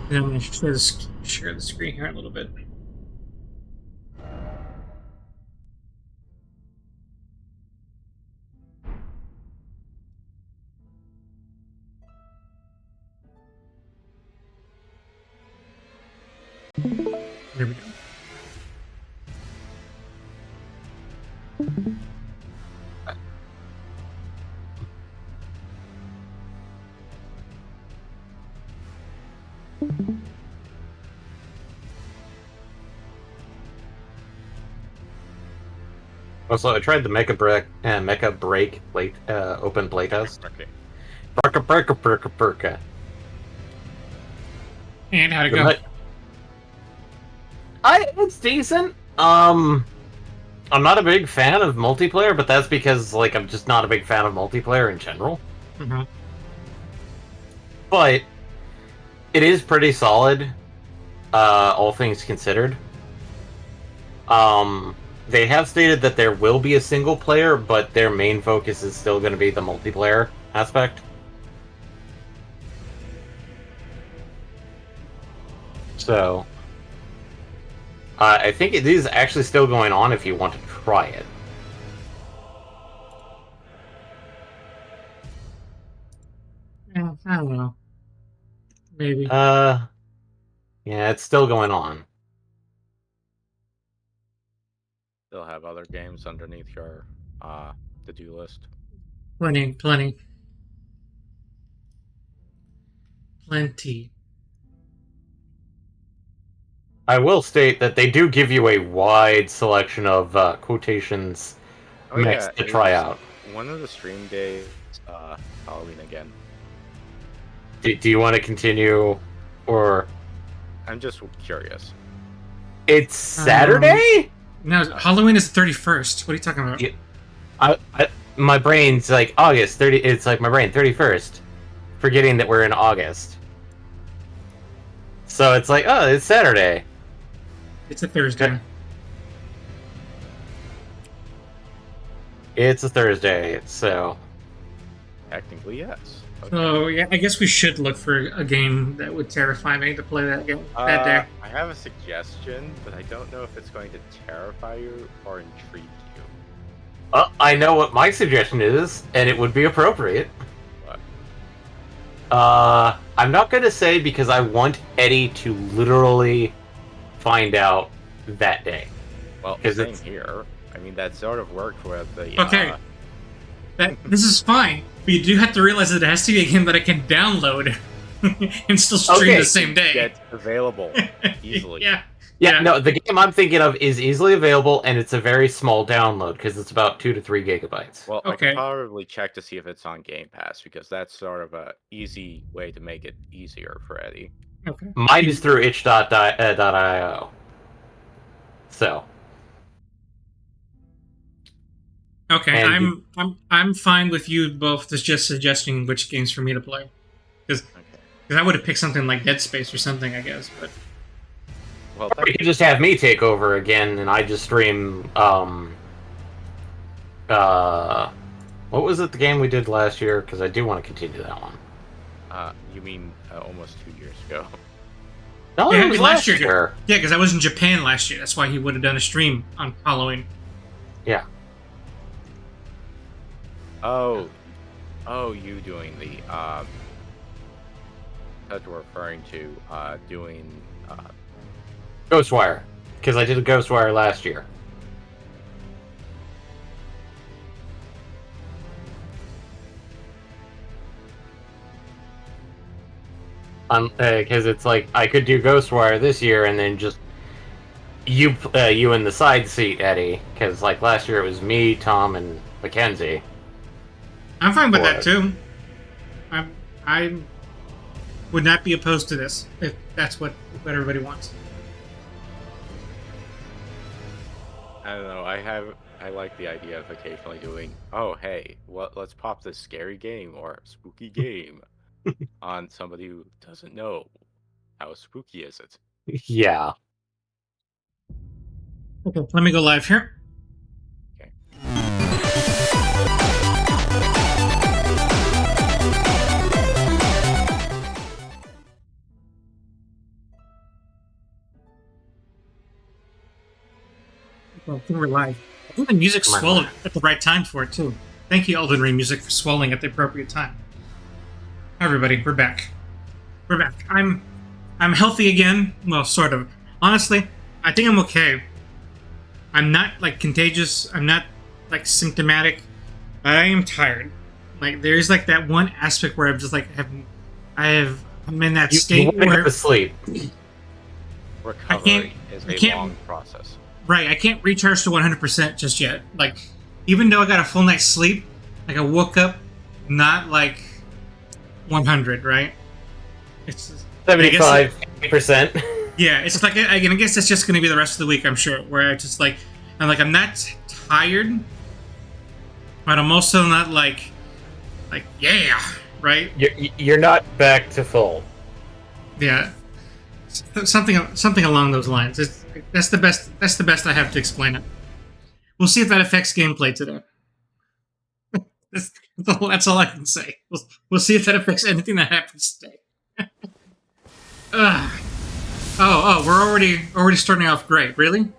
And I'm going to share the screen here a little bit. There we go. Also, I tried the Mecha Break late open playtest. Okay. Perka. And how'd it go? It's decent. I'm not a big fan of multiplayer, but that's because like I'm just not a big fan of multiplayer in general. Mm-hmm. But it is pretty solid, all things considered. They have stated that there will be a single player, but their main focus is still going to be the multiplayer aspect. So, I think it is actually still going on if you want to try it. Yeah, I don't know. Maybe. Yeah, it's still going on. Still have other games underneath your to-do list. Plenty. I will state that they do give you a wide selection of quotations mix to try out. One of the stream days, Halloween again. Do you want to continue, or I'm just curious. it's Saturday? No, Halloween is the 31st. What are you talking about? Yeah. My brain's like August 30. It's like my brain 31st, forgetting that we're in August. So it's like, oh, it's Saturday. It's a Thursday. It's a Thursday, so Technically, yes. Okay. So yeah, I guess we should look for a game that would terrify me to play that game that day. I have a suggestion, but I don't know if it's going to terrify you or intrigue you. I know what my suggestion is, and it would be appropriate. What? I'm not gonna say because I want Eddie to literally find out that day. Well, same here. I mean, that sort of worked with the. Okay. This is fine, but you do have to realize that it has to be a game that I can download and still stream the same day. Get available easily. Yeah. No, the game I'm thinking of is easily available, and it's a very small download because it's about 2 to 3 gigabytes. Well, Okay. I can probably check to see if it's on Game Pass because that's sort of a easy way to make it easier for Eddie. Okay. Mine is through itch.io. So. Okay, I'm fine with you both just suggesting which games for me to play, because I would have picked something like Dead Space or something, I guess. But well, you could just have me take over again, and I just stream. What was it? The game we did last year? Because I do want to continue that one. You mean almost 2 years ago? No, yeah, it was last year. Yeah, because I was in Japan last year. That's why he would have done a stream on Halloween. Yeah. Oh, you doing the that we're referring to doing Ghostwire, because I did a Ghostwire last year. Because it's like I could do Ghostwire this year and then just you in the side seat, Eddie. Because like last year it was me, Tom, and Mackenzie. I'm fine with that too. I would not be opposed to this if that's what everybody wants. I don't know. I like the idea of occasionally doing. Oh, hey, let's pop this scary game or spooky game on somebody who doesn't know how spooky is it. Yeah. Okay, let me go live here. I think we're live. I think the music swelled at the right time for it, too. Thank you, Elden Ring music, for swelling at the appropriate time. Hi, everybody. We're back. We're back. I'm healthy again. Well, sort of. Honestly, I think I'm okay. I'm not, like, contagious. I'm not, like, symptomatic. But I am tired. Like, there's, like, that one aspect where I'm just, like, I'm in that state where... where... asleep. Recovery is a long process. Right, I can't recharge to 100% just yet. Like, even though I got a full night's sleep, like, I woke up not, like, 100, right? It's 75%. Yeah, it's like, I guess that's just going to be the rest of the week, I'm sure, where I just, like, I'm not tired, but I'm also not, like, yeah, right? You're not back to full. Yeah. Something along those lines. That's the best I have to explain it. We'll see if that affects gameplay today. That's all I can say. We'll see if that affects anything that happens today. We're already starting off great. Really?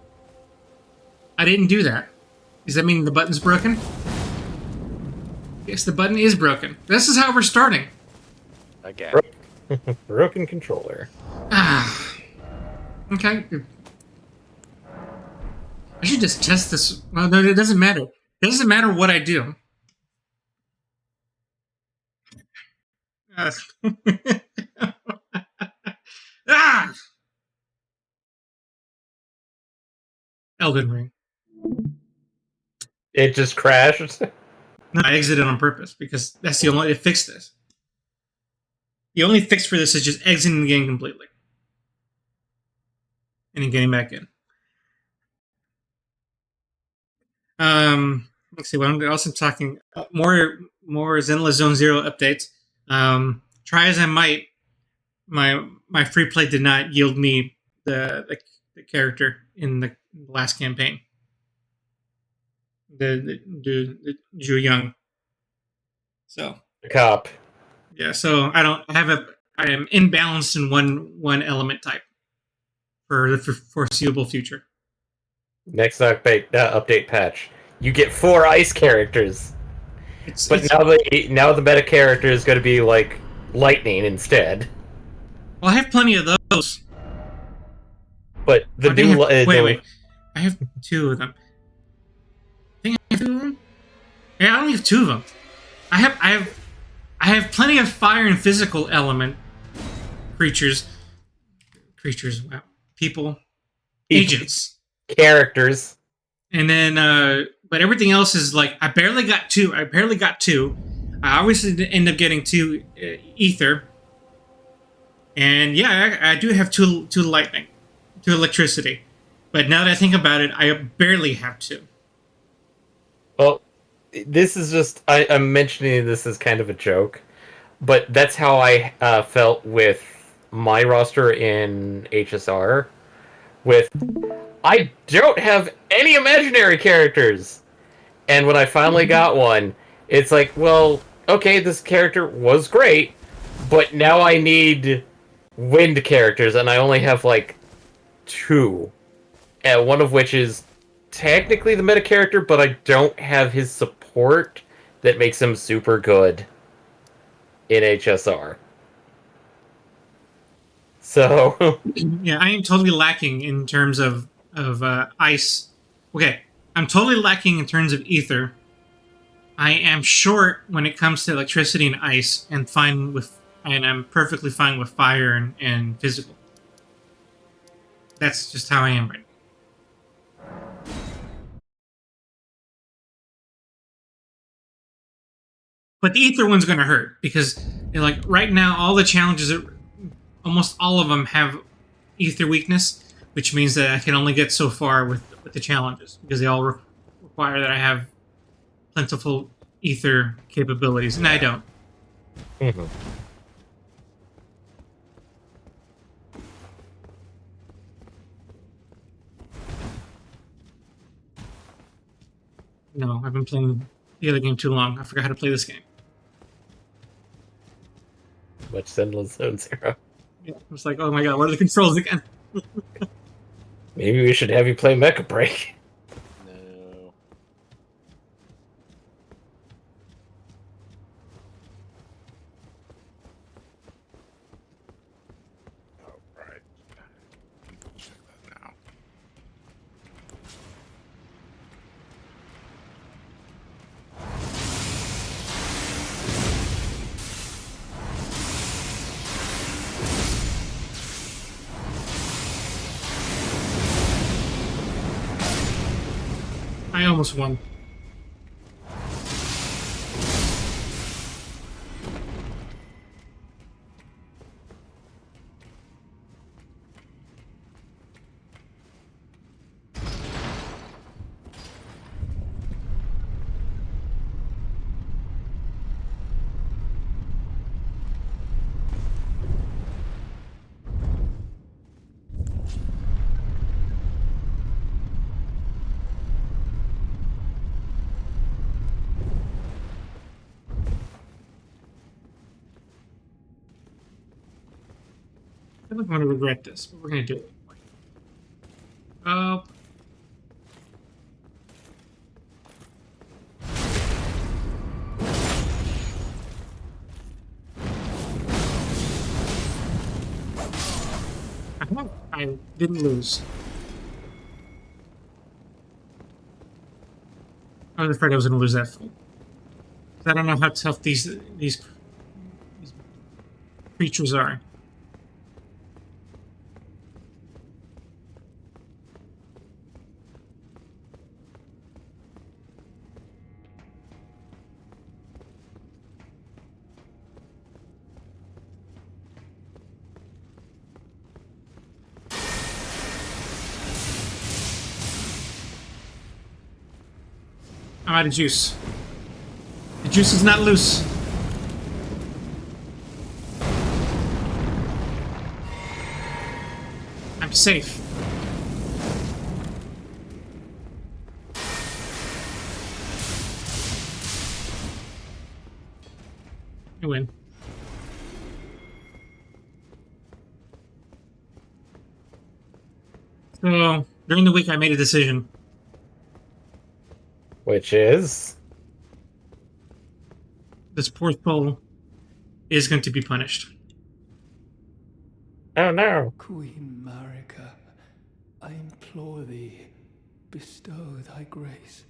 I didn't do that. Does that mean the button's broken? Yes, the button is broken. This is how we're starting. Again. Broken controller. Okay. I should just test this. Well, no, it doesn't matter. It doesn't matter what I do. Elden Ring. It just crashed? No, I exited on purpose because that's the only... It fixed this. The only fix for this is just exiting the game completely. And then getting back in. Let's see. What else I'm talking... More Zenless Zone Zero updates. Try as I might, my free play did not yield me the character in the last campaign. The Zhu Young. So the cop. Yeah, so I am imbalanced in one element type for the foreseeable future. Next update patch, you get 4 ice characters. Now the meta character is going to be like lightning instead. Well, I have plenty of those. But the wait, I have 2 of them. I think I have 2 of them. Yeah, I only have 2 of them. I have plenty of fire and physical element creatures. Wow, people, agents, characters, and then but everything else is like I barely got 2. I always end up getting 2 ether, and yeah, I do have 2 lightning, 2 electricity. But now that I think about it, I barely have 2. Well, this is just... I'm mentioning this as kind of a joke, but that's how I felt with my roster in HSR. I don't have any imaginary characters! And when I finally got one, it's like, well, okay, this character was great, but now I need wind characters, and I only have, like, 2. And one of which is technically the meta character, but I don't have his support that makes him super good in HSR. So yeah, I am totally lacking in terms of ice. Okay, I'm totally lacking in terms of ether. I am short when it comes to electricity and ice, and I'm perfectly fine with fire and physical. That's just how I am right now. But the ether one's going to hurt because, like, right now, all the challenges, almost all of them have ether weakness, which means that I can only get so far with the challenges because they all require that I have plentiful ether capabilities, and I don't. Mm-hmm. No, I've been playing the other game too long. I forgot how to play this game. Much Zenless Zone Zero. Yeah, I was like, oh my god, what are the controls again? Maybe we should have you play Mecha Break. almost won. I feel like I'm going to regret this, but we're going to do it. Oh. I didn't lose. I was afraid I was going to lose that fight. I don't know how tough these creatures are. I'm out of juice. The juice is not loose. I'm safe. I win. So, during the week, I made a decision. Which is? This poor soul is going to be punished. Oh no. Queen Marika, I implore thee, bestow thy grace.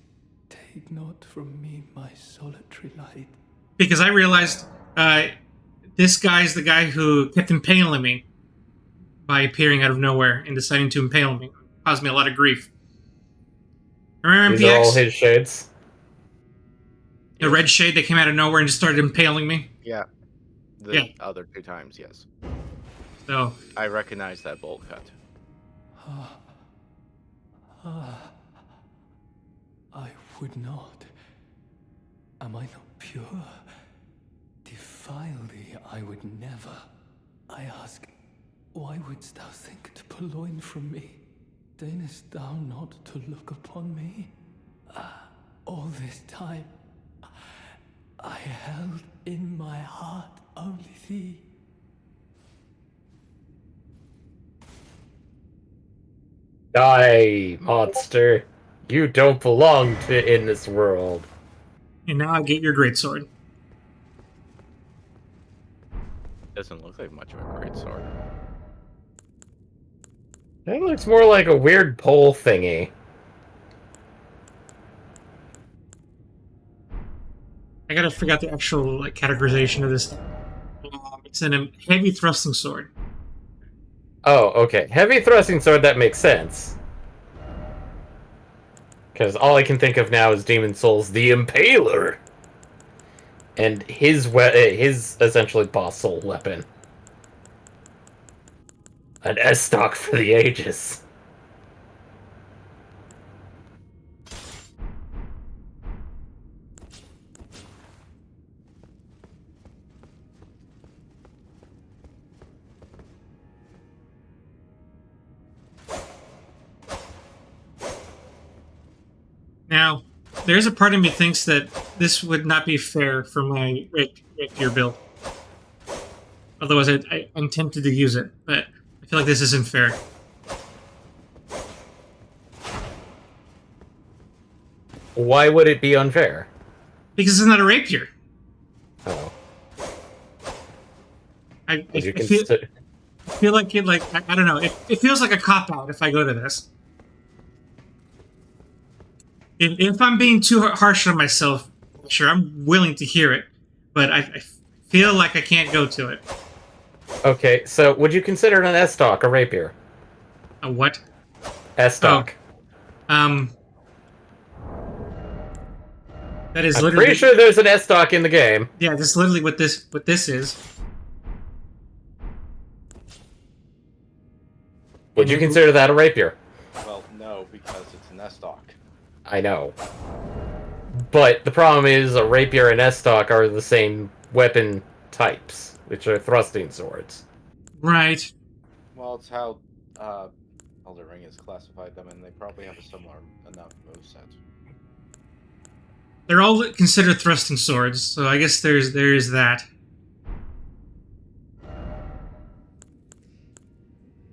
Take not from me my solitary light. Because I realized this guy's the guy who kept impaling me by appearing out of nowhere and deciding to impale me. It caused me a lot of grief. Remember These are all MPX? his shades. The red shade that came out of nowhere and just started impaling me? Yeah. The Yeah. other 2 times, yes. So, I recognize that bolt cut. I would not. Am I not pure? Defile thee I would never. I ask, why wouldst thou think to purloin from me? Deignest thou not to look upon me? All this time, I held in my heart only thee. Die, monster. You don't belong in this world. and now I get your greatsword. Doesn't look like much of a great sword. That looks more like a weird pole thingy. I gotta figure out the actual categorization of this. It's a heavy thrusting sword. Oh, okay. Heavy thrusting sword, that makes sense. Because all I can think of now is Demon Souls the Impaler. And his essentially boss soul weapon. An S-stock for the ages. Now, there's a part of me thinks that this would not be fair for my rapier build. Otherwise, I'm tempted to use it, but I feel like this isn't fair. Why would it be unfair? Because it's not a rapier. Oh. I Would you feel like it, I don't know. It feels like a cop-out if I go to this. If I'm being too harsh on myself, sure, I'm willing to hear it, but I feel like I can't go to it. Okay, so would you consider an S-stock a rapier? A what? S-stock. Oh. That is I'm literally. pretty sure there's an S-Stock in the game. Yeah, this is literally what this is. Would you consider that a rapier? Well, no, because it's an S-Stock. I know. But the problem is, a rapier and S-Stock are the same weapon types, which are thrusting swords. Right. Well, it's how Elden Ring has classified them, and they probably have a similar enough moveset. They're all considered thrusting swords, so I guess there is that.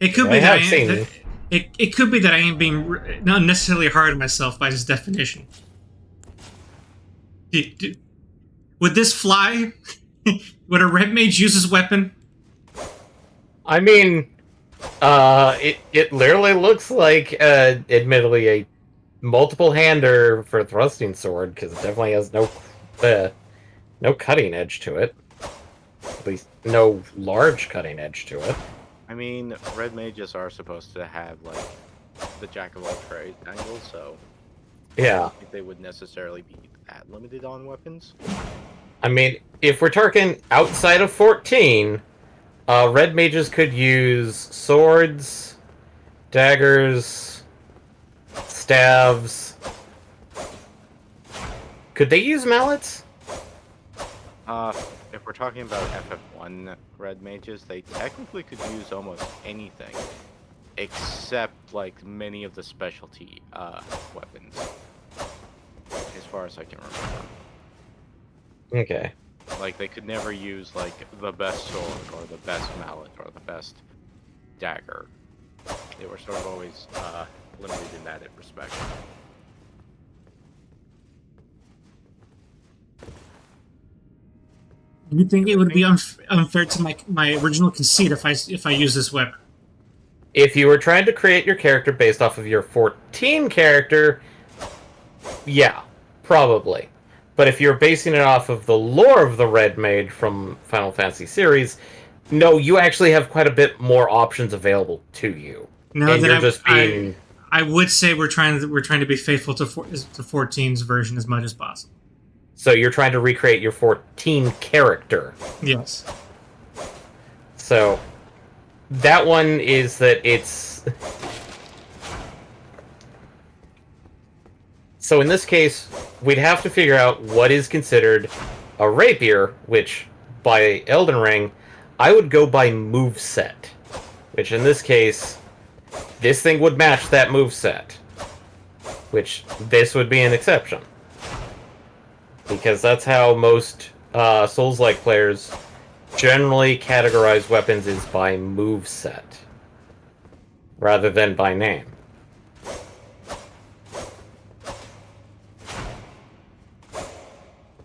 It could be that it could be that I am being not necessarily hard on myself by this definition. Would this fly? Would a red mage use this weapon? I mean, it literally looks like, admittedly, a multiple-hander for a thrusting sword, because it definitely has no cutting edge to it. At least, no large cutting edge to it. I mean, red mages are supposed to have, like, the jack of all trades angle, so I Yeah. don't think they would necessarily be that limited on weapons. I mean, if we're talking outside of 14, red mages could use swords, daggers, staves. Could they use mallets? If we're talking about FF1 red mages, they technically could use almost anything, except, like, many of the specialty weapons, as far as I can remember. Okay. Like, they could never use, like, the best sword, or the best mallet, or the best dagger. They were sort of always limited in that respect. You think it would be unfair to my original conceit if I use this weapon? If you were trying to create your character based off of your 14 character, yeah, probably. But if you're basing it off of the lore of the Red Mage from Final Fantasy series, no, you actually have quite a bit more options available to you. No, and that you're just being... I would say we're trying to be faithful to 14's version as much as possible. So you're trying to recreate your 14 character. Yes. So that one is that it's... So in this case, we'd have to figure out what is considered a rapier, which by Elden Ring, I would go by moveset. Which in this case, this thing would match that moveset. Which this would be an exception. Because that's how most Souls-like players generally categorize weapons, is by moveset. Rather than by name.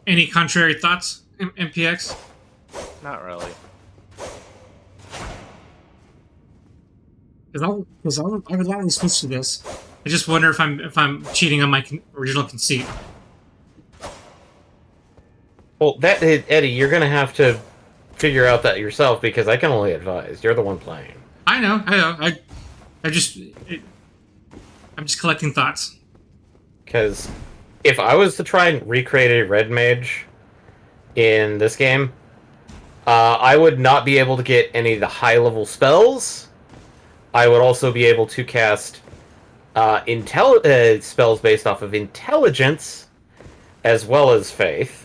Any contrary thoughts, MPX? Not really. Because I would like to switch to this. I just wonder if I'm cheating on my original conceit. Well, Eddie, you're gonna have to figure out that yourself, because I can only advise. You're the one playing. I know. I'm just collecting thoughts. Because if I was to try and recreate a red mage in this game, I would not be able to get any of the high-level spells. I would also be able to cast spells based off of intelligence, as well as faith.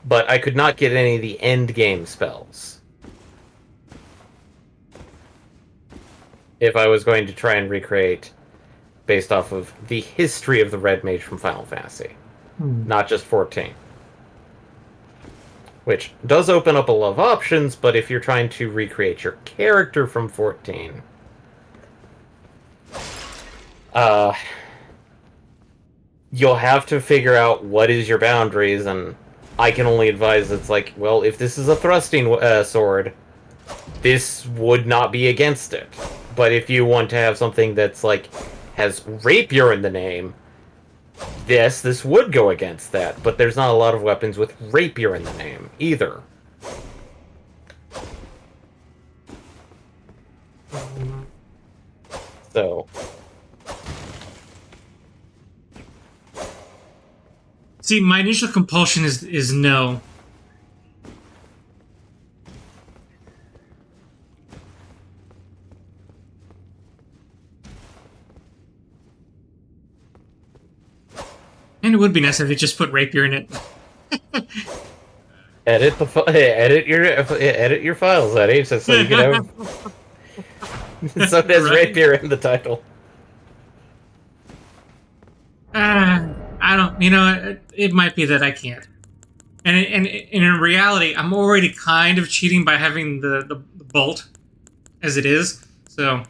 But I could not get any of the end-game spells if I was going to try and recreate based off of the history of the Red Mage from Final Fantasy. Not just 14. Which does open up a lot of options, but if you're trying to recreate your character from 14... you'll have to figure out what is your boundaries, and I can only advise it's like, well, if this is a thrusting sword, this would not be against it. But if you want to have something that's like, has rapier in the name, this would go against that. But there's not a lot of weapons with rapier in the name, either. So... See, my initial compulsion is no. And it would be nice if it just put rapier in it. Edit your files, Eddie, so you can have. So there's Right. rapier in the title. I don't. You know, it might be that I can't. And in reality, I'm already kind of cheating by having the bolt as it is. So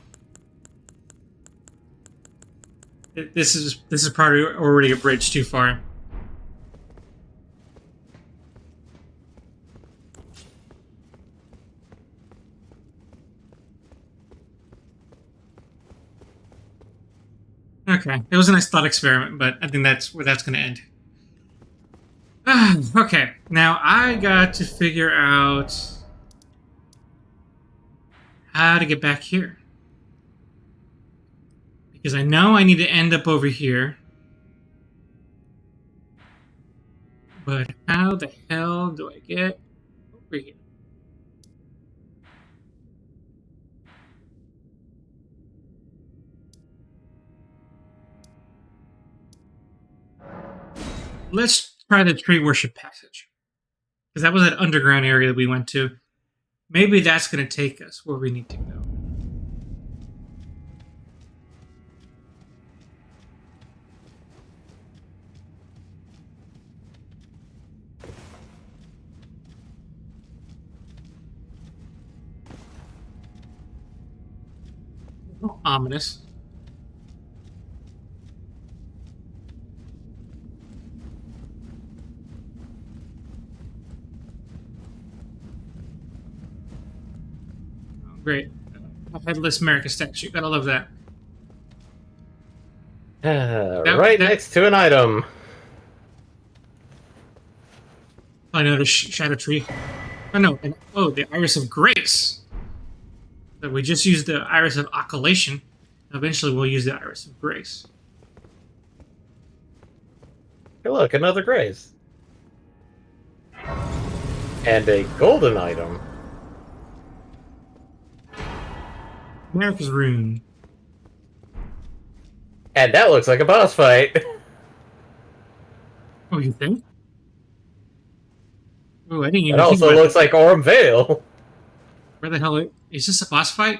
this is probably already a bridge too far. Okay, it was a nice thought experiment, but I think that's where that's going to end. Okay, now I got to figure out how to get back here. Because I know I need to end up over here. But how the hell do I get over here? Let's try the tree worship passage. Because that was that underground area that we went to. Maybe that's going to take us where we need to go. Ominous. Oh, great. A headless America statue. Gotta love that. Right next to an item. I noticed Shadow Tree. Oh no. Oh, the Iris of Grace. So we just used the Iris of Occultation. Eventually we'll use the Iris of Grace. Hey, look, another grace. And a golden item. America's Rune. And that looks like a boss fight. Oh, you think? Oh, I didn't even It think also about looks that. like Orm Vale. Where the hell is this a boss fight?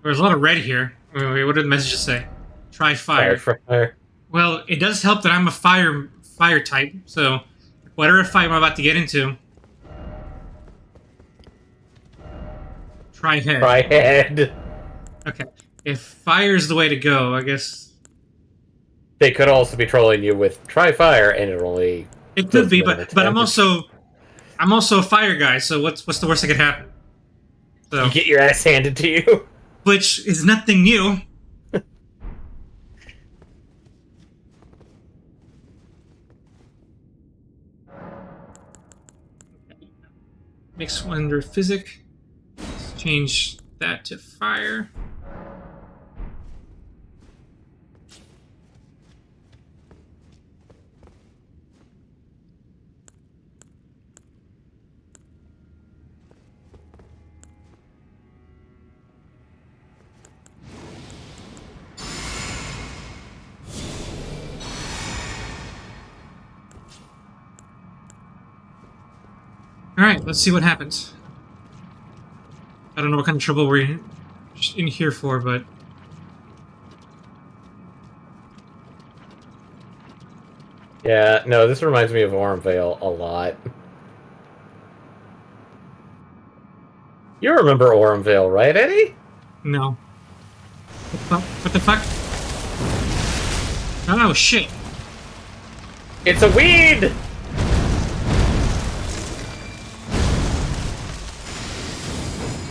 There's a lot of red here. Wait, what did the messages say? Try fire. Fire. Well, it does help that I'm a fire type, so whatever fight I'm about to get into, try head. Try head. Okay. If fire is the way to go, I guess They could also be trolling you with try fire, and it only. it could be, does but I'm damage. also a fire guy, so what's the worst that could happen? So, You get your ass handed to you. which is nothing new. Mixed Wonder Physic. Let's change that to fire. Alright, let's see what happens. I don't know what kind of trouble we're in here for, but... Yeah, no, this reminds me of Orm Vale a lot. You remember Orm Vale, right, Eddie? No. What the fuck? Oh, shit. It's a weed!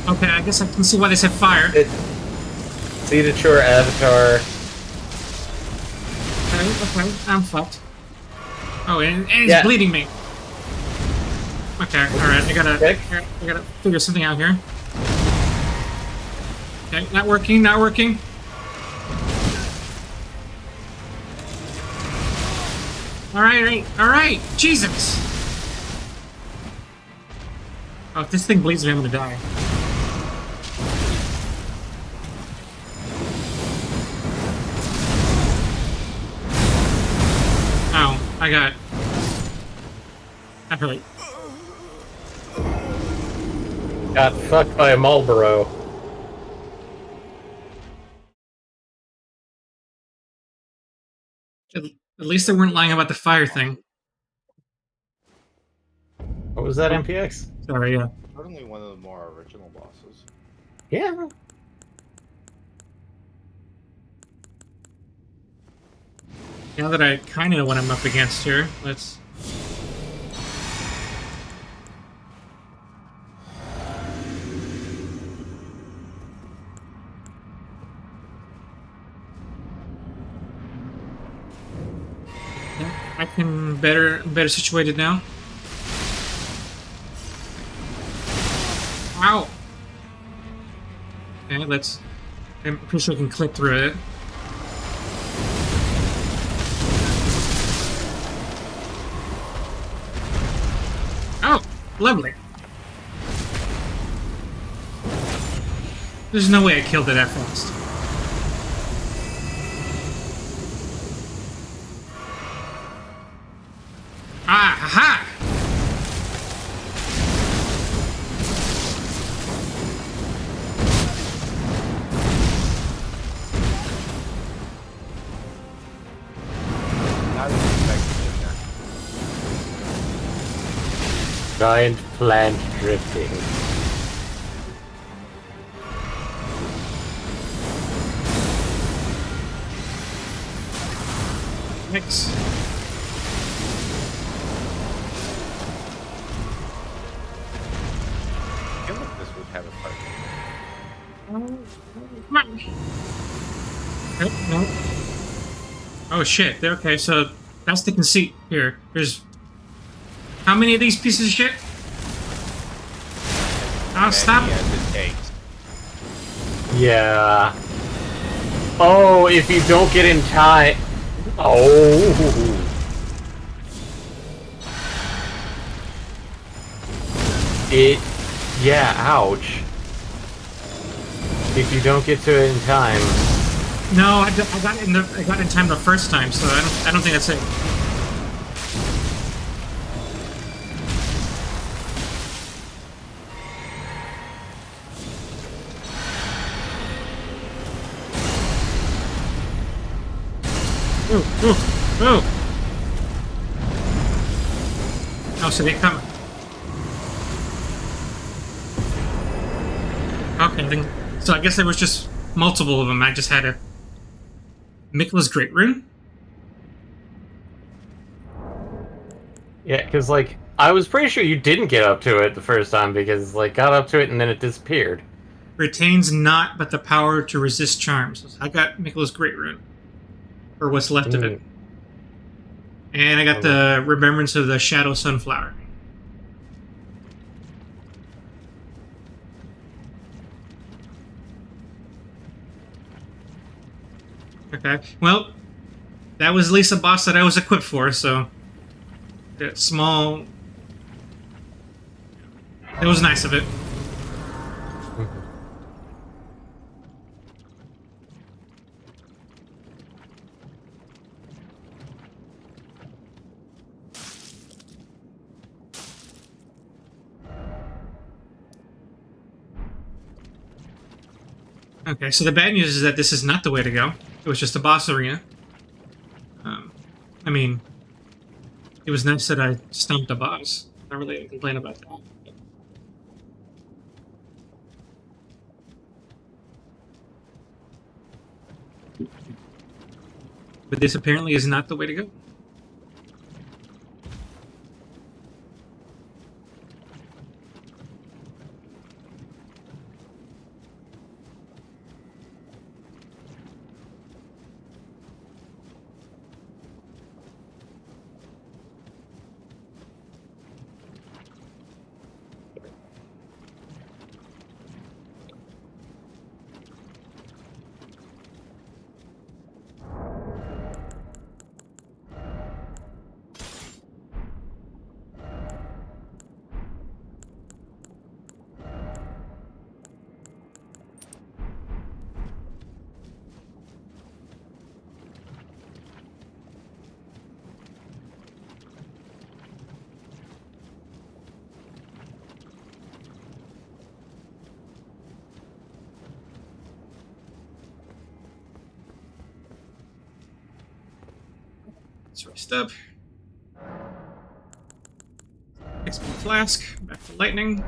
Okay, I guess I can see why they said fire. See the Chur avatar. Okay, I'm fucked. Oh, and he's Yeah. bleeding me. Okay, alright, I gotta figure something out here. Okay, not working. Alright! Jesus! Oh, if this thing bleeds me, I'm gonna die. Ow, I got... That hurt. Got fucked by a Marlboro. At least they weren't lying about the fire thing. What was that, MPX? Sorry, yeah. Certainly one of the more original bosses. Yeah. Now that I kind of know what I'm up against here, let's... Yeah, I can better situated now. Ow! Okay, let's... I'm pretty sure I can clip through it. Oh! Lovely! There's no way I killed it that fast. Ah! Ha! Not even expecting it there. Giant plant drifting. Thanks. I feel like this would have a part. Come on. Nope, nope. Oh shit, okay, so that's the conceit here. There's... How many of these pieces of shit? Oh, stop! As it takes. Yeah. Oh, if you don't get in time. Oh. It. Yeah. Ouch. If you don't get to it in time. No, I got in time the first time, so I don't think that's it. Ooh, ooh, ooh! Oh, so they come. Okay, then, so I guess there was just multiple of them. I just had a Mikla's Great Rune. Yeah, because, like, I was pretty sure you didn't get up to it the first time because, like, got up to it and then it disappeared. Retains not but the power to resist charms. So I got Mikla's Great Rune. Or what's left of it. And I got the Remembrance of the Shadow Sunflower. Okay, well, that was at least a boss that I was equipped for, so... That small... It was nice of it. Okay, so the bad news is that this is not the way to go. It was just a boss arena. I mean, it was nice that I stumped a boss. Not really a complaint about that. But this apparently is not the way to go. Let's rest up. XP flask. Back to lightning.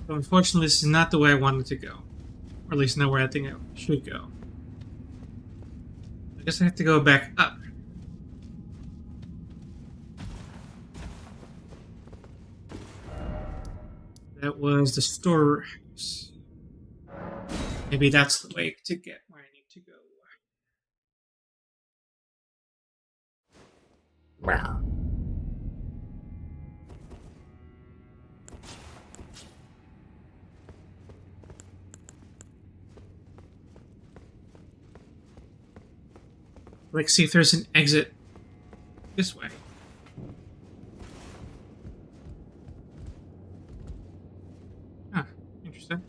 But unfortunately, this is not the way I wanted to go. Or at least not where I think I should go. I guess I have to go back up. That was the storehouse. Maybe that's the way to get where I need to go. Wow. Let's see if there's an exit this way. Huh, interesting.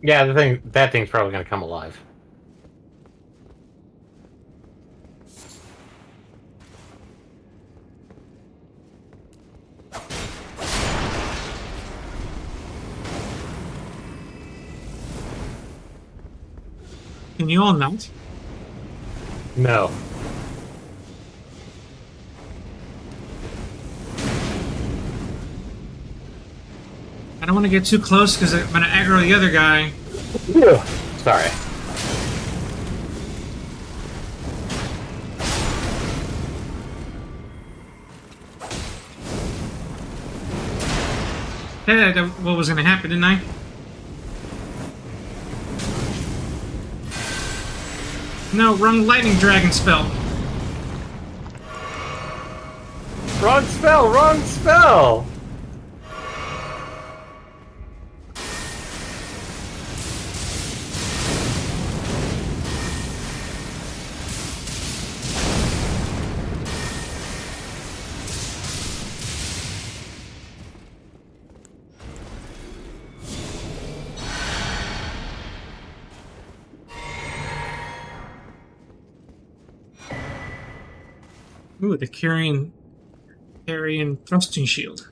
Yeah, that thing's probably gonna come alive. Can you all not? No. I don't want to get too close because I'm going to aggro the other guy. Sorry. Said what was going to happen, didn't I? No, wrong lightning dragon spell. Wrong spell! Wrong spell! Ooh, the carrying thrusting shield.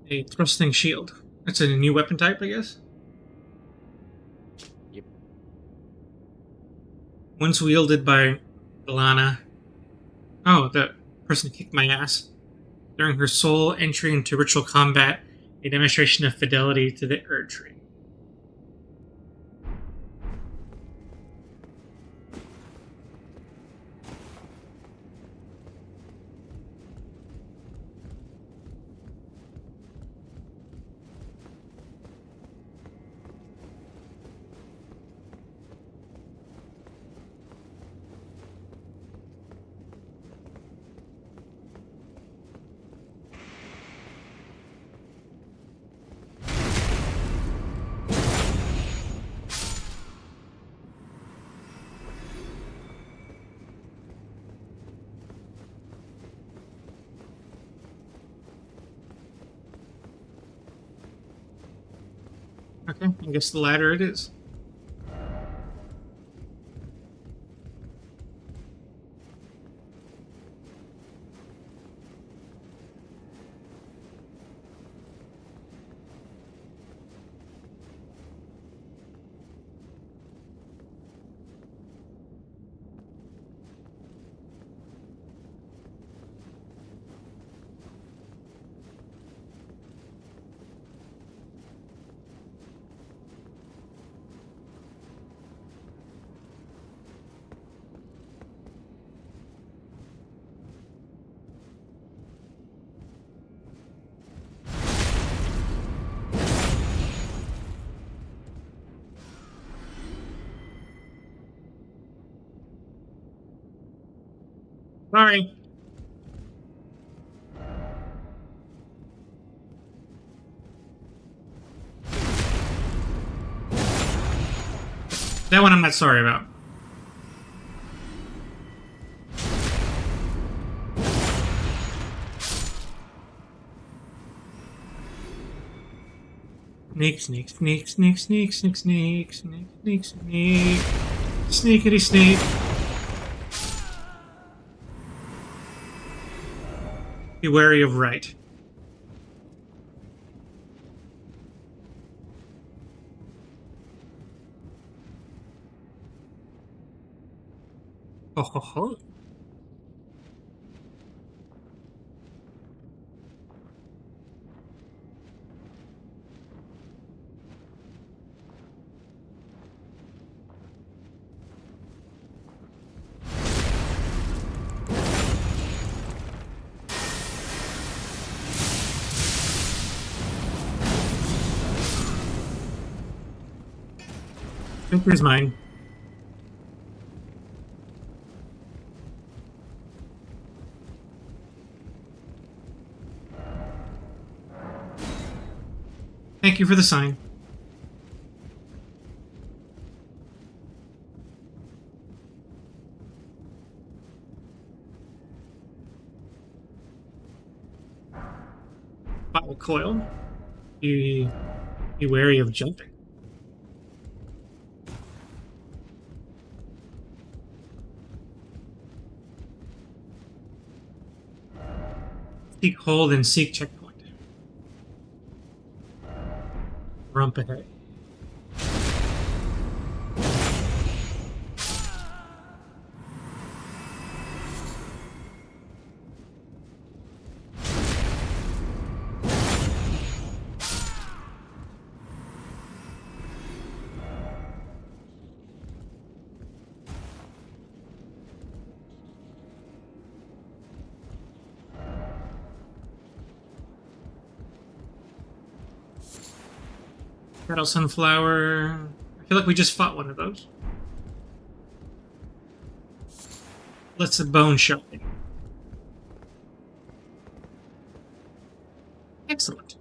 A thrusting shield. That's a new weapon type, I guess? Yep. Once wielded by Ilana. Oh, the person kicked my ass. During her sole entry into ritual combat, a demonstration of fidelity to the Erdtree. Okay, I guess the ladder it is. Sorry. That one I'm not sorry about. Sneak, sneak, sneak, sneak, sneak, sneak, sneak, sneak, sneak, sneak. Sneakity sneak. Be wary of right. Ho ho ho. Joker's mine. Thank you for the sign. Bottle coil. Be wary of jumping. Seek hold and seek checkpoint. Rump ahead. Battle Sunflower. I feel like we just fought one of those. Let's a bone shot. Excellent.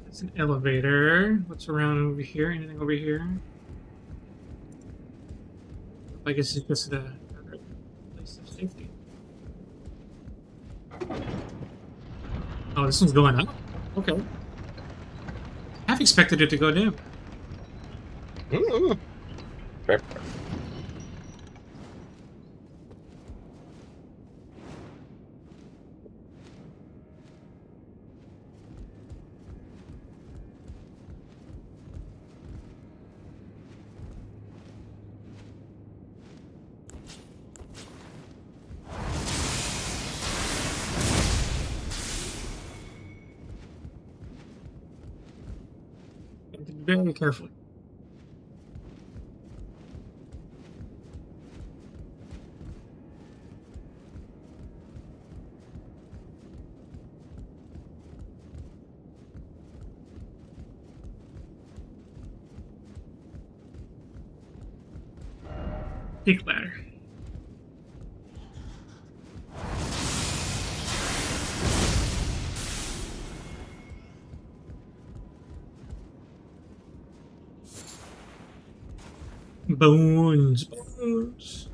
It's an elevator. What's around over here? Anything over here? I guess it's just a place of safety. Oh, this one's going up? Okay. Half expected it to go down. Fair. Very carefully. Peak ladder. Bones, bones.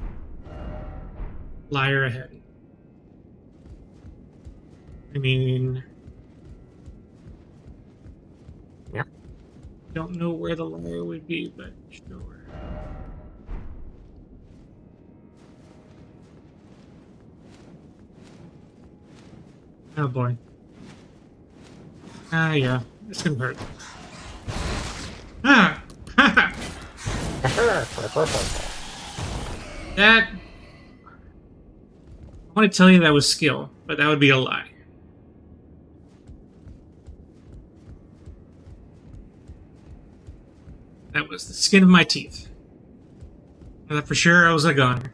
Liar ahead. I mean, Yeah. don't know where the liar would be, but sure. Oh boy. Ah, yeah. This can hurt. Ah! That... I want to tell you that was skill, but that would be a lie. That was the skin of my teeth. I thought for sure I was a goner.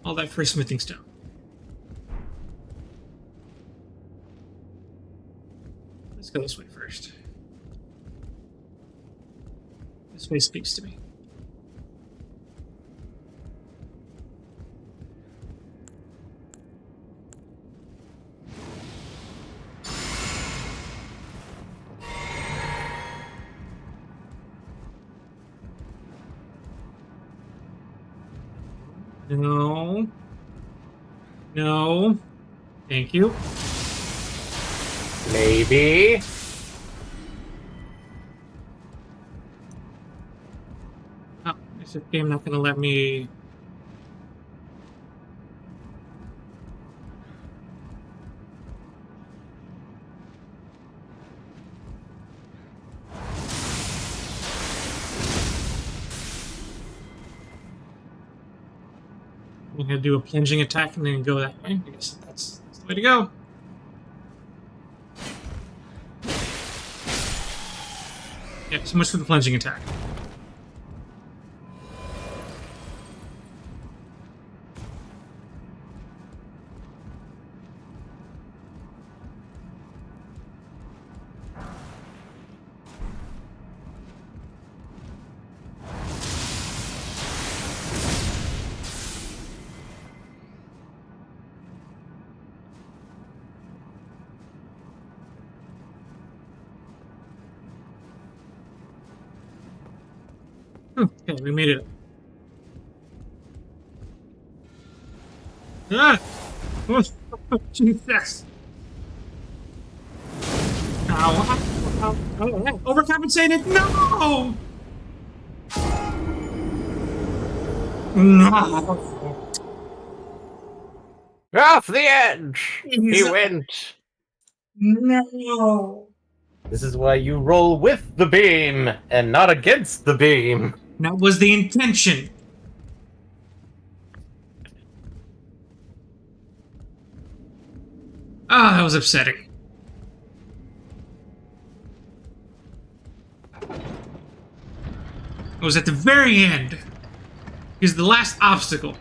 All that for smithing stone. Let's go this way first. Space speaks to me. No. No. Thank you. Maybe. Oh, is this game not going to let me... I'm going to do a plunging attack and then go that way. I guess that's the way to go. Yeah, so much for the plunging attack. Okay, we made it. Ah! Oh, Jesus! Ow. Ow. Ow. Overcompensated? No! No! Off the edge! He Jesus. went! No! This is why you roll with the beam and not against the beam. That was the intention. Ah, that was upsetting. It was at the very end. Here's the last obstacle.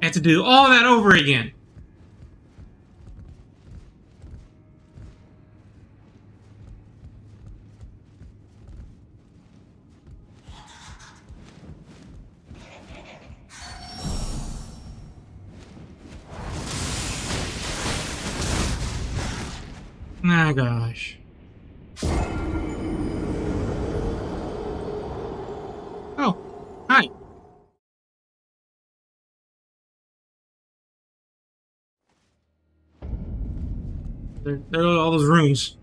I had to do all that over again. Ah, gosh. Oh, hi. There are all those rooms.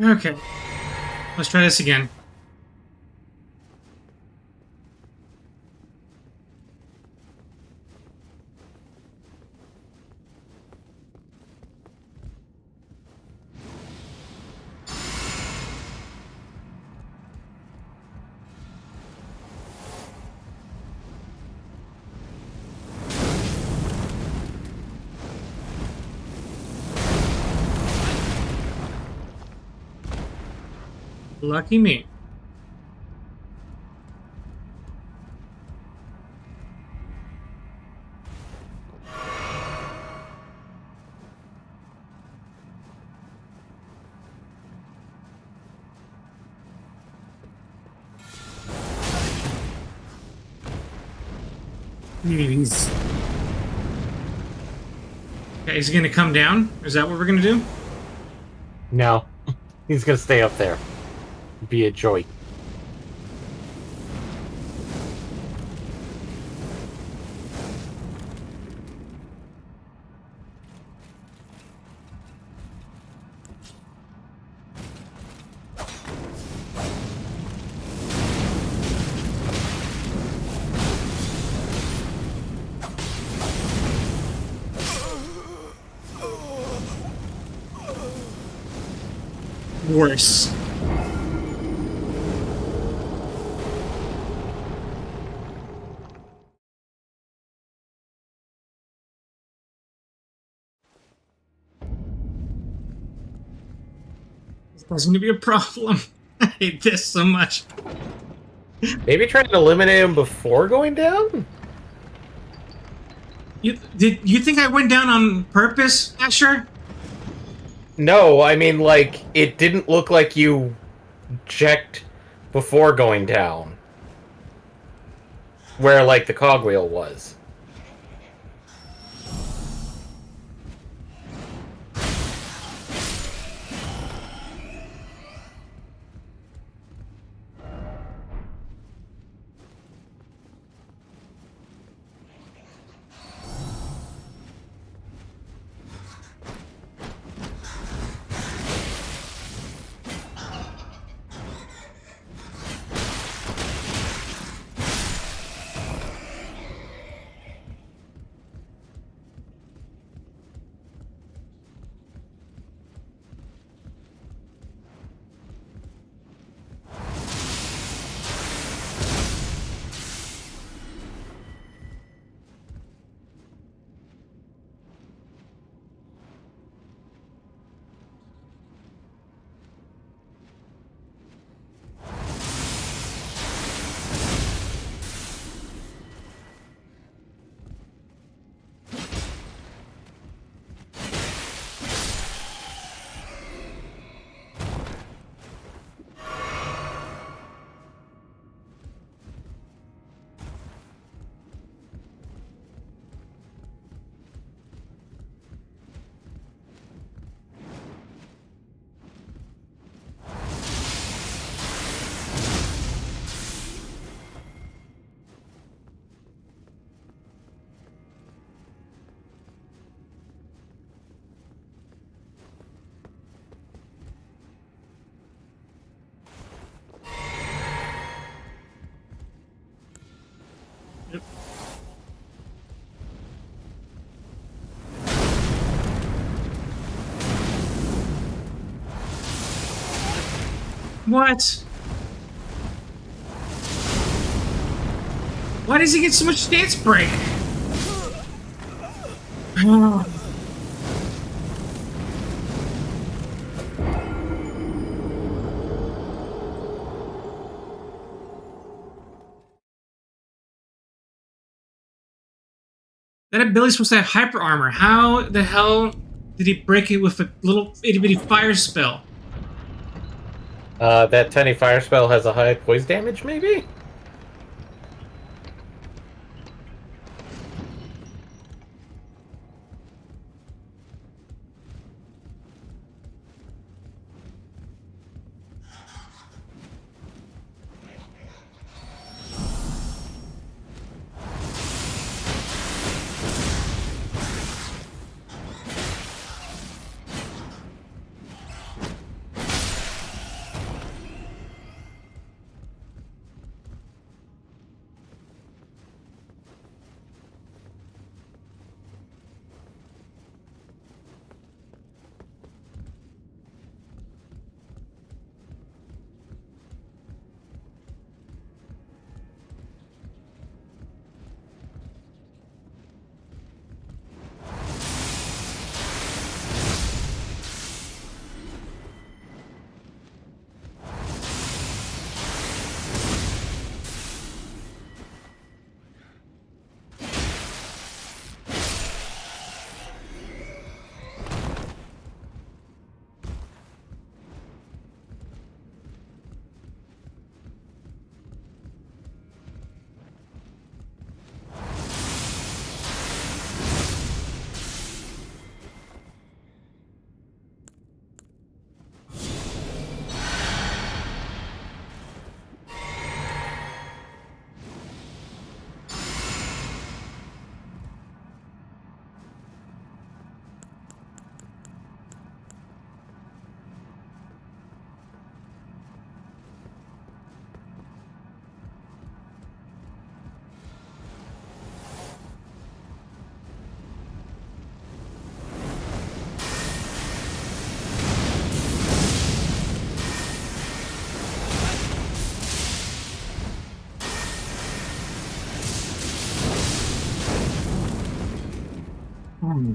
Okay. Let's try this again. Lucky me. Jeez. Okay, is he gonna come down? Is that what we're gonna do? No, he's gonna stay up there. Be a joy. Worse. This doesn't be a problem. I hate this so much. Maybe try to eliminate him before going down? You think I went down on purpose, Asher? No, I mean, like, it didn't look like you checked before going down. Where, like, the cogwheel was. What? Why does he get so much stance break? That ability's supposed to have hyper armor. How the hell did he break it with a little itty bitty fire spell? That tiny fire spell has a high poise damage, maybe?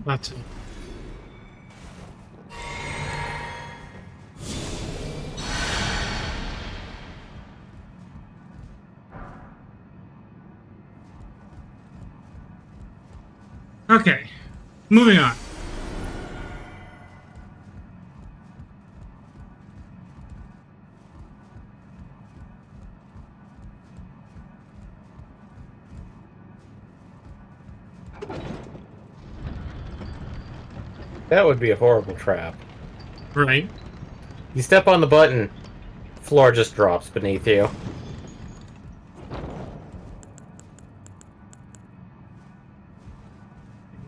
That's it. Okay, moving on. That would be a horrible trap. Right. You step on the button, floor just drops beneath you.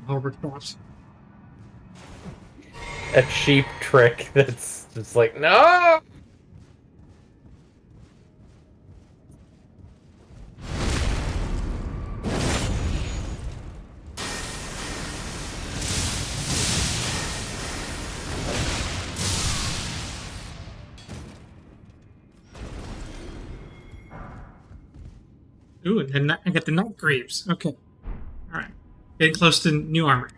Albert Cross. A cheap trick that's just like, no! Ooh, and then I got the Night Greaves. Okay. Alright. Getting close to new armor.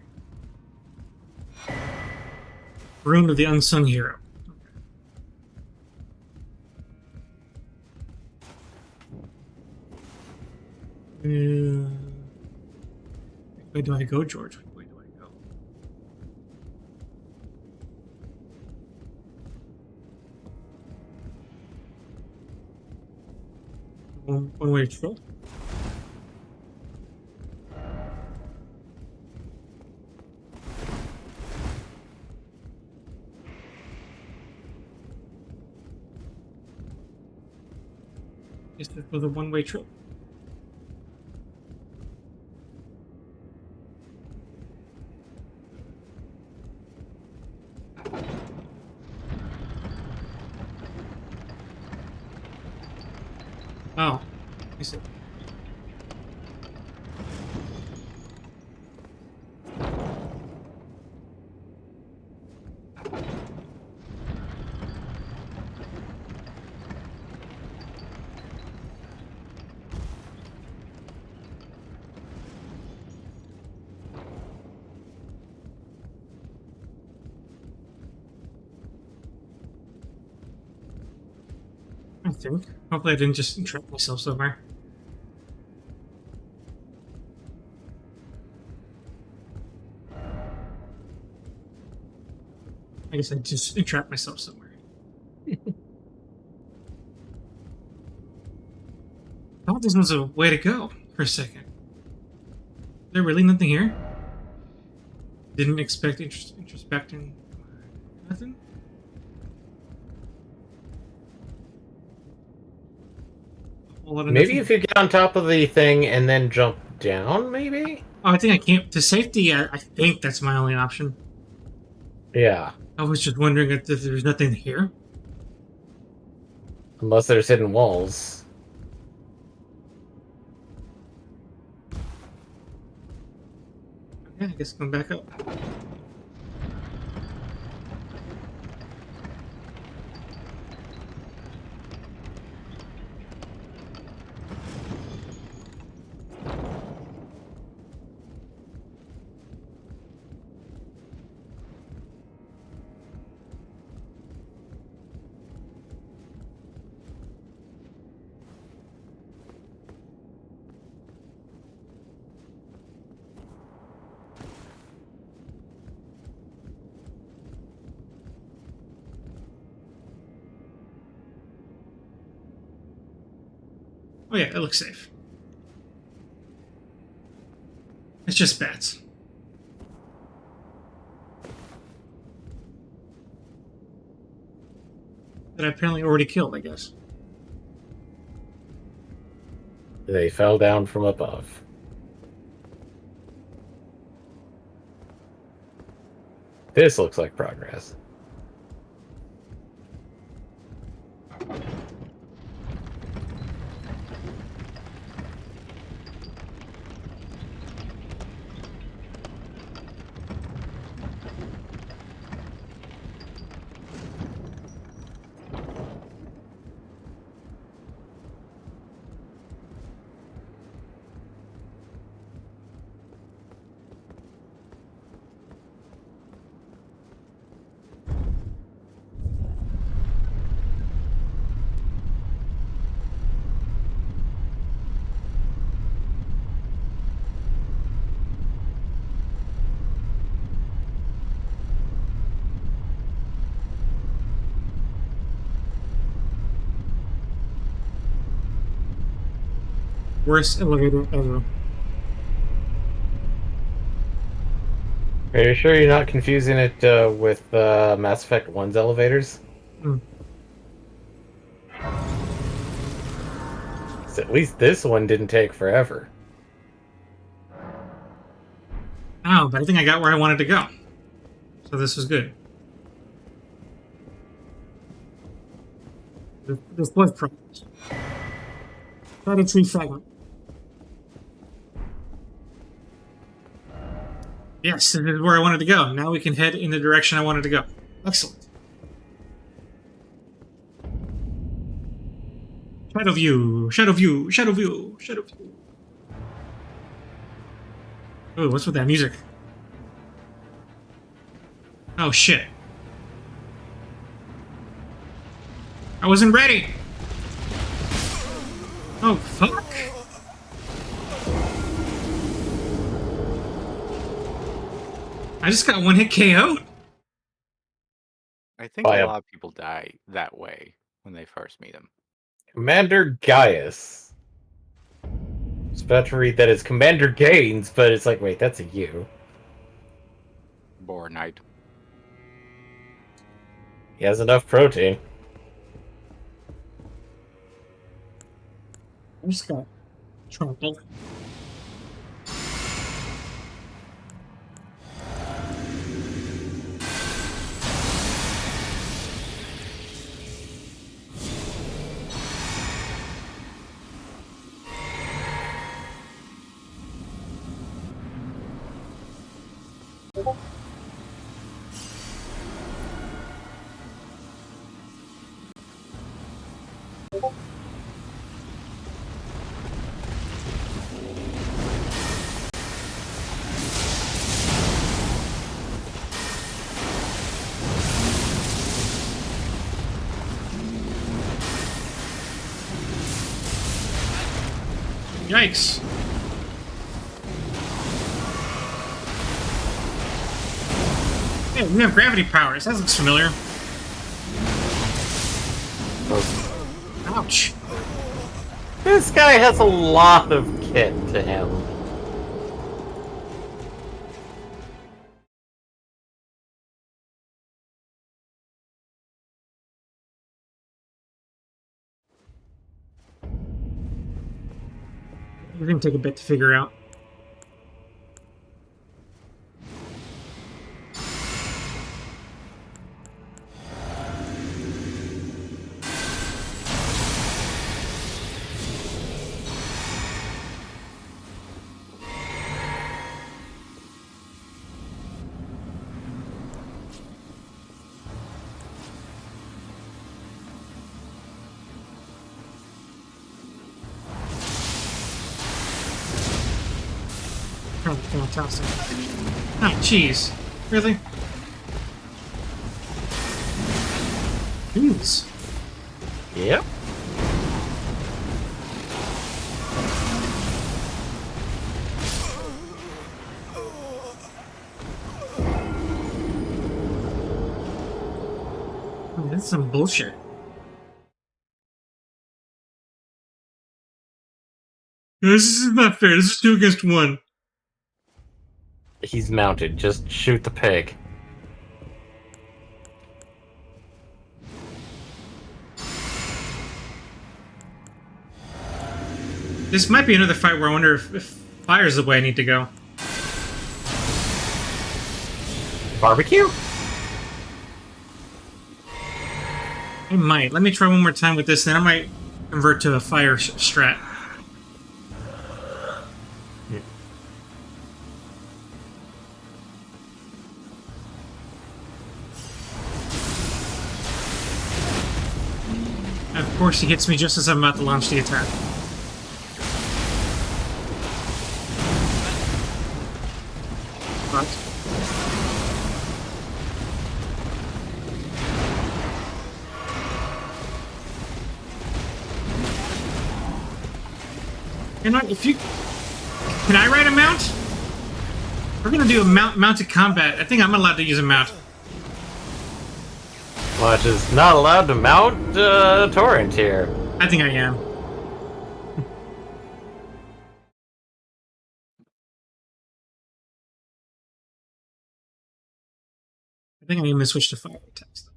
Rune of the Unsung Hero. Which way do I go, George? Which way do I go? One way to go. Guess this was a one-way trip. Oh, I see. I think. Hopefully I didn't just trap myself somewhere. I guess I just entrapped myself somewhere. I thought this was a way to go for a second. Is there really nothing here? Didn't expect introspecting. Nothing? A whole lot of Maybe nothing? if you get on top of the thing and then jump down, maybe? Oh, I think I can't. To safety, I think that's my only option. Yeah. I was just wondering if there's nothing here. Unless there's hidden walls. Okay, I guess going back up. Oh yeah, it looks safe. It's just bats. That I apparently already killed, I guess. They fell down from above. This looks like progress. Worst elevator ever. Are you sure you're not confusing it with Mass Effect 1's elevators? Hmm. 'Cause at least this one didn't take forever. Oh, but I think I got where I wanted to go. So this was good. This was progress. Try tree fragment. Yes, this is where I wanted to go. Now we can head in the direction I wanted to go. Excellent. Shadow view, shadow view, shadow view, shadow view. Ooh, what's with that music? Oh shit. I wasn't ready! Oh, fuck. I just got one hit KO'd. I think By a a- lot of people die that way when they first meet him. Commander Gaius. It's about to read that it's Commander Gaines, but it's like, wait, that's a U. Boar Knight. He has enough protein. I just got trampled. Yikes. Hey, we have gravity powers. That looks familiar. Ouch. This guy has a lot of kit to him. It didn't take a bit to figure out. Oh, fantastic. Oh, jeez. Really? Jeez. Yep. That's some bullshit. This is not fair. This is 2 against 1. He's mounted. Just shoot the pig. This might be another fight where I wonder if fire's the way I need to go. Barbecue? I might. Let me try one more time with this, then I might convert to a fire strat. Of course, he hits me just as I'm about to launch the attack. But you know what? If you can, I ride a mount. We're gonna do a mounted combat. I think I'm allowed to use a mount. Watch is not allowed to mount Torrent here. I think I am. I think I'm going to switch to fire attacks.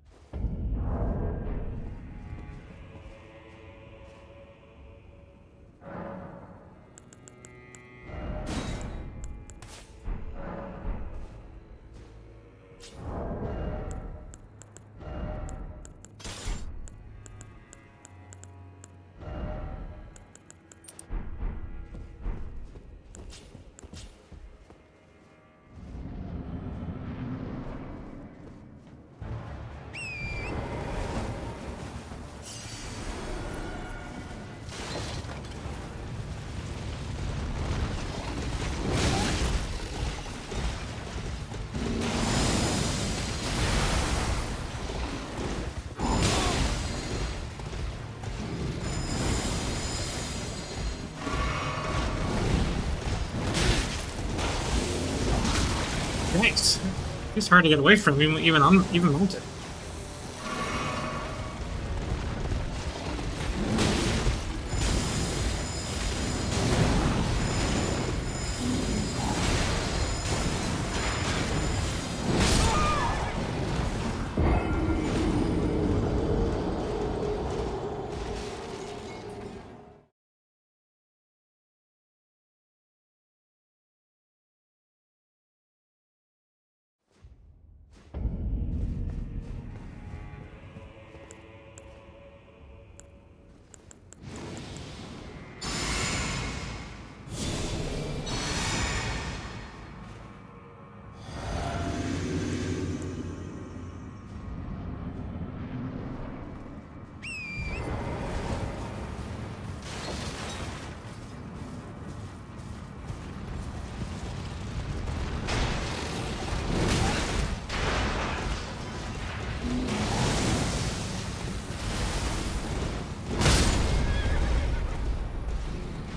Nice. It's hard to get away from him, even mounted.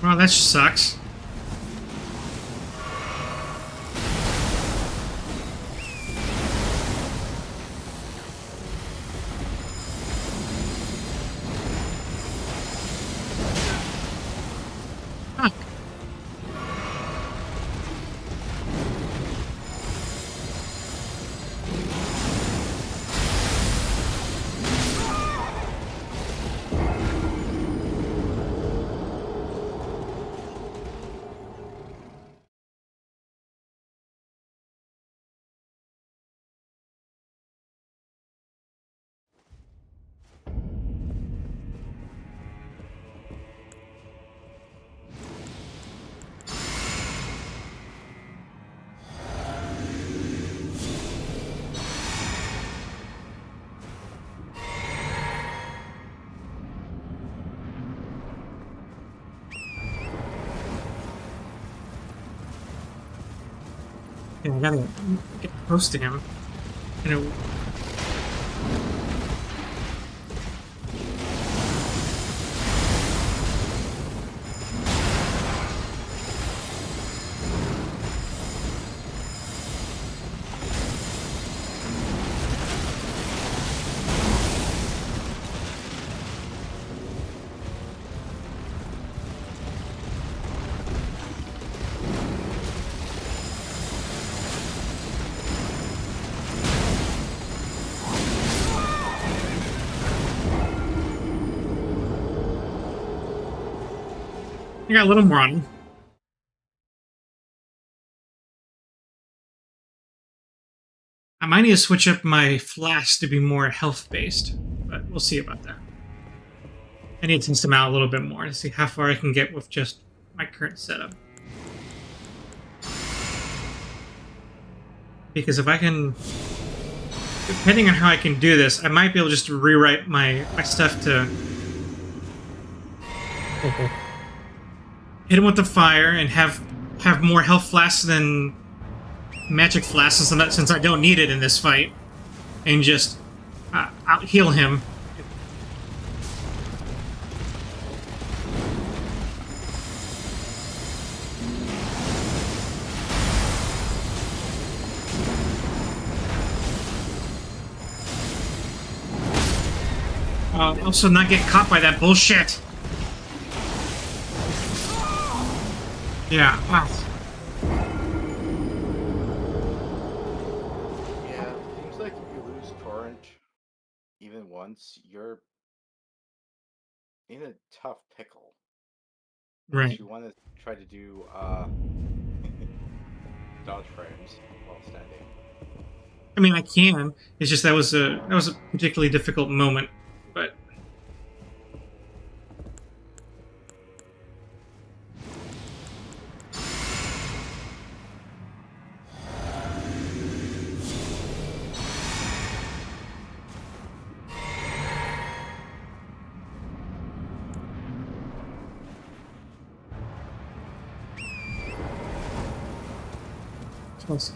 Well, that sucks. Huh. Yeah, I gotta get close to him. You know, I got a little more on him. I might need to switch up my flask to be more health-based, but we'll see about that. I need to test them out a little bit more to see how far I can get with just my current setup. Because if I can... Depending on how I can do this, I might be able just to rewrite my stuff to... hit him with the fire and have more health flasks than magic flasks since I don't need it in this fight. And just out-heal him. Also not get caught by that bullshit. Yeah. Wow. Yeah, seems like torrent, even once, you're in a tough pickle. Unless Right. you want to try to do dodge frames while standing. I mean, I can. It's just that was a particularly difficult moment. But close.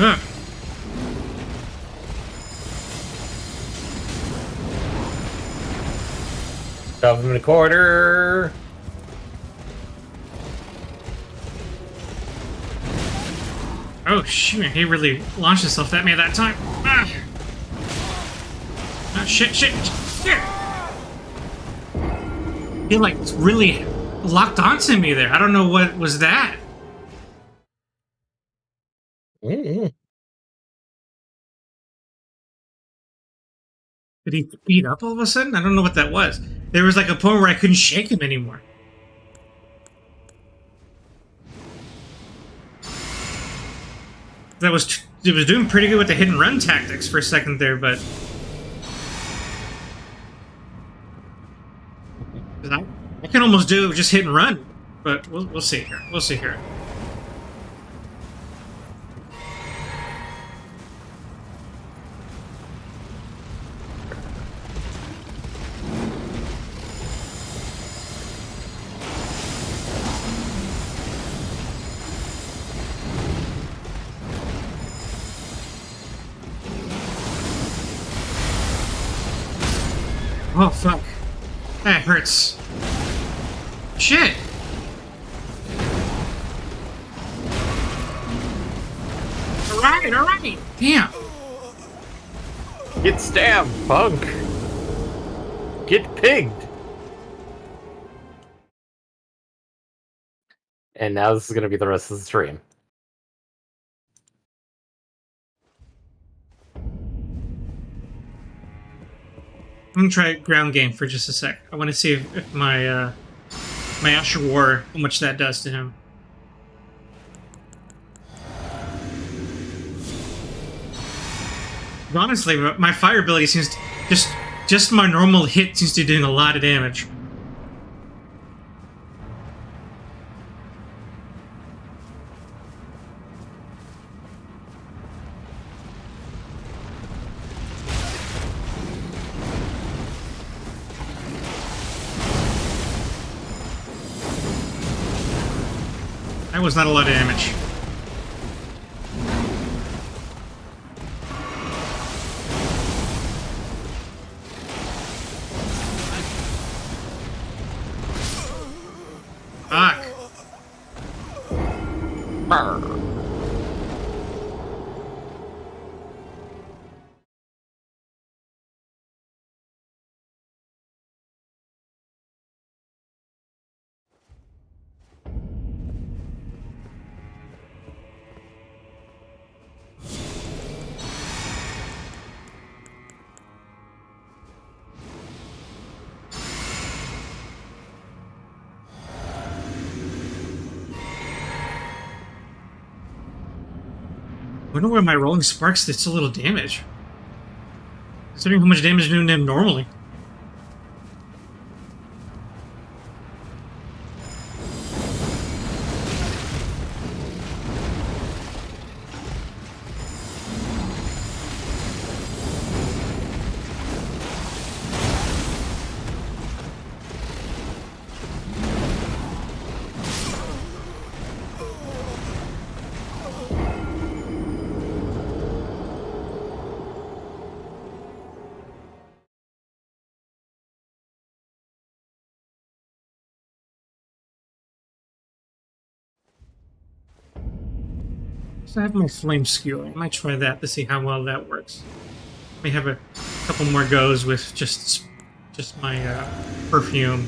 Ugh. Shove him in a corner. Oh shoot! He really launched himself at me at that time. Ah. Oh, shit! Shit! Shit! He like really locked onto me there. I don't know what was that. Mm-mm. Did he speed up all of a sudden? I don't know what that was. There was like a point where I couldn't shake him anymore. It was doing pretty good with the hit and run tactics for a second there, but 'cause I can almost do just hit and run. But we'll see here. We'll see here. Oh fuck. That hurts. Shit. Alright. Damn. Get stabbed, punk. Get pigged. And now this is going to be the rest of the stream. I'm gonna try ground game for just a sec. I want to see if my my Asher War, how much that does to him. Honestly, my fire ability seems to, just my normal hit seems to be doing a lot of damage. That was not a lot of damage. Fuck. wonder why my rolling sparks did so little damage. Considering how much damage doing them normally. So I have my flame skewer. I might try that to see how well that works. May have a couple more goes with just my perfume.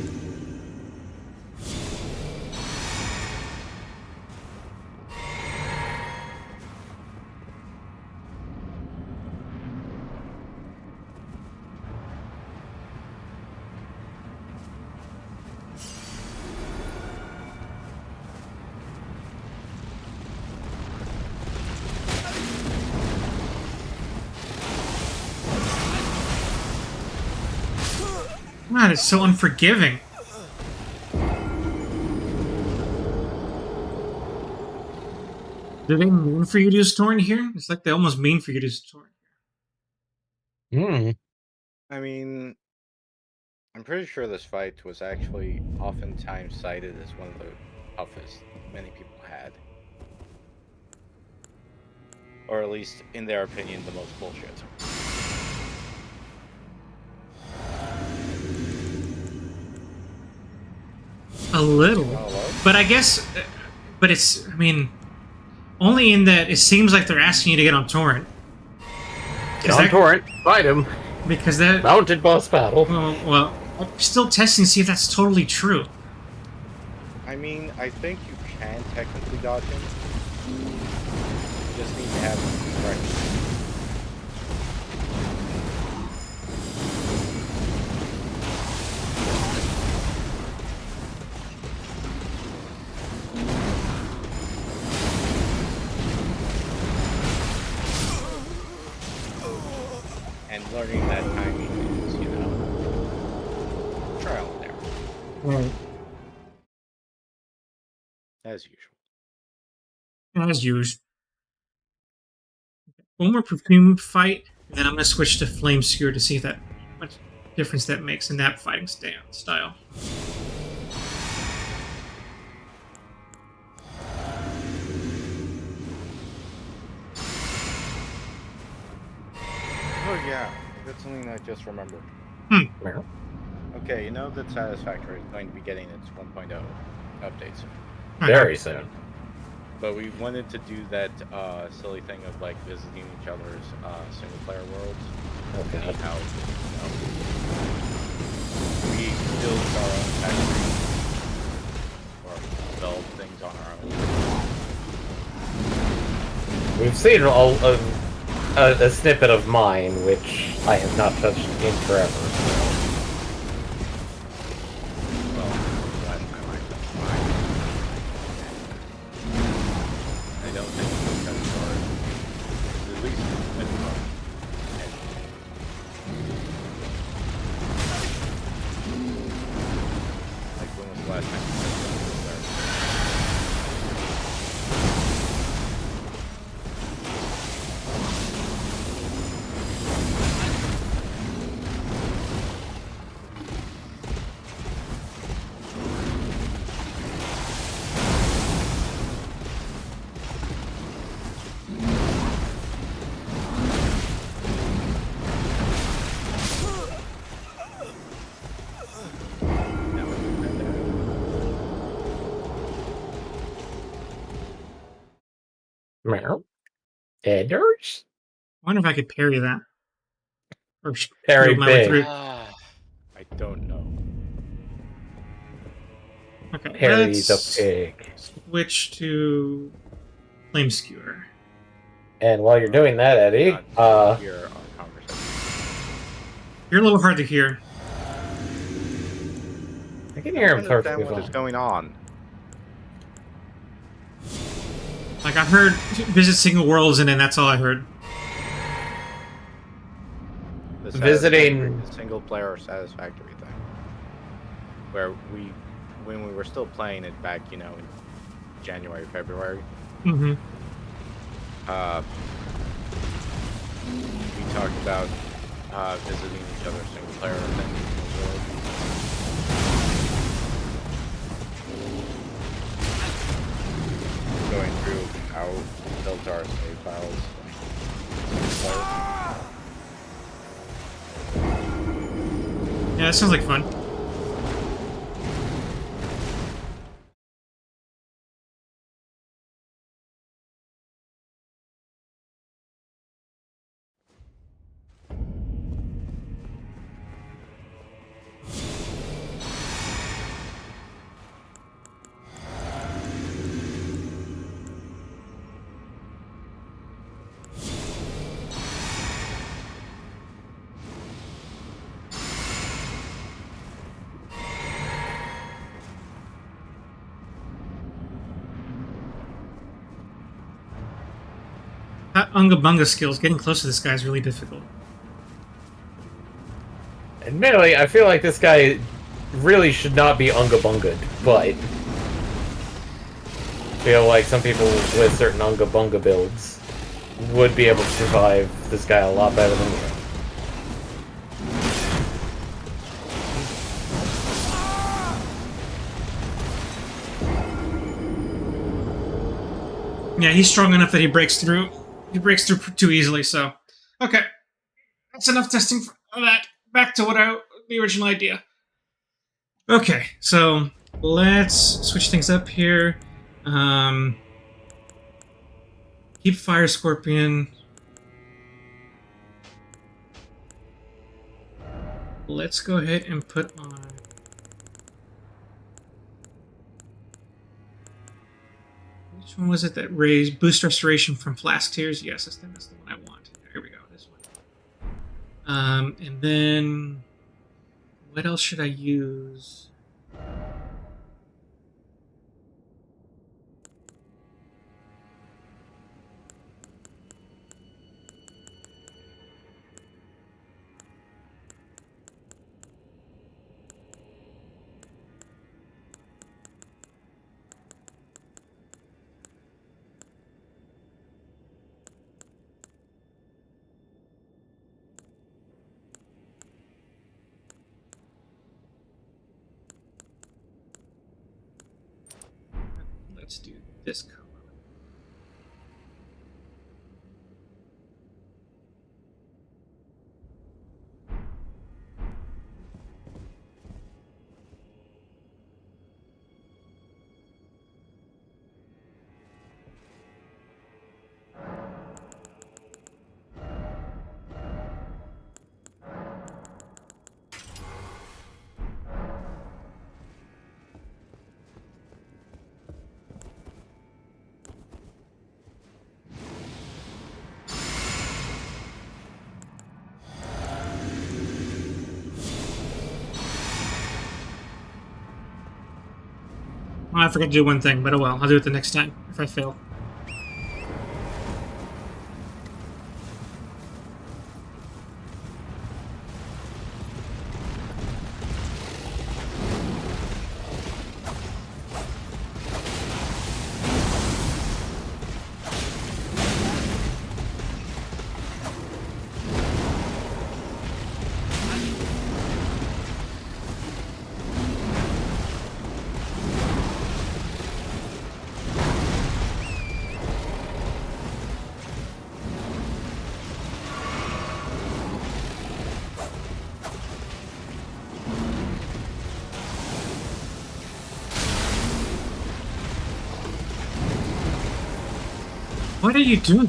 God, it's so unforgiving. Do they mean for you to use Torn here? It's like they almost mean for you to use Torn. Hmm. I mean, I'm pretty sure this fight was actually oftentimes cited as one of the toughest many people had. Or at least, in their opinion, the most bullshit. A little. Hello? But I guess, but it's, I mean, only in that it seems like they're asking you to get on Torrent. Get on Torrent, fight him. Because that, Mounted boss battle. well, I'm still testing to see if that's totally true. I mean, I think you can technically dodge him. You just need to have him right. And learning that timing is, trial and error. Right. As usual. As usual. One more perfume fight, and then I'm gonna switch to Flame Skewer to see if that much difference that makes in that fighting style. Oh yeah, that's something I just remembered. Well, Okay, you know that Satisfactory is going to be getting its 1.0 updates. very soon. But we wanted to do that silly thing of like visiting each other's single player worlds. Okay. See how we build our own factory or develop things on our own. We've seen a snippet of mine, which I have not touched in forever. Well, last time I touched mine, I don't think we touched ours. At least minimum. Like when was the last time you touched ours? Now we've had that. Meow. Edders? I wonder if I could parry that. Or Parry shield my way big. through. I don't know. Okay, Parry let's the pig. switch to Flame Skewer. And while you're doing that, Eddie, Not to hear our conversation. You're a little hard to hear. I can hear him I understand perfectly what is fine. going on. I Like, I heard visit single worlds, and then that's all I heard. The Visiting- the single player satisfactory thing, where when we were still playing it back, in January, February, Mm-hmm. we talked about visiting each other single player things in the world. Going through how we built our save files. Yeah, that sounds like fun. That Unga Bunga skills, getting close to this guy is really difficult. Admittedly, I feel like this guy really should not be Unga Bunga'd, but I feel like some people with certain Unga Bunga builds would be able to survive this guy a lot better than me. Yeah, he's strong enough that he breaks through. He breaks through too easily, so... Okay. That's enough testing for that. Back to the original idea. Okay, so let's switch things up here. Keep Fire Scorpion. Let's go ahead and put on... Which one was it that raised boost restoration from flask tears? Yes, that's the one I want. Here we go, this one. And then what else should I use? Let's do this color. Well, I forgot to do one thing, but oh well. I'll do it the next time if I fail. What are you doing?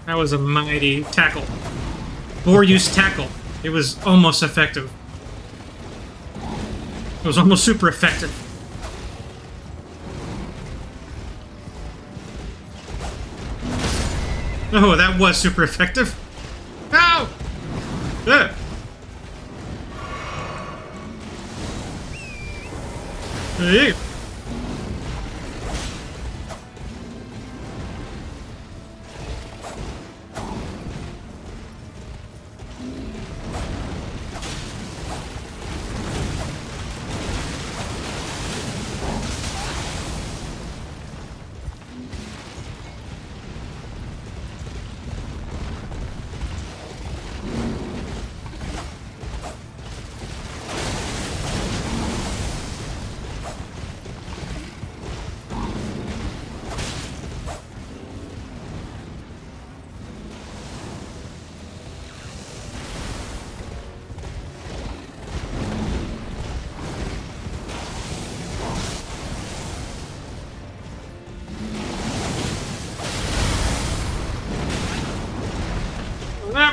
That was a mighty tackle. Boar used tackle. It was almost effective. It was almost super effective. Oh, that was super effective. Ow! Yeah. Hey.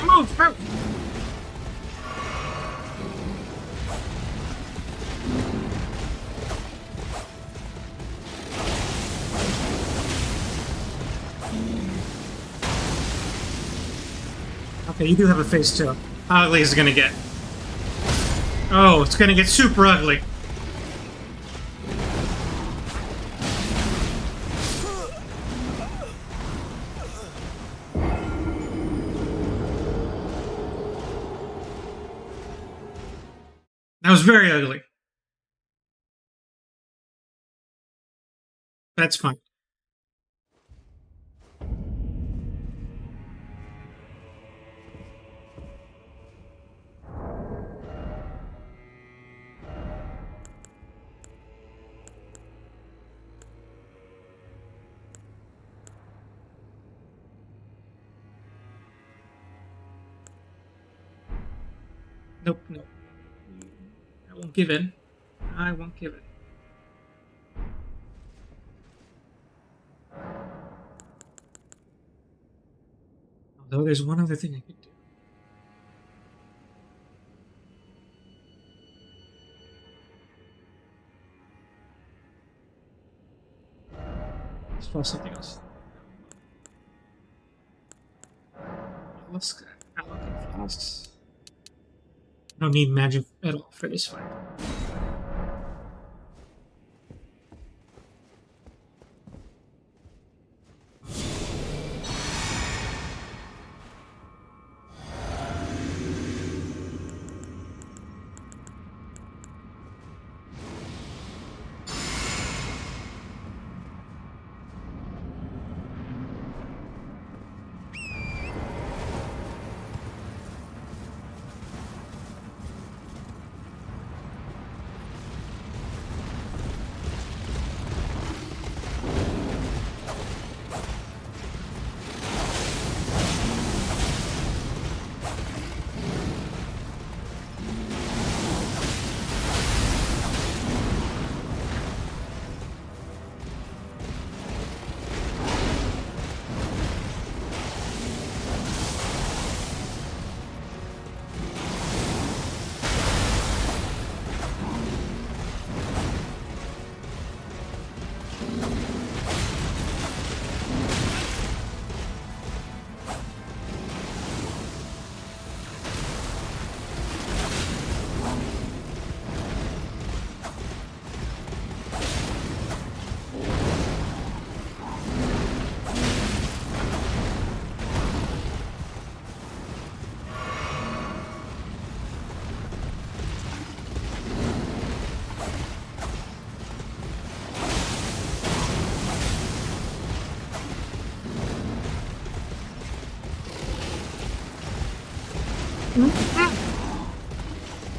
Move! Move! Okay, you do have a face too. How ugly is it gonna get? Oh, it's gonna get super ugly. That was very ugly. That's fine. Nope, nope. I won't give in. I won't give in. Although there's one other thing I could do. Let's try something else. Let's allocate class. I don't need magic at all for this fight.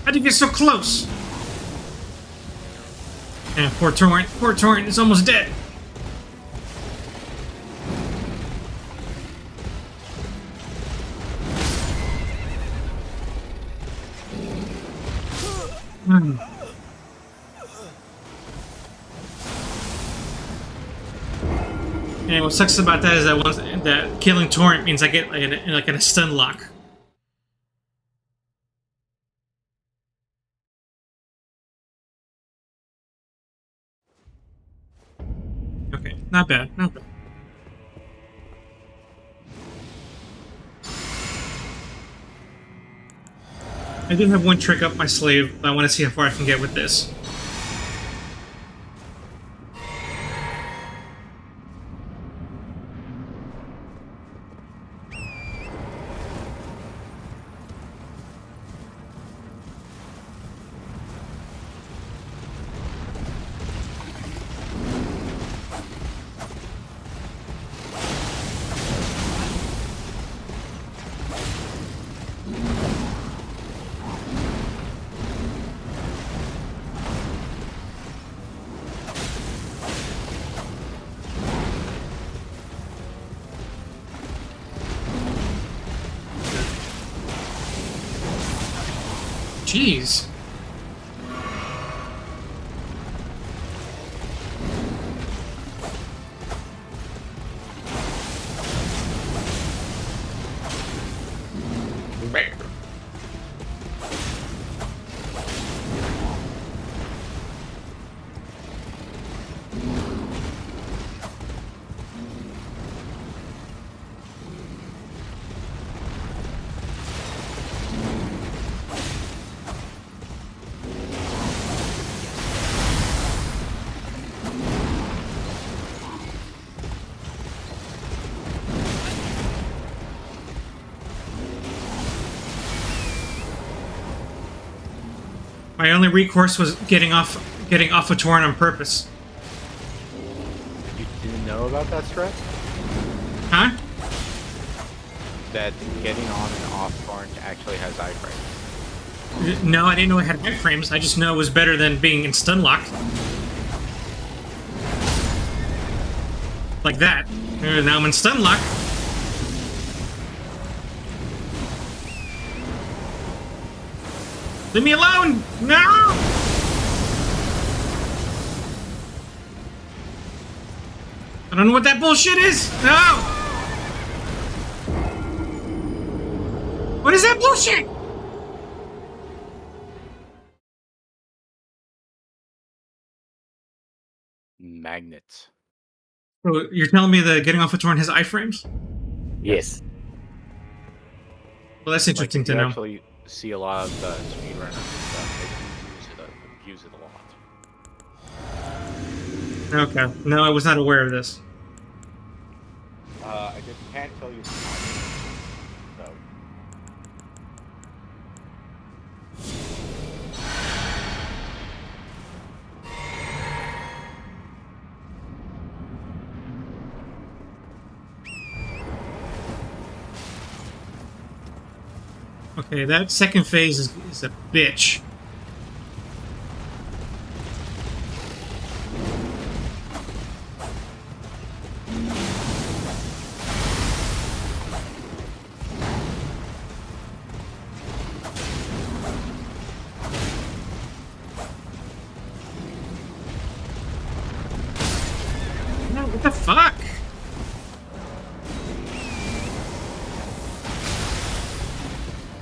How'd you get so close? Yeah, poor Torrent. Poor Torrent is almost dead. And what sucks about that is that killing Torrent means I get like a stun lock. Not bad. Not bad. I do have one trick up my sleeve, but I want to see how far I can get with this. Jeez. My only recourse was getting off a torrent on purpose. You didn't know about that strat? Huh? That getting on and off torrent actually has iframes. No, I didn't know it had iframes. I just know it was better than being in stun lock. Like that. Now I'm in stun lock. Leave me alone! No! I don't know what that bullshit is! No! What is that bullshit? Magnets. So you're telling me that getting off a torrent has iframes? Yes. Well, that's interesting to you know. Actually, see a lot of the speedrunners and stuff. They use it a lot. Okay. No, I was not aware of this. I just can't tell you. So. Okay, that second phase is a bitch. No, what the fuck?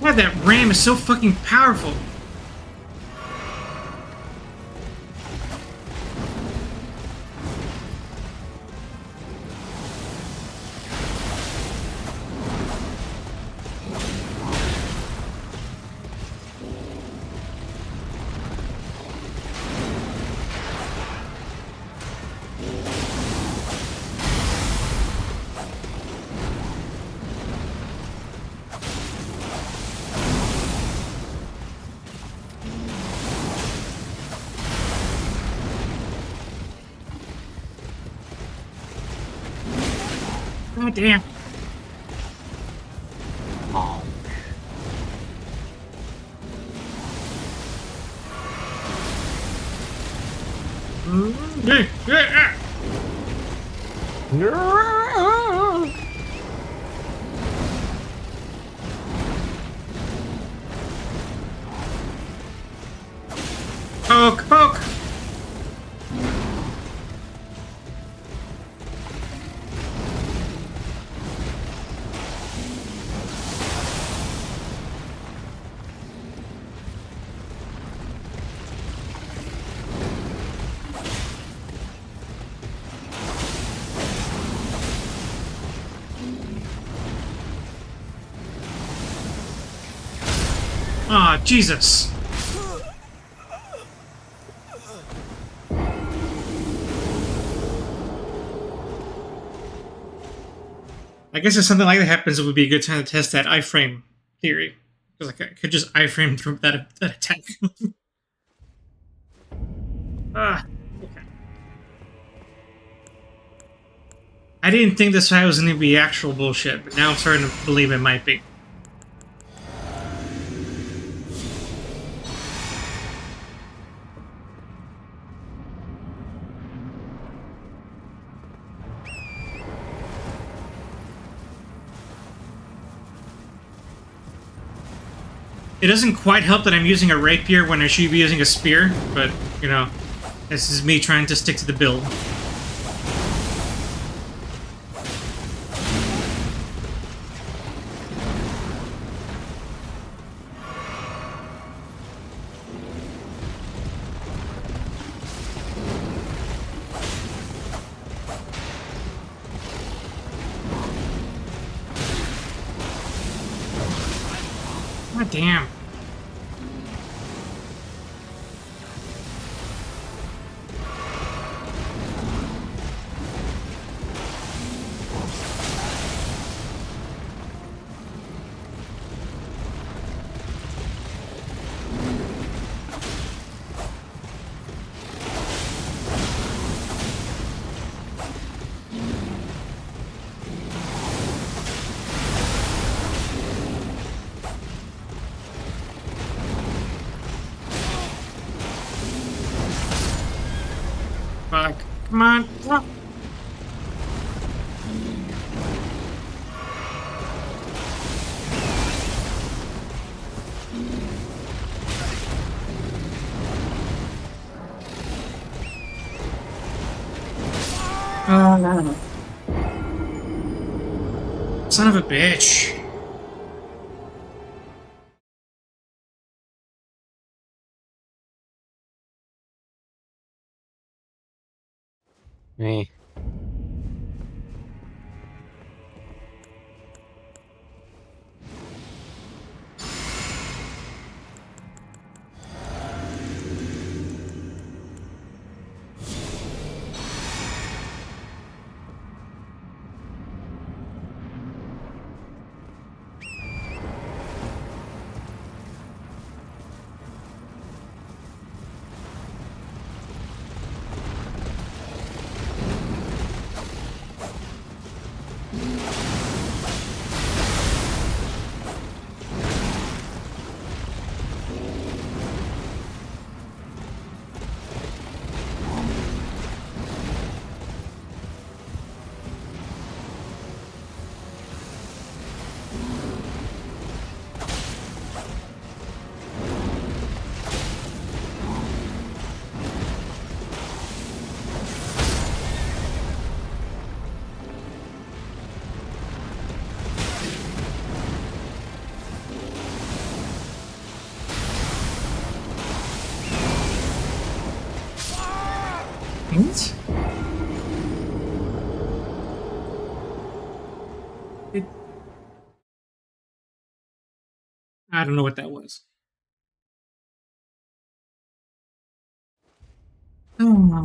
God, that ram is so fucking powerful. God damn. Oh. No. Poke, poke. Ah, Jesus. I guess if something like that happens, it would be a good time to test that iframe theory. Because like, I could just iframe through that attack. Ah, okay. I didn't think this fight was going to be actual bullshit, but now I'm starting to believe it might be. It doesn't quite help that I'm using a rapier when I should be using a spear, but, you know, this is me trying to stick to the build. God damn. Fuck. Come on. Fuck. Oh. Son of a bitch. Me. What? It, I don't know what that was. Oh.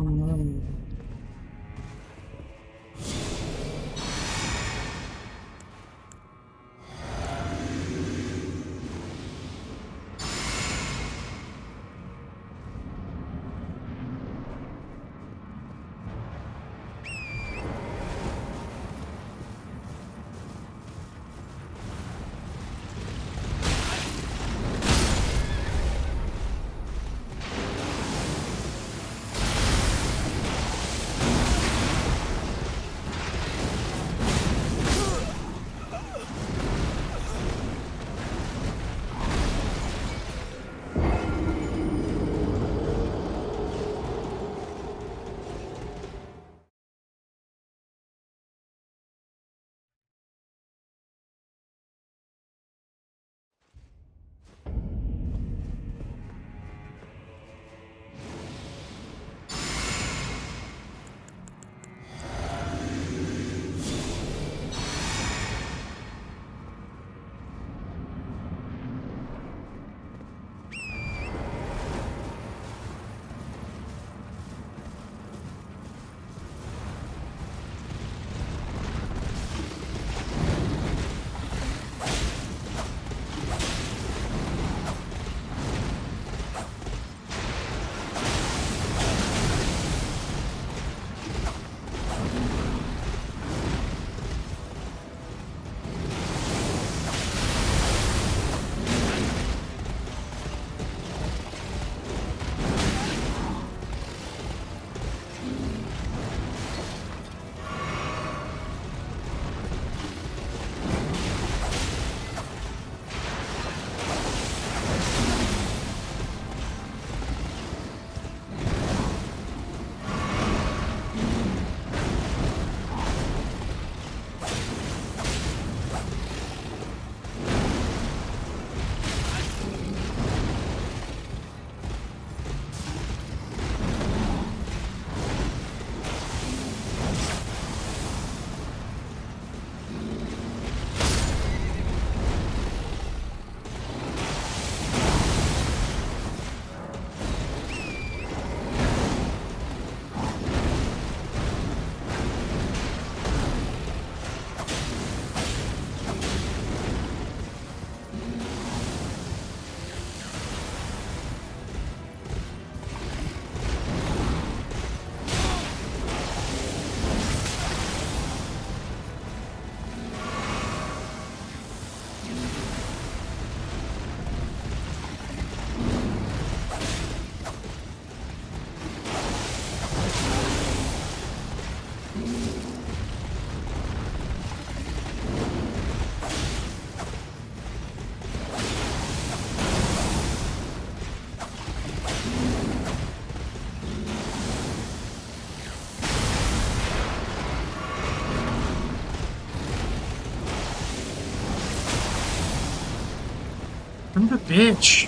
Son of a bitch.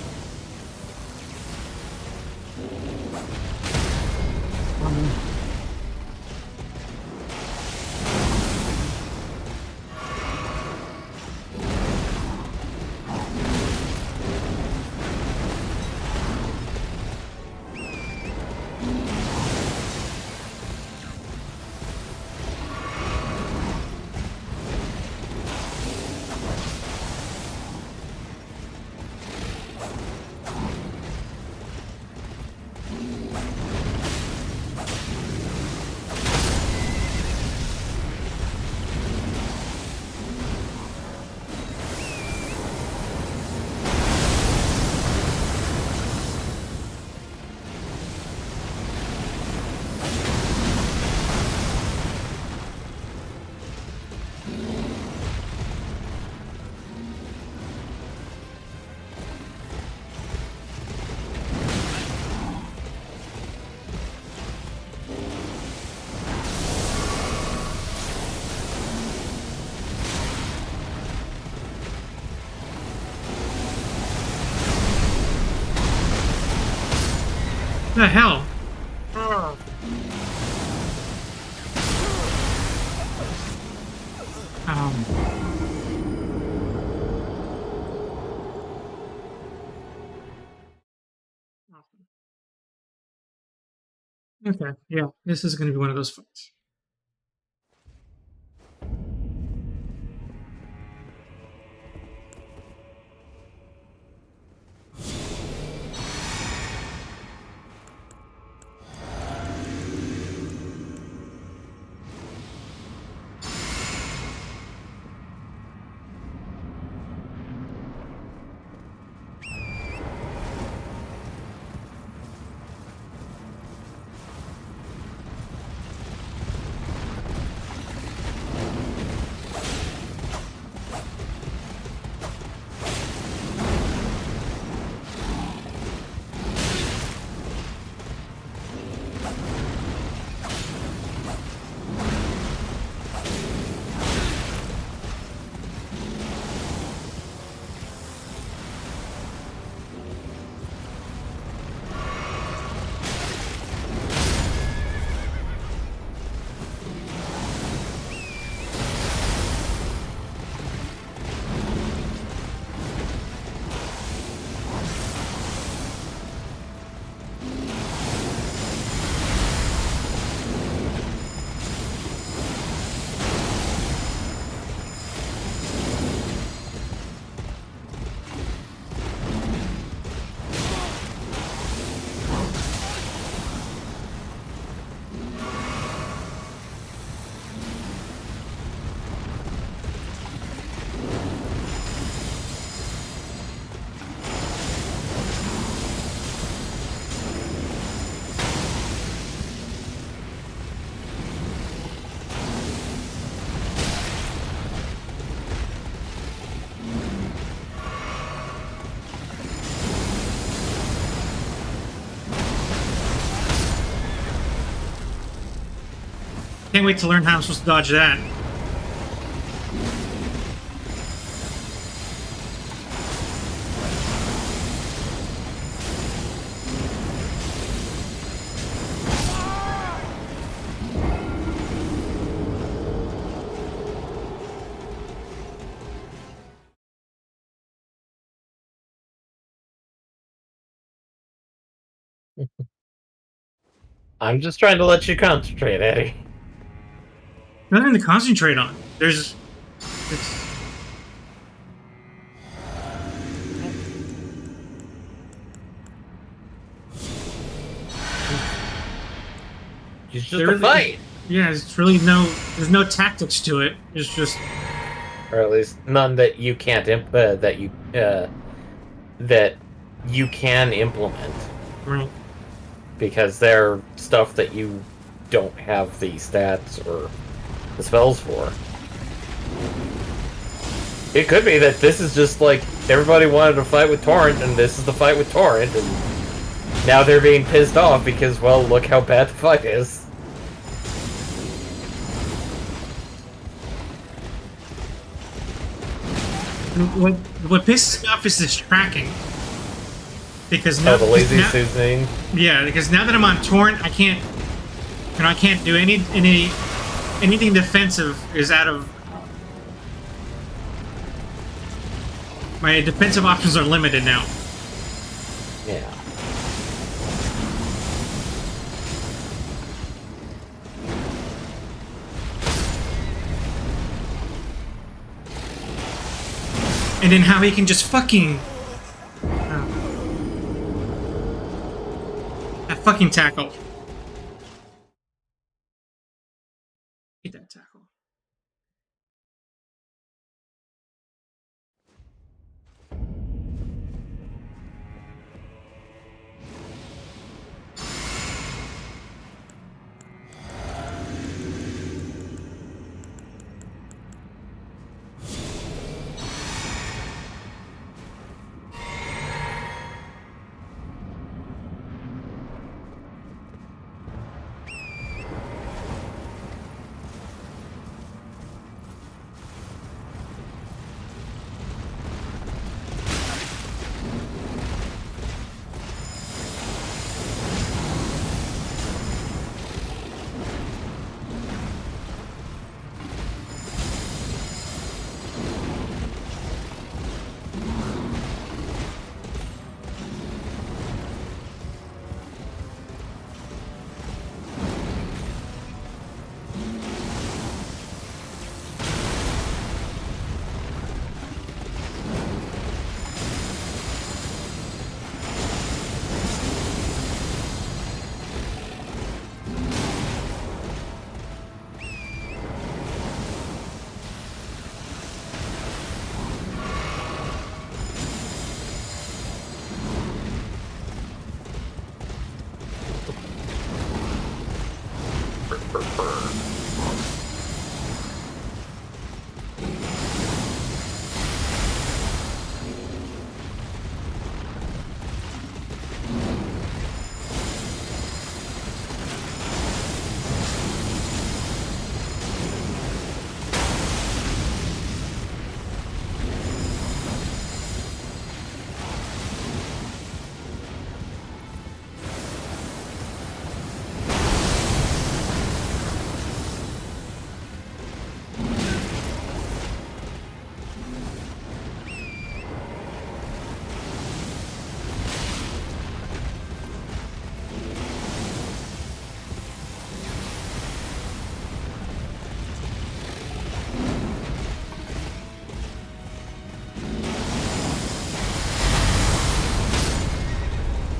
What the hell? Okay, yeah, this is going to be one of those fights. Can't wait to learn how I'm supposed to dodge that. I'm just trying to let you concentrate, Eddie. Nothing to concentrate on. It's It's just there a really- fight, yeah, it's really there's no tactics to it. It's just or at least none that you can't that you can implement, right. because they're stuff that you don't have the stats or the spells for. It could be that this is just like everybody wanted to fight with Torrent, and this is the fight with Torrent, and now they're being pissed off because, well, look how bad the fight is. what pisses me off is this tracking. Because now, Oh, the lazy now, Susan. yeah, because now that I'm on torrent, I can't, I can't do anything defensive. Is out of my defensive options are limited now. Yeah. And then how he can just fucking that fucking tackle. Hate that tackle.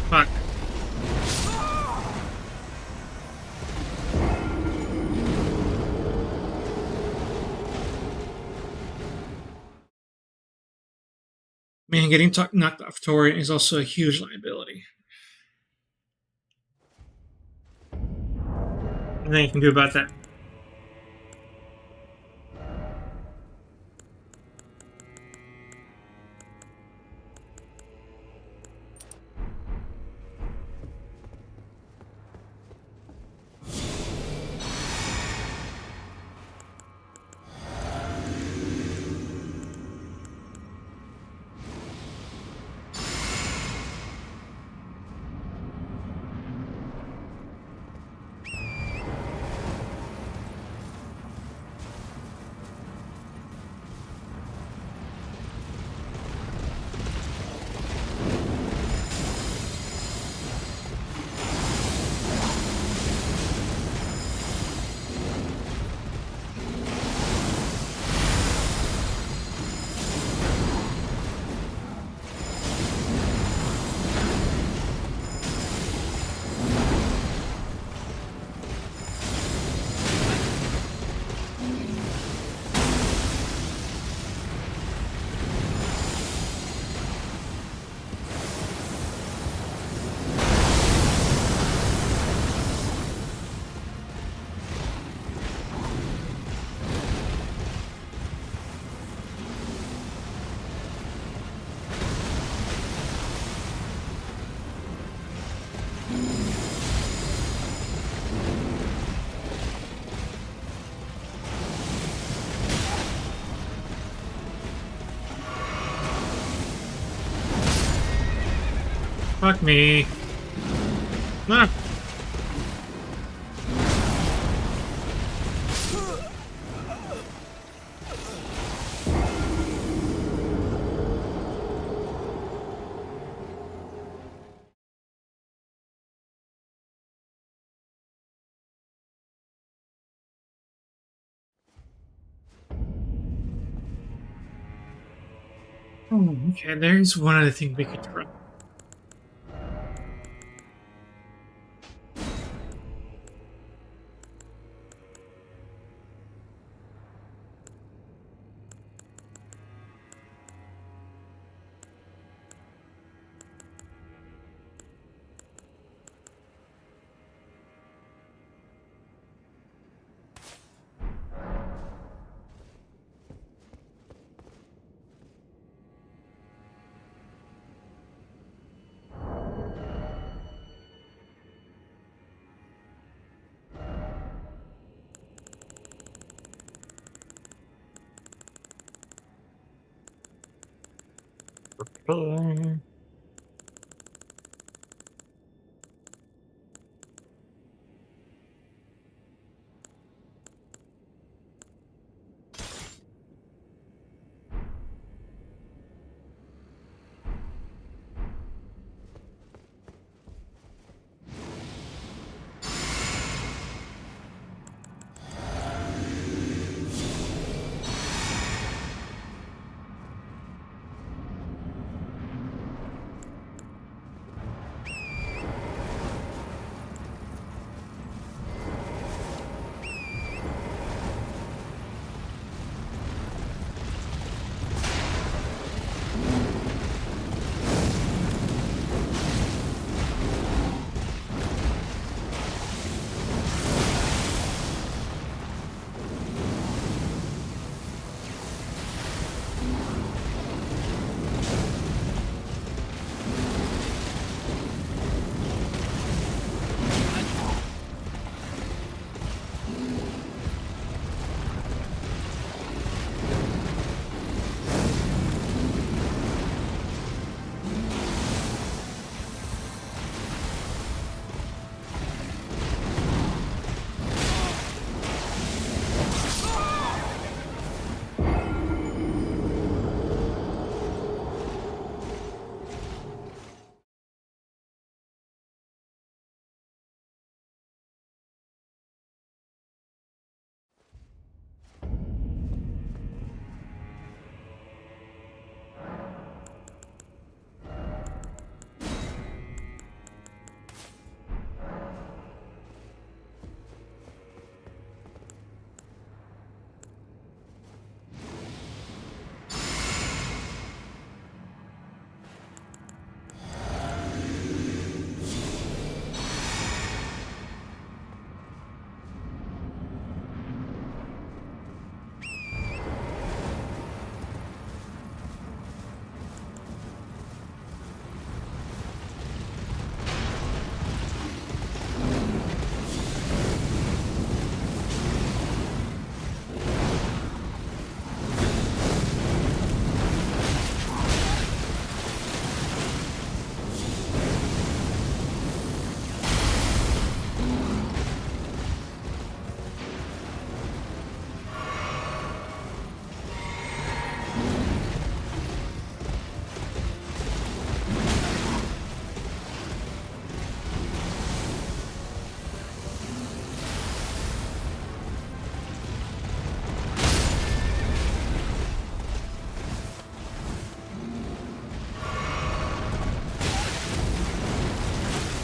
Fuck. Man, getting knocked off torrent is also a huge liability. Nothing you can do about that. Fuck me. Ah. Oh, okay, there's one other thing we could try.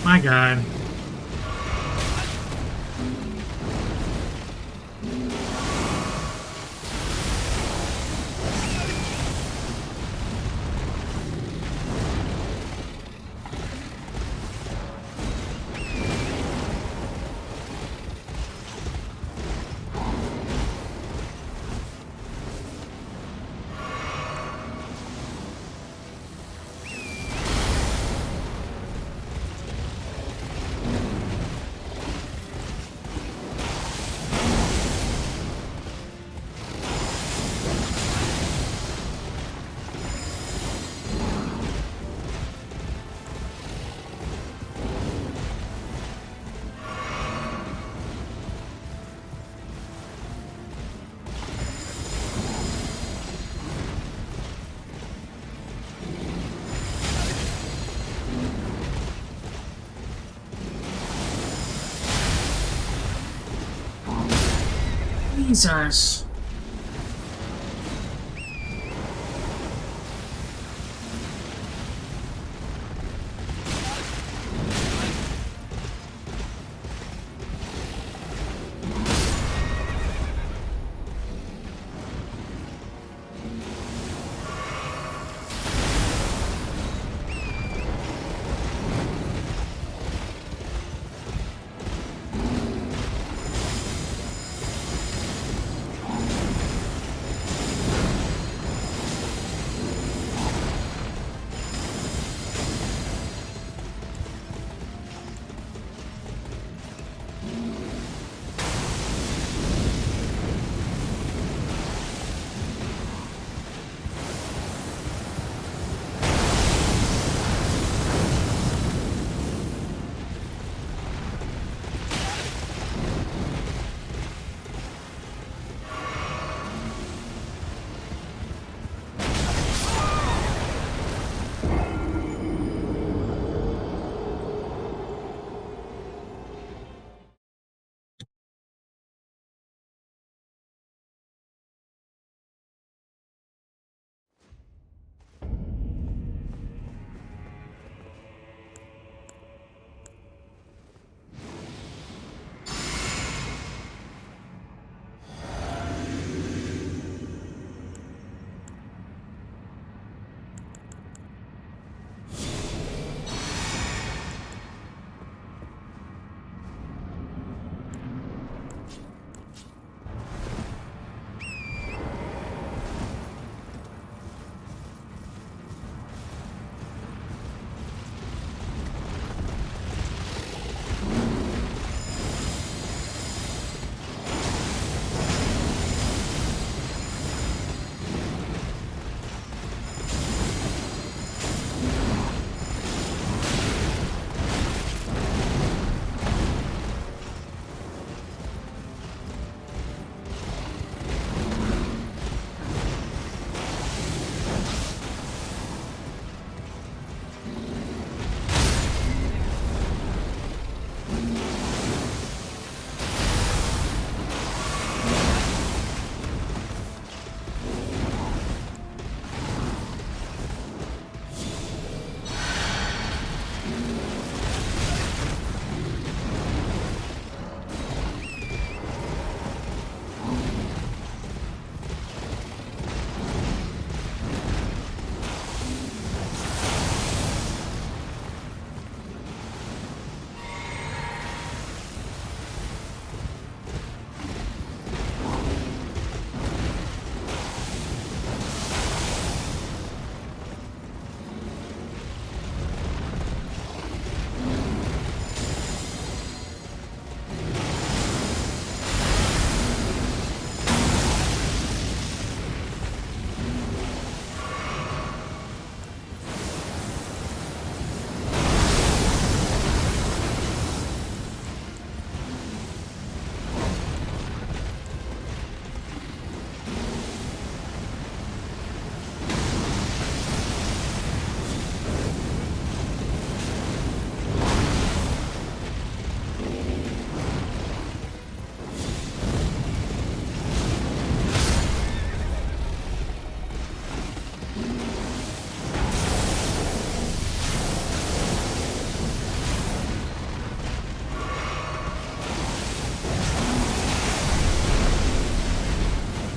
My God. Jesus.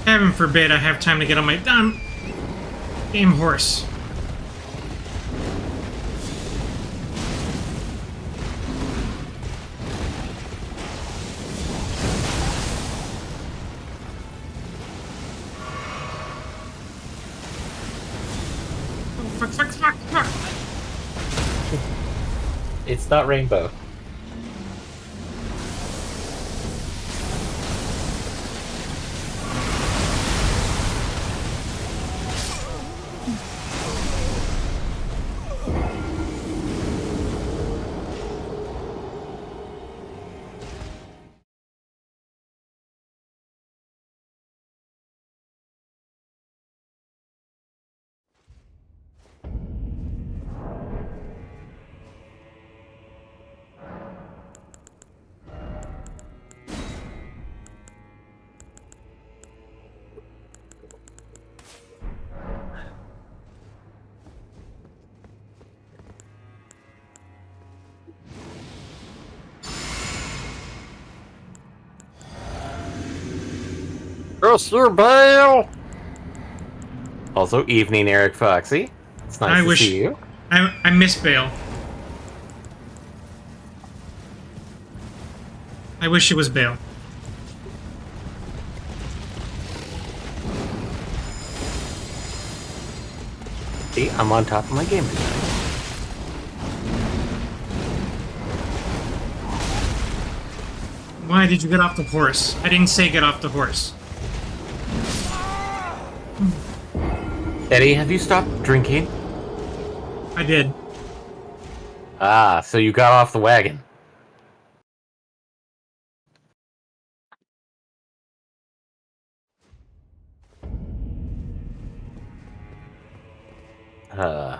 Heaven forbid I have time to get on my damn game horse. Fuck, fuck, fuck, fuck. It's not rainbow. Trust your bail. Also, evening, Eric Foxy. It's nice to see you. I miss Bale. I wish it was Bale. See, I'm on top of my game tonight. Why did you get off the horse? I didn't say get off the horse. Eddie, have you stopped drinking? I did. Ah, so you got off the wagon. Uh...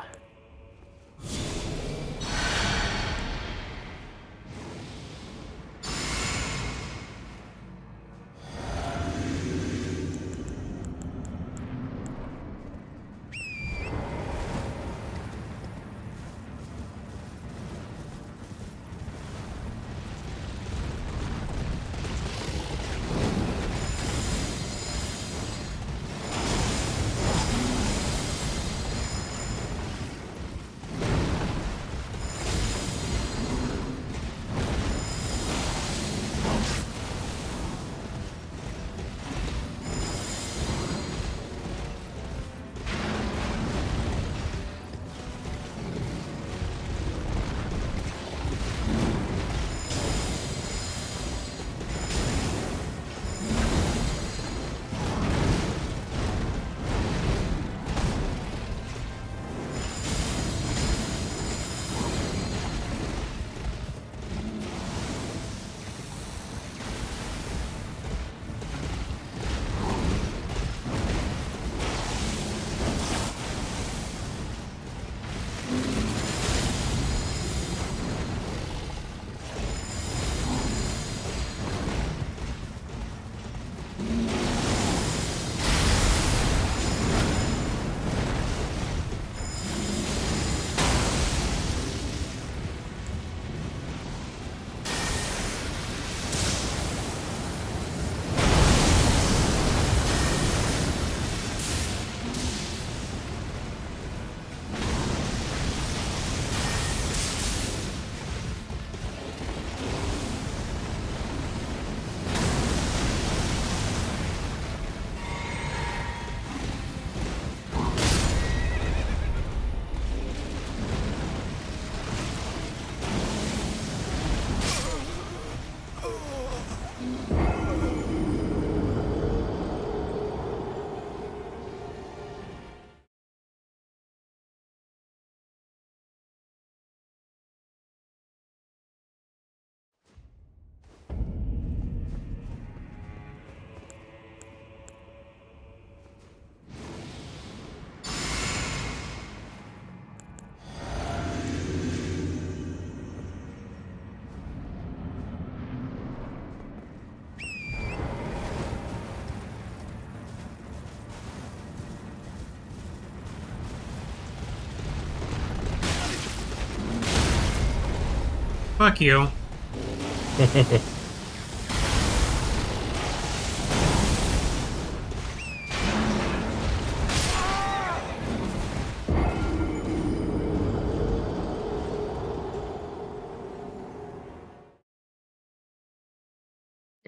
Fuck you.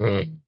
Mm.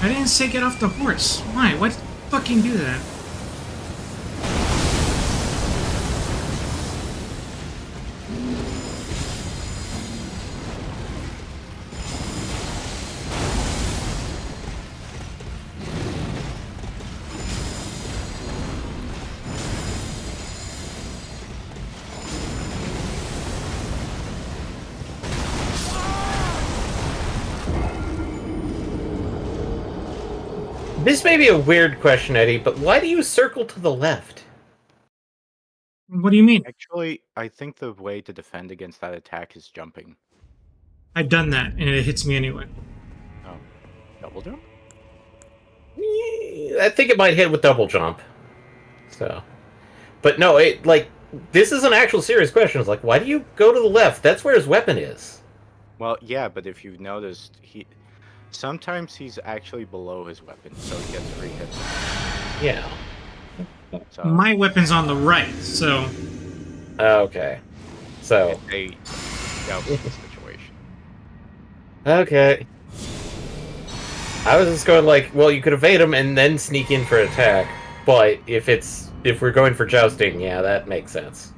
I didn't say get off the horse. Why? Why'd you fucking do that? This may be a weird question, Eddie, but why do you circle to the left? What do you mean? Actually, I think the way to defend against that attack is jumping. I've done that, and it hits me anyway. Oh, double jump? I think it might hit with double jump. So, but no, this is an actual serious question. It's like, why do you go to the left? That's where his weapon is. Well, yeah, but if you've noticed, sometimes he's actually below his weapon, so he gets free hits. Yeah. So My weapon's on the right, so Okay. So. That was the situation. Okay. I was just going like, well, you could evade him and then sneak in for attack. But if we're going for jousting, yeah, that makes sense.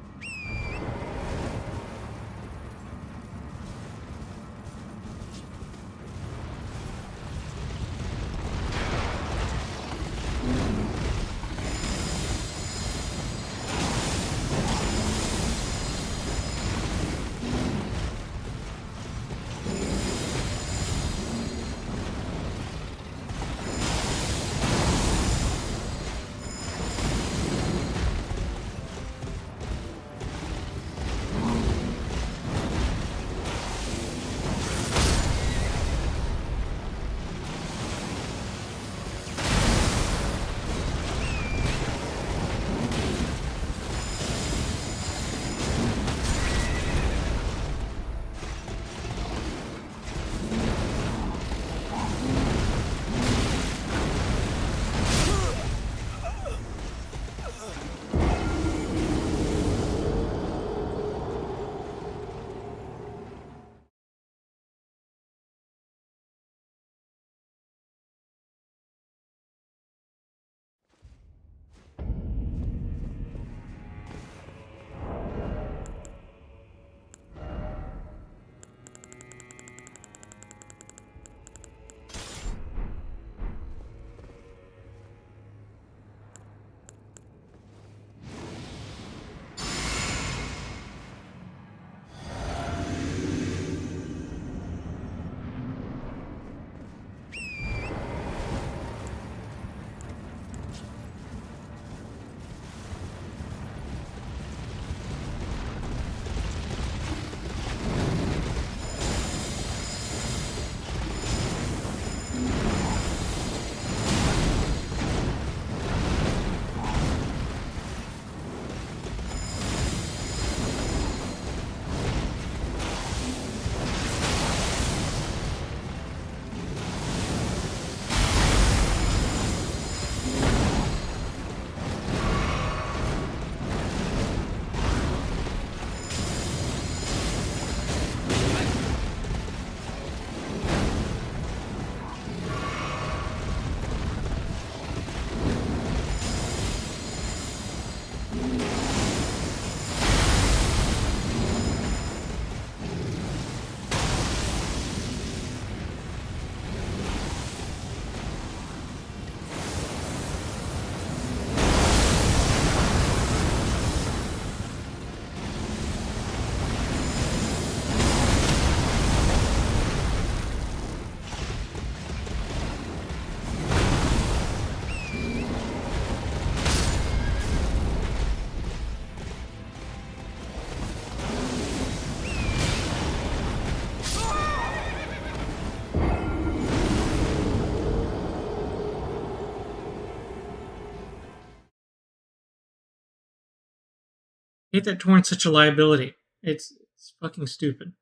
I hate that Torrent's such a liability. It's fucking stupid.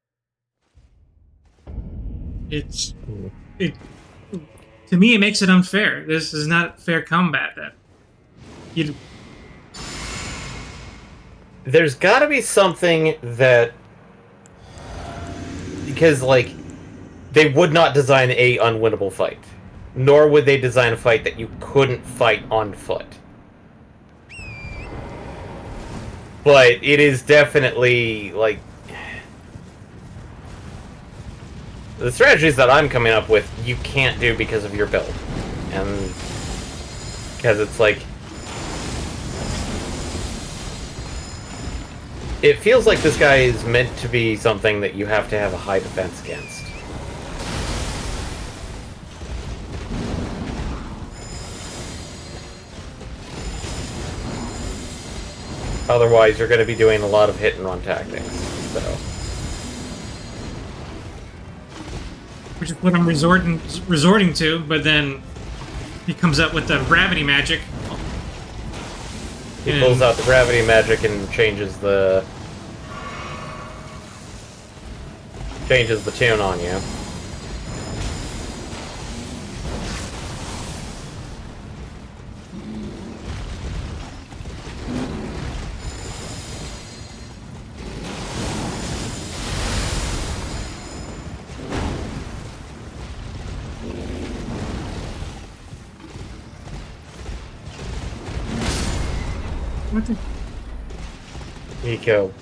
It to me it makes it unfair. This is not fair combat. That you There's got to be something that, because like they would not design a unwinnable fight. nor would they design a fight that you couldn't fight on foot. But it is definitely, like... The strategies that I'm coming up with, you can't do because of your build. And... because it's like... It feels like this guy is meant to be something that you have to have a high defense against. Otherwise, you're going to be doing a lot of hit-and-run tactics, so... Which is what I'm resorting to, but then he comes up with the gravity magic. He pulls out the gravity magic and changes the tune on you. What the? Eco.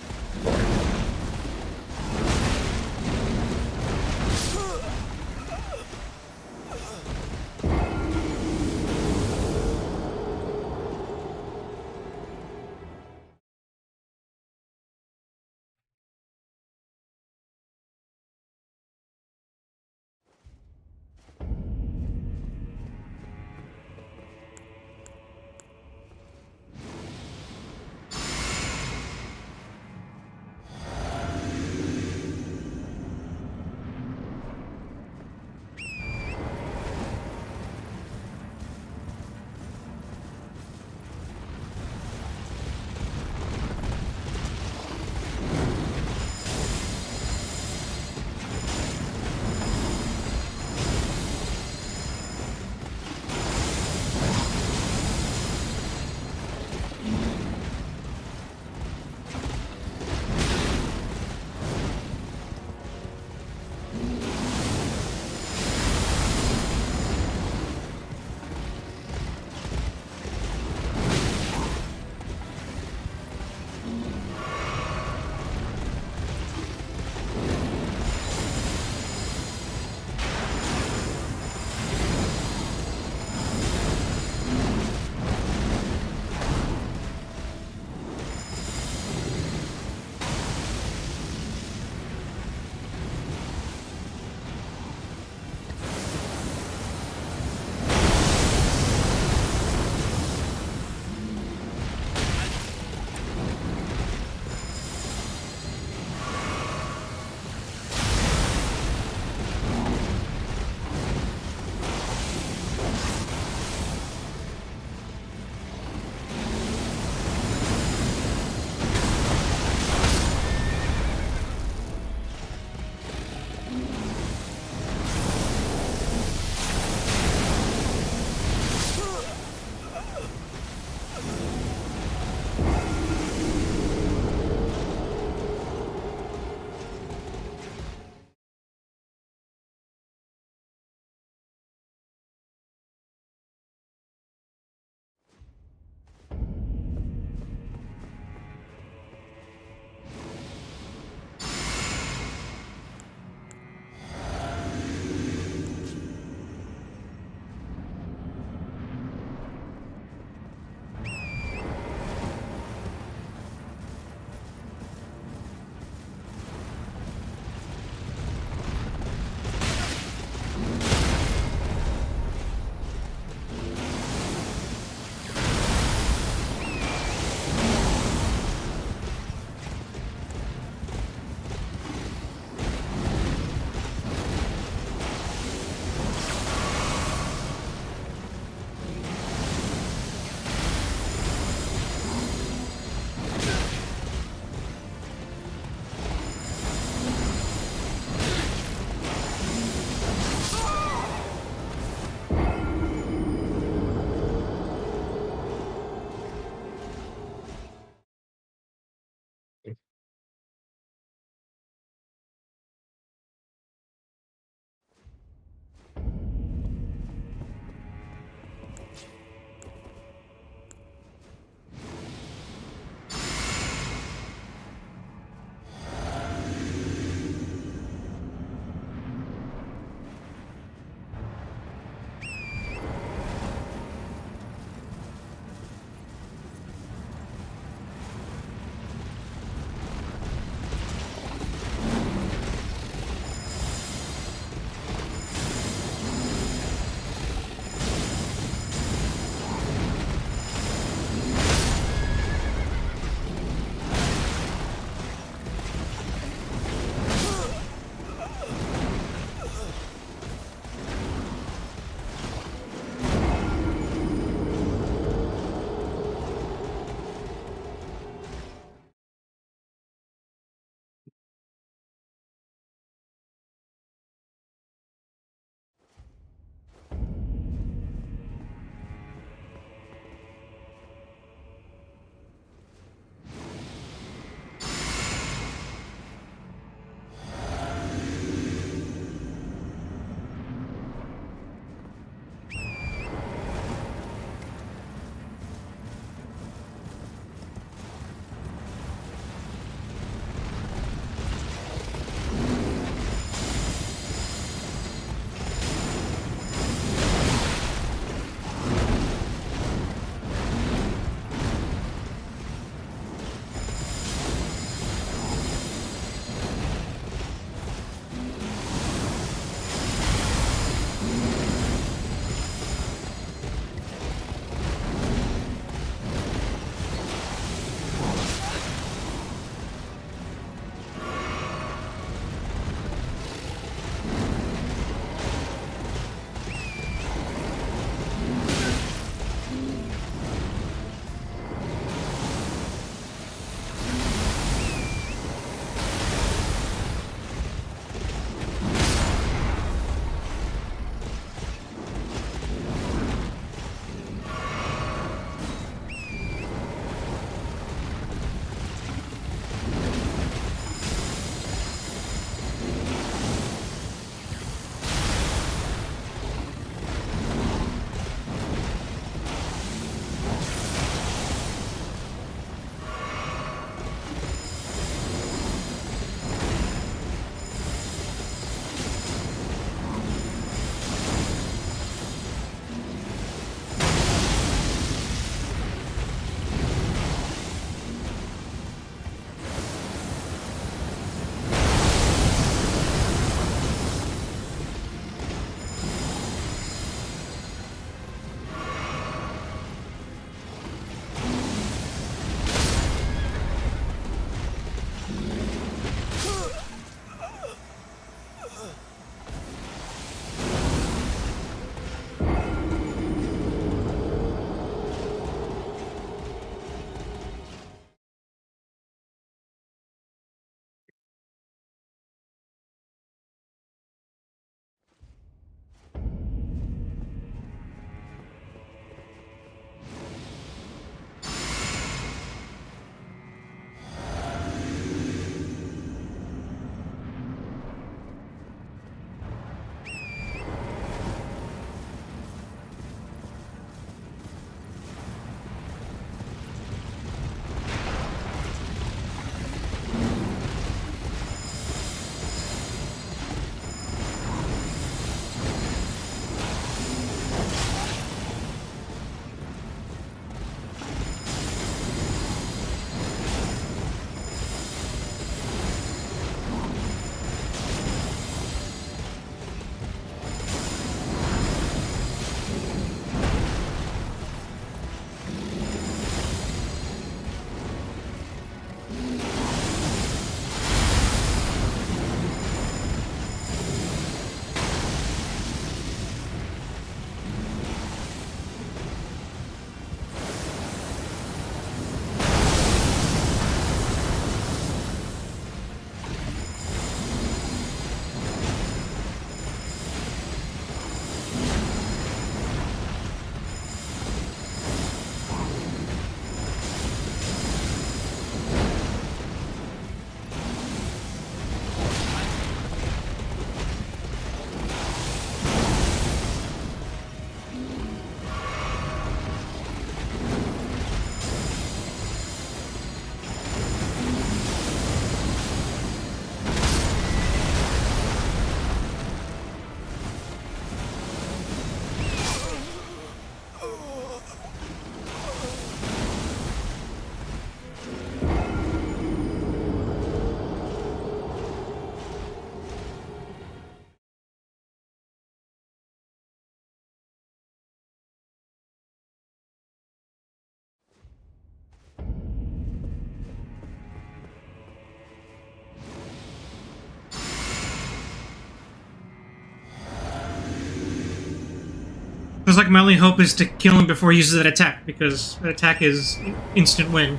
Sounds like my only hope is to kill him before he uses that attack, because that attack is instant win.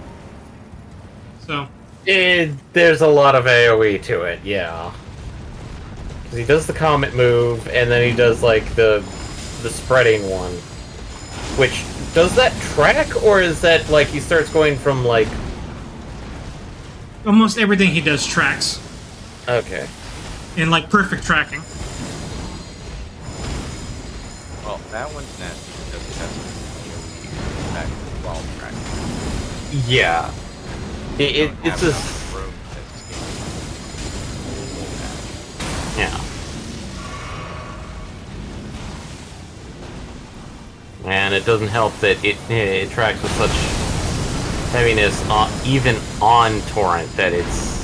So. There's a lot of AoE to it, yeah. Because he does the comet move, and then he does, like, the spreading one. Which, does that track, or is that, like, he starts going from, like... Almost everything he does tracks. Okay. In, like, perfect tracking. Well, that one's nasty because it has AoE that while tracking. Yeah. It's a... Yeah. And it doesn't help that it tracks with such heaviness, even on Torrent, that it's...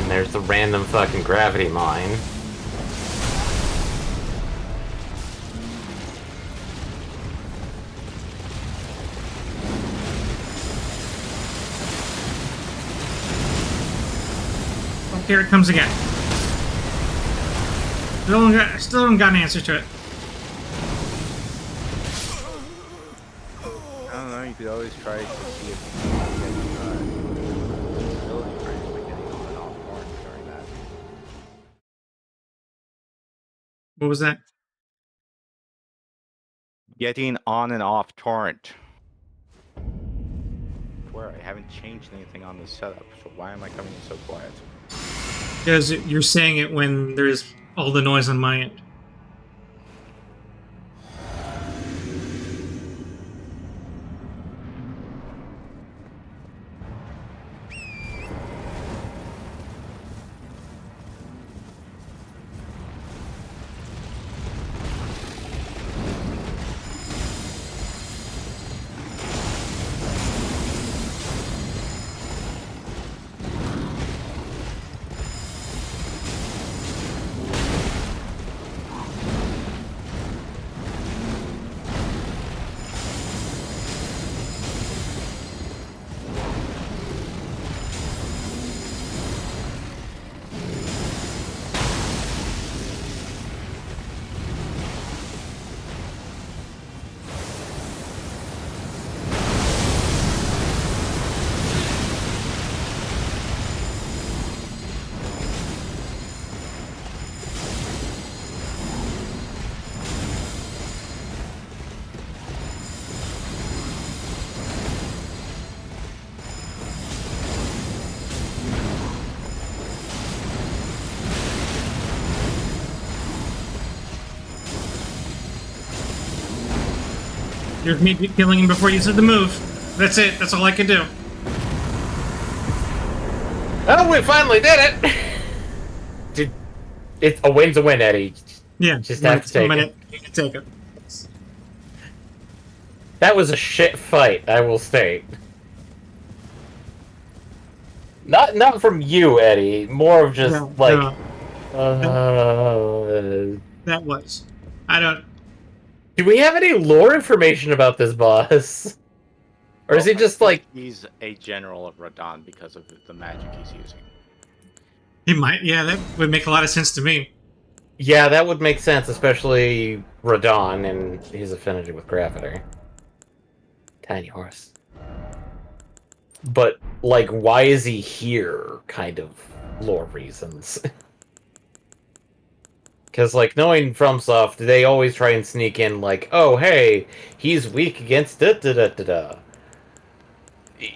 There's the random fucking gravity mine. Oh, here it comes again. Still haven't got an answer to it. I don't know, you could always try to see if you can get ability frames by getting on and off horn during that. What was that? Getting on and off torrent. Where I haven't changed anything on this setup, so why am I coming in so quiet? Because you're saying it when there's all the noise on my end. You're me killing him before you said the move. That's it. That's all I can do. Oh, we finally did it! A win's a win, Eddie. Yeah, Just have to take it. Take it. That was a shit fight, I will state. Not from you, Eddie. More of just, No, no. that was. I don't. Do we have any lore information about this boss? Or is he just like... He's a general of Radon because of the magic he's using. He might. Yeah, that would make a lot of sense to me. Yeah, that would make sense, especially Radon and his affinity with gravity. Tiny horse. But, like, why is he here, kind of lore reasons? Because, like, knowing FromSoft, they always try and sneak in, like, oh, hey, he's weak against da-da-da-da-da.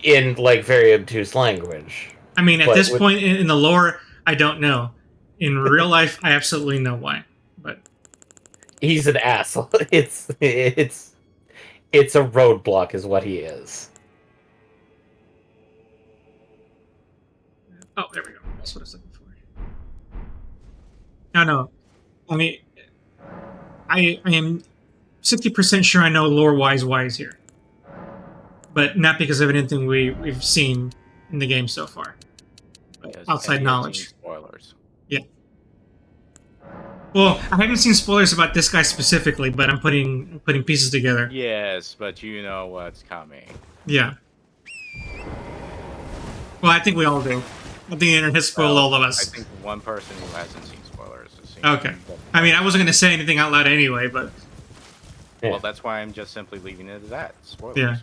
In, like, very obtuse language. I mean, at this point in the lore, I don't know. In real life, I absolutely know why. But he's an asshole. It's a roadblock, is what he is. Oh, there we go. That's what I was looking for. No. I mean, I am 60% sure I know lore-wise why he's here. but not because of anything we've seen in the game so far. Because Outside Eddie had knowledge. seen spoilers. Yeah. Well, I haven't seen spoilers about this guy specifically, but I'm putting pieces together. Yes, but you know what's coming. Yeah. Well, I think we all do. I think the internet has spoiled all of I us. think one person who hasn't seen spoilers has seen. Okay. I mean, I wasn't going to say anything out loud anyway, but Yeah. Well, that's why I'm just simply leaving it at that. Spoilers. yeah.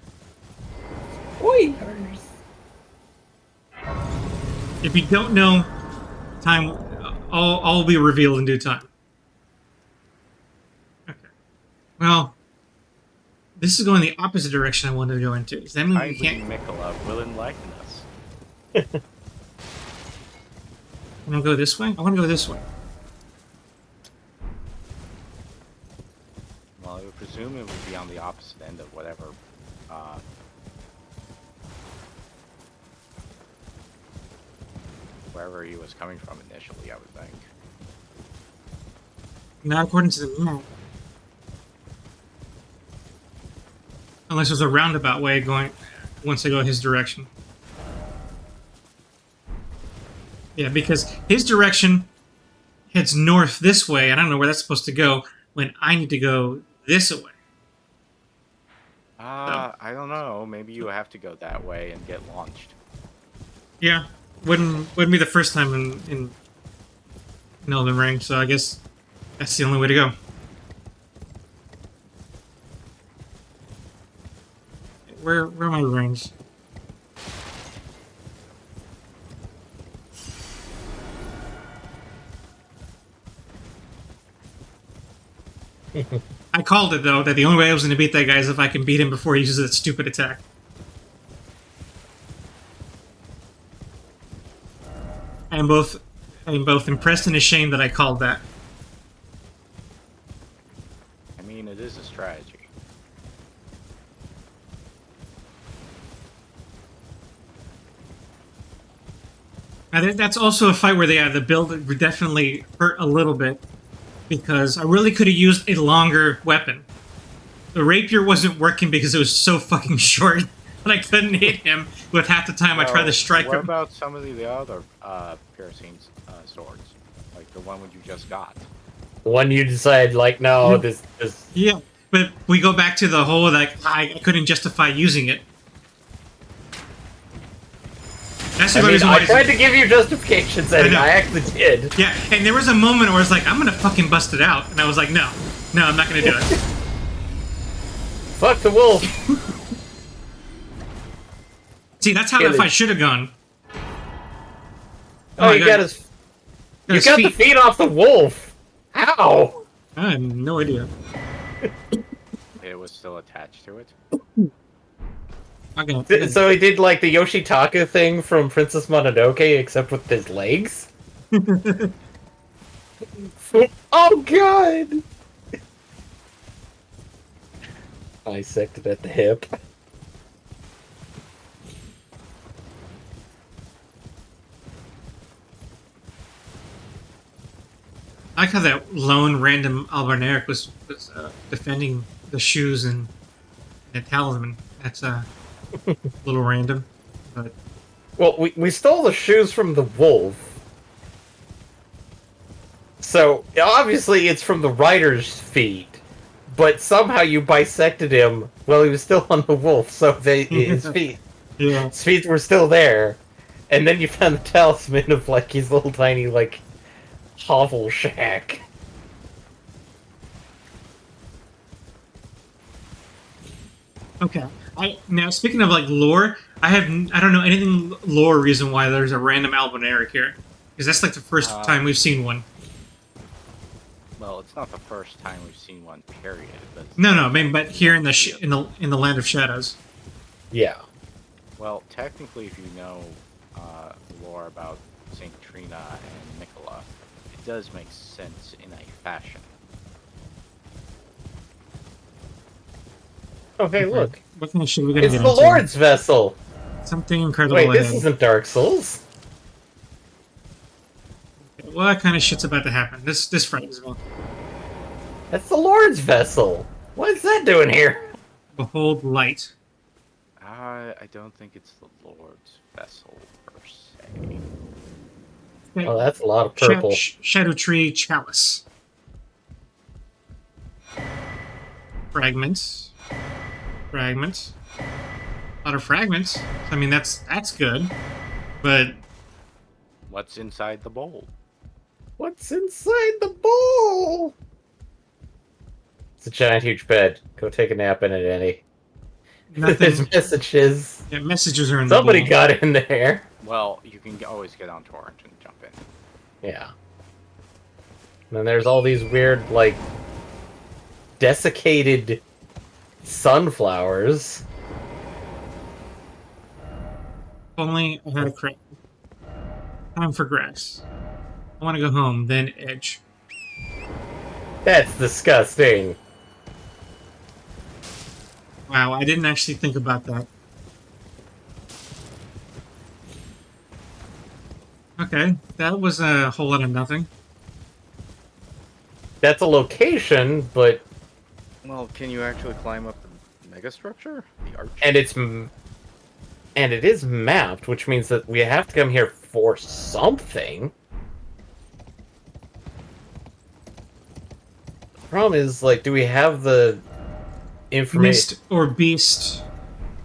Spoilers. If you don't know, time all will be revealed in due time. Okay. Well, this is going the opposite direction I wanted to go into. Does that mean we Kindly can't? Mikola will enlighten us. I want to go this way. I want to go this way. Well, I would presume it would be on the opposite end of whatever. Wherever he was coming from initially, I would think. Not according to the map. Unless there's a roundabout way going once I go his direction. Yeah, because his direction heads north this way, and I don't know where that's supposed to go when I need to go this way. I don't know. Maybe you have to go that way and get launched. Yeah, wouldn't be the first time in Elden Ring, so I guess that's the only way to go. Where are my rings? I called it though that the only way I was going to beat that guy is if I can beat him before he uses that stupid attack. I'm both impressed and ashamed that I called that. I mean, it is a strategy. That's also a fight where the build would definitely hurt a little bit because I really could have used a longer weapon. The rapier wasn't working because it was so fucking short that I couldn't hit him with half the time I tried to strike What him. about some of the other piercing swords? Like the one you just got? The one you decide, like, no, this. Yeah, but we go back to the whole like I couldn't justify using it. That's the I only mean, reason I why. tried to give you justifications, Eddie. know. I actually did. Yeah, and there was a moment where I was like, I'm gonna fucking bust it out, and I was like, no, I'm not gonna do it. Fuck the wolf. See, that's how that fight should have gone. Oh, my you God. got his. You got the feet off the wolf. How? I have no idea. It was still attached to it. Okay. So he did like the Yoshitaka thing from Princess Mononoke, except with his legs. Oh god! Bisected at the hip. I like how that lone random Alberneric was defending the shoes and the talisman. That's a little random, but Well, we stole the shoes from the wolf. So, obviously it's from the rider's feet. But somehow you bisected him while he was still on the wolf, so his feet yeah. his feet were still there. And then you found the talisman of, like, his little tiny, like, hovel shack. Okay. Now speaking of like lore, I don't know anything lore reason why there's a random Alberneric here, because that's like the first time we've seen one. Well, it's not the first time we've seen one. Period. But No, I mean, but here in the land of shadows. Yeah. well, technically, if you know lore about Saint Trina and Nicola, it does make sense in a fashion. Oh, hey, look. What kind of shit are we gonna It's get the into? Lord's vessel! Something incredible Wait, this ahead. isn't Dark Souls. What kind of shit's about to happen? This frightens me. That's the Lord's vessel. What's that doing here? Behold light. I don't think it's the Lord's vessel per se. Okay. Oh, that's a lot of purple. Shadow Tree Chalice. Fragments. Fragments. A lot of fragments. I mean, that's good. But What's inside the bowl? What's inside the bowl? It's a giant, huge bed. Go take a nap in it, Eddie. nothing. There's messages. Yeah, messages are in Somebody the bowl. got in there. Well, you can always get on Torrent and jump in. Yeah. And then there's all these weird, like, desiccated sunflowers. Only I had a crap. Time for grass. I want to go home, then edge. That's disgusting. Wow, I didn't actually think about that. Okay, that was a whole lot of nothing. That's a location, but Well, can you actually climb up the megastructure? The arch? and it is mapped, which means that we have to come here for something. The problem is, like, do we have the information? Mist or beast.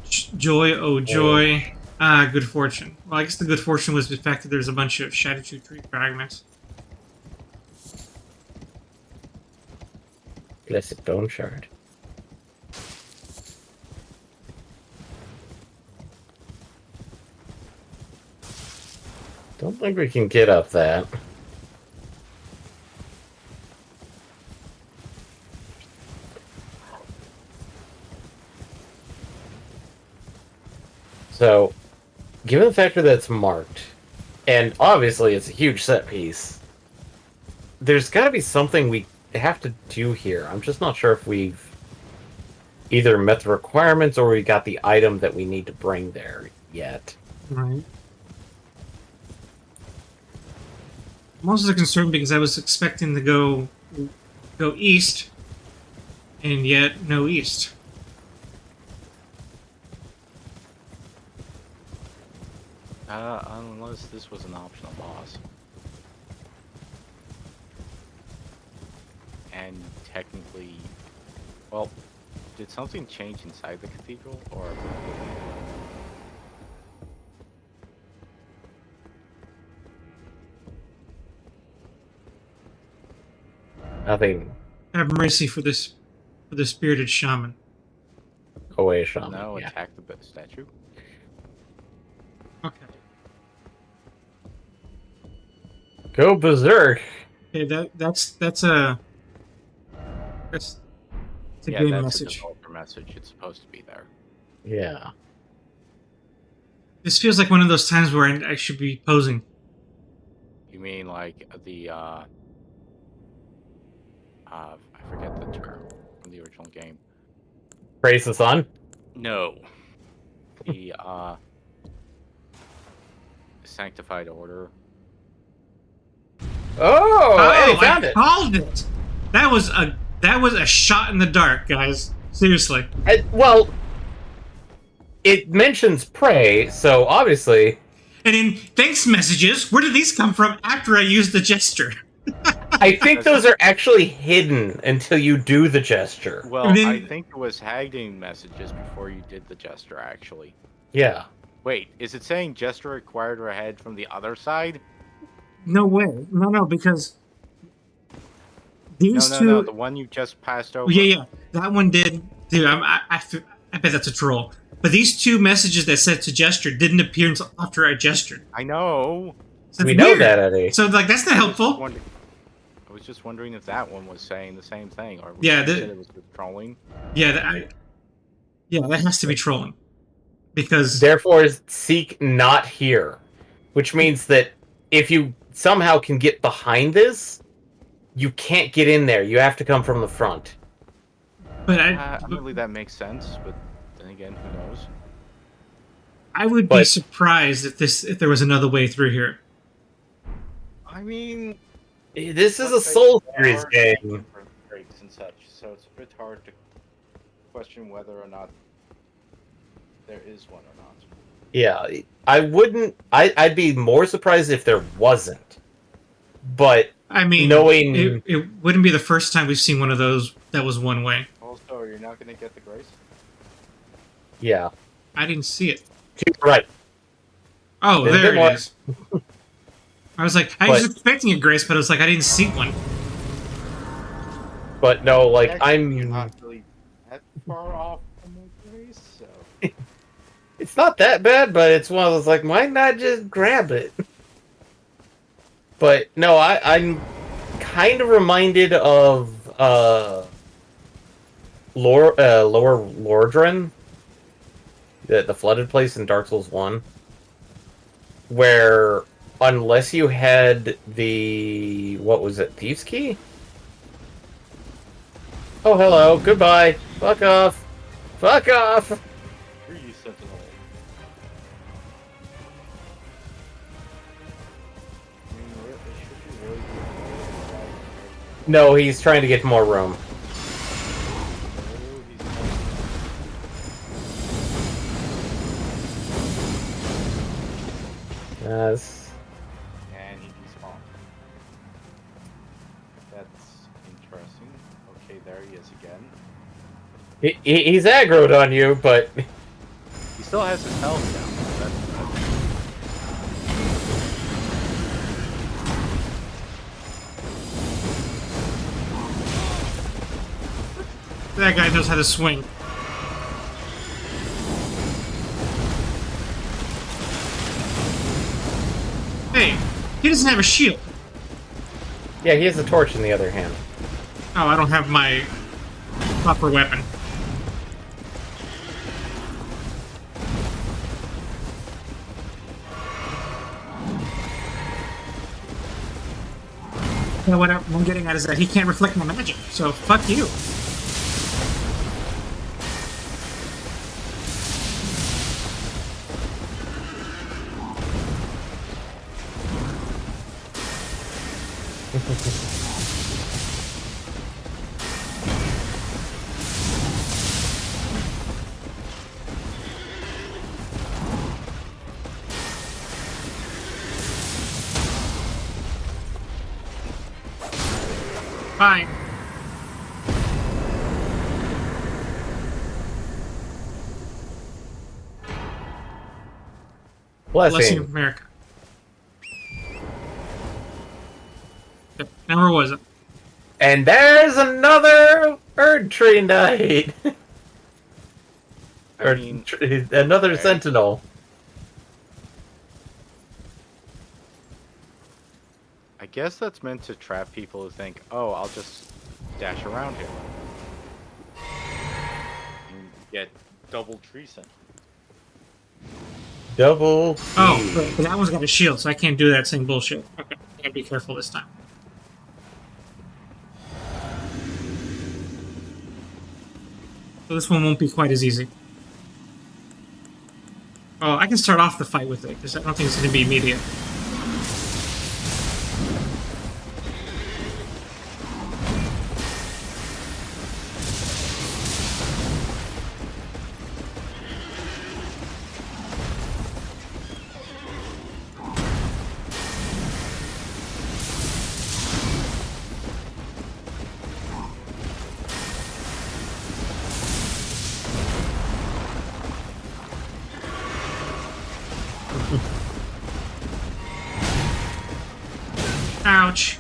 Joy, oh joy. Ah, good fortune. Well, I guess the good fortune was the fact that there's a bunch of Shadow Tree fragments. Blessed Bone Shard. Don't think we can get up that. So, given the factor that it's marked, and obviously it's a huge set piece, there's got to be something we have to do here. I'm just not sure if we've either met the requirements or we got the item that we need to bring there yet. Right. I'm also concerned because I was expecting to go east, and yet no east. Unless this was an optional boss. And technically, well, did something change inside the cathedral, or? Nothing Have mercy for the spirited shaman. away, Shaman. No, Yeah. attack the statue. Okay. Go berserk. Okay, that's a Yeah, game that's message. a developer message. It's supposed to be there. Yeah. This feels like one of those times where I should be posing. You mean like the I forget the term from the original game. Praise the sun. No. The sanctified order. Oh, Eddie found I it. called it. That was a shot in the dark, guys. Seriously. Well, it mentions pray, so obviously, And in thanks messages, where did these come from after I used the gesture? I think those are actually hidden until you do the gesture. Well, And then- I think it was Hagding messages before you did the gesture, actually. Yeah. Wait, is it saying gesture required or head from the other side? No way. No, because these No, two. the one you just passed over. Yeah. That one did. Dude, I bet that's a troll. But these two messages that said to gesture didn't appear until after I gestured. I know. So We it's know weird. that, Eddie. So, like, that's not helpful. I was just wondering if that one was saying the same thing, or Yeah, you the- said it was just trolling. Yeah, that has to be trolling. Because Therefore, seek not here. Which means that if you somehow can get behind this, you can't get in there. You have to come from the front. but Admittedly, that makes sense, but then again, who knows? I would be But- surprised if there was another way through here. I mean, This is a let's say Soul there Series are game. different traits and such, so it's a bit hard to question whether or not there is one or not. Yeah, I wouldn't. I'd be more surprised if there wasn't. But I mean, knowing, it wouldn't be the first time we've seen one of those that was one way. Also, you're not going to get the grace? yeah, I didn't see it. right. Oh, There's a there bit it more. is. I was like, I was expecting a grace, but I was like, I didn't see one. But no, like Actually, you're not really that far off from the grace, so... It's not that bad, but it's one of those like, why not just grab it? But no, I'm kind of reminded of Lower Lordran, the flooded place in Dark Souls 1, where unless you had the, what was it, Thieves' Key? Oh, hello, goodbye, fuck off, fuck off! Screw you, Sentinel. I mean, should you really be No, he's trying to get more room. Yes. And he despawned. That's interesting. Okay, there he is again. He's aggroed on you, but He still has his health down. That guy knows how to swing. Hey, he doesn't have a shield. yeah, he has a torch in the other hand. Oh, I don't have my proper weapon. You know what I'm getting at is that he can't reflect my magic, so fuck you. Fine. Blessing of America. Yep. Now where was it? And there's another Erd Tree Knight! I or mean, another okay. Sentinel. I guess that's meant to trap people who think, oh, I'll just dash around here. And get double treason. Double. Oh, but that one's got a shield, so I can't do that same bullshit. Okay, I gotta be careful this time. So this one won't be quite as easy. Oh, I can start off the fight with it, because I don't think it's going to be immediate. Ouch.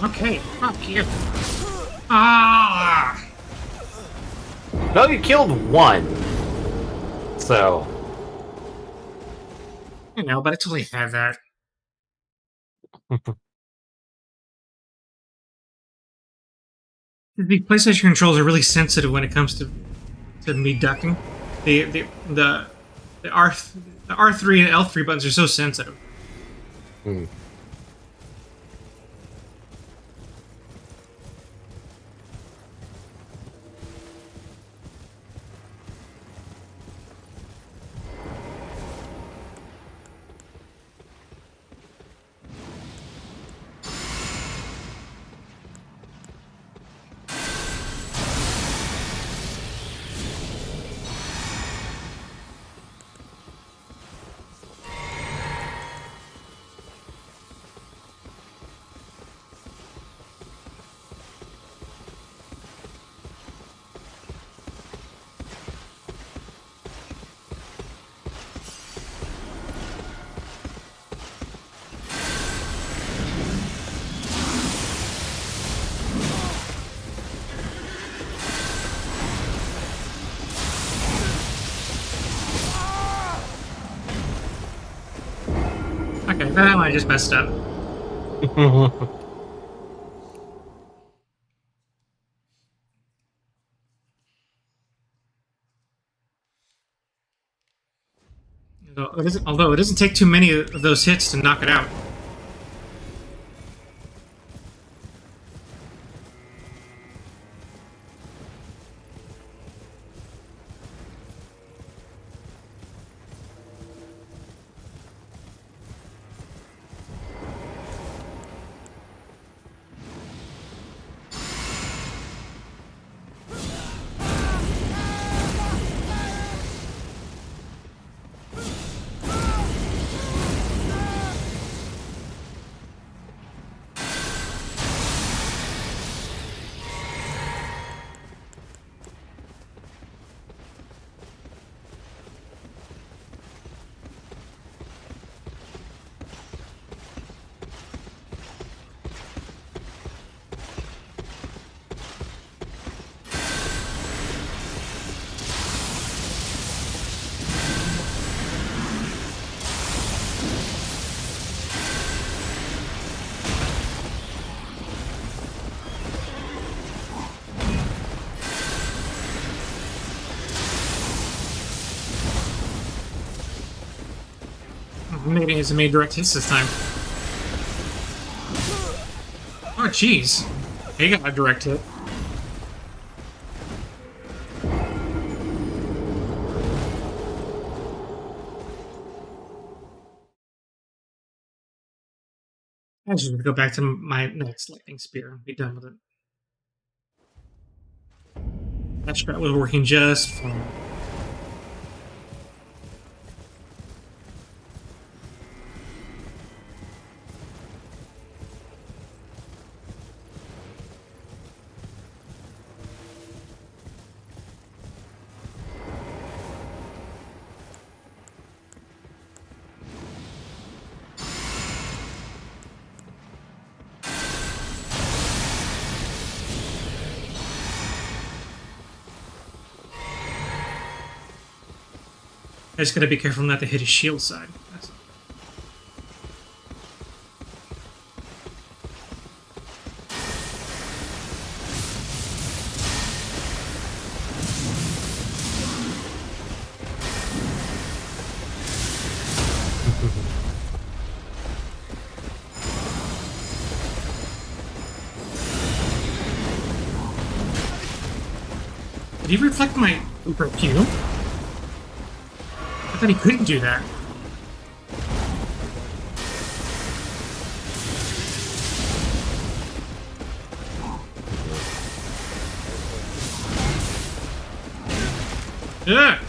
Okay, fuck you. Ah! No, you killed one. So. You know, but I totally had that. The PlayStation controls are really sensitive when it comes to me ducking. The The R3 and L3 buttons are so sensitive. Hmm. Okay, that one I just messed up. Although it doesn't take too many of those hits to knock it out. Maybe it's made direct hits this time. Oh, jeez. He got a direct hit. I should go back to my next lightning spear and be done with it. That strat was working just fine. I just gotta be careful not to hit his shield side. That's all. Did he reflect my Uber Q? I thought he couldn't do that. Yeah.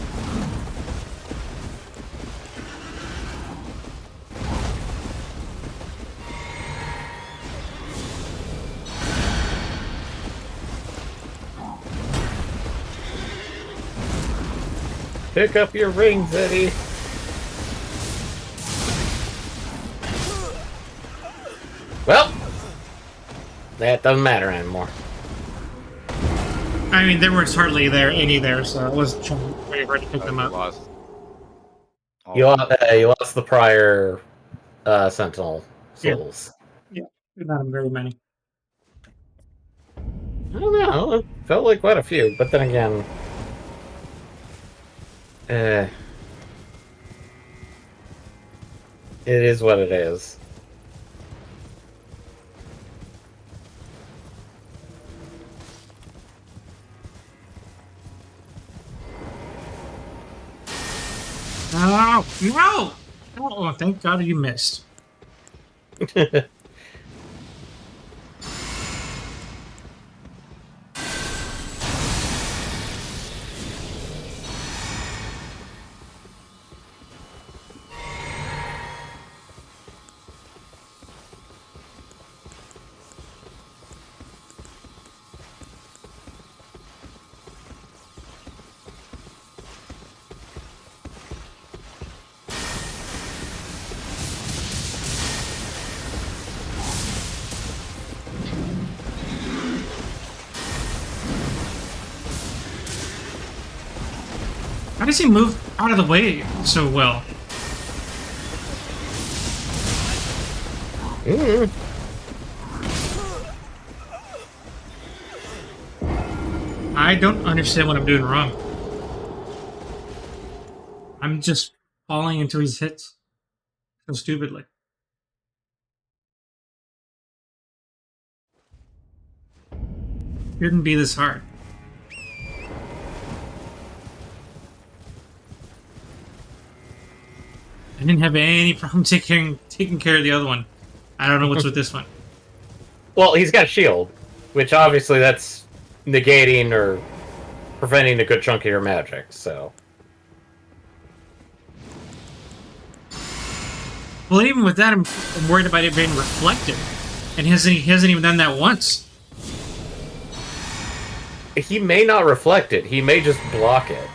Pick up your rings, Eddie. Well, that doesn't matter anymore. I mean, there was hardly any there, so I was trying very hard to pick them You up. lost. all You of them. you lost the prior Sentinel Yeah. souls. Yeah, not very many. I don't know. It felt like quite a few, but then again, It is what it is. No! No! Oh, thank God you missed. How does he move out of the way so well? Mm. I don't understand what I'm doing wrong. I'm just falling into his hits so stupidly. Shouldn't be this hard. I didn't have any problem taking care of the other one. I don't know what's with this one. Well, he's got a shield, which obviously that's negating or preventing a good chunk of your magic, so... Well, even with that, I'm worried about it being reflected. And he hasn't even done that once. He may not reflect it, he may just block it.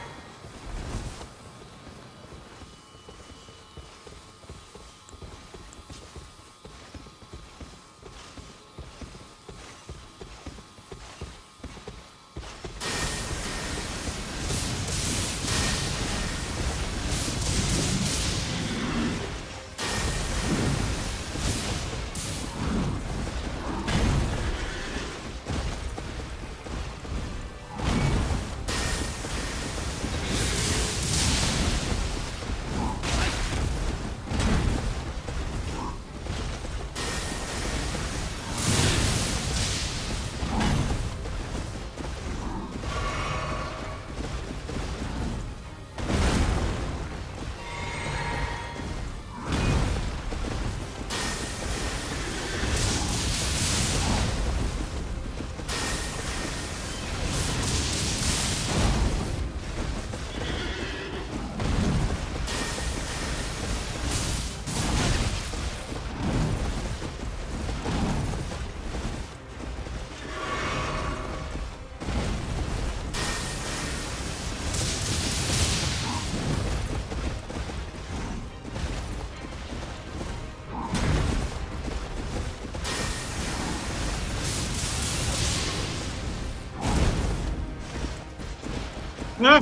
Ah!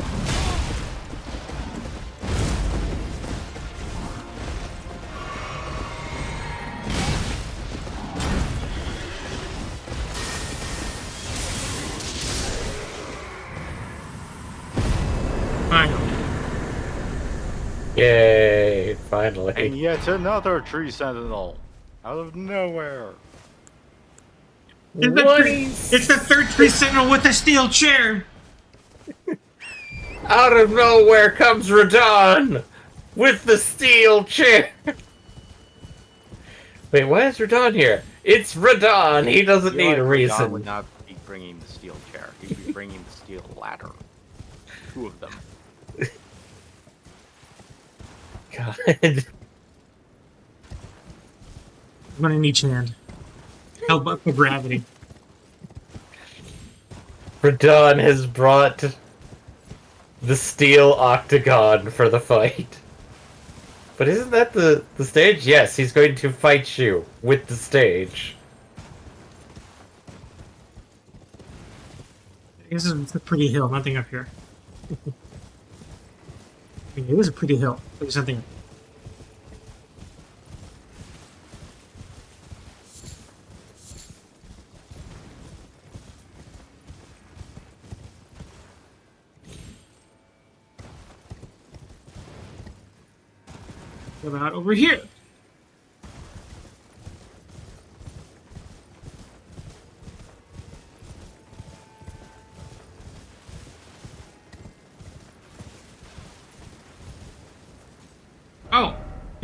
Finally. Yay, finally. And yet another tree sentinel out of nowhere. It's the third tree sentinel with a steel chair. Out of nowhere comes Radon with the steel chair. Wait, why is Radon here? It's Radon. He doesn't need a Radon reason. would not be bringing the steel chair. He'd be bringing the steel ladder. Two of them. God. I'm gonna need your hand. Help up the gravity. Radon has brought the steel octagon for the fight. But isn't that the stage? Yes, he's going to fight you with the stage. This is a pretty hill, nothing up here. I mean, it was a pretty hill. There's nothing. What about over here?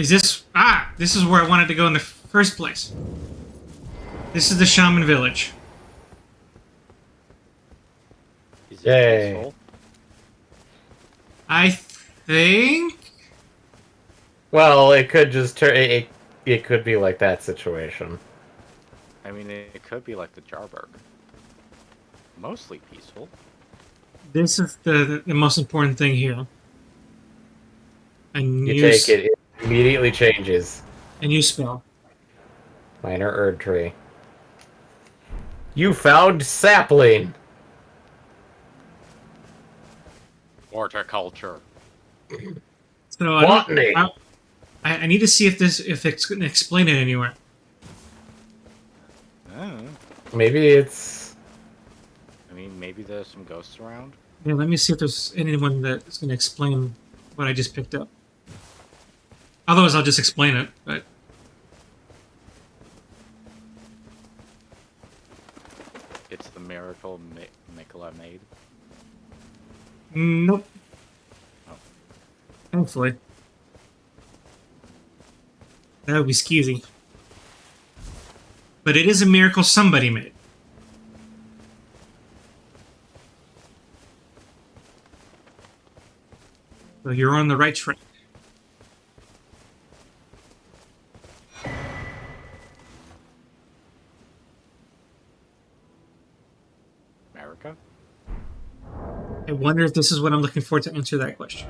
Is this... Ah! This is where I wanted to go in the first place. This is the Shaman Village. Is it Yay. peaceful? I think... Well, it could just turn. It could be like that situation. I mean, it could be like the Jarberg. Mostly peaceful. This is the most important thing here. And You take it, it immediately changes. A new spell. Minor Erd tree. You found sapling. Horticulture. So I, Botany. I need to see if it's going to explain it anywhere. Oh. Maybe it's. I mean, maybe there's some ghosts around. Yeah, let me see if there's anyone that's going to explain what I just picked up. Otherwise, I'll just explain it. But It's the miracle Mikola made. nope. Oh. Thankfully, that would be skeezy. But it is a miracle somebody made. So you're on the right track. America? I wonder if this is what I'm looking for to answer that question.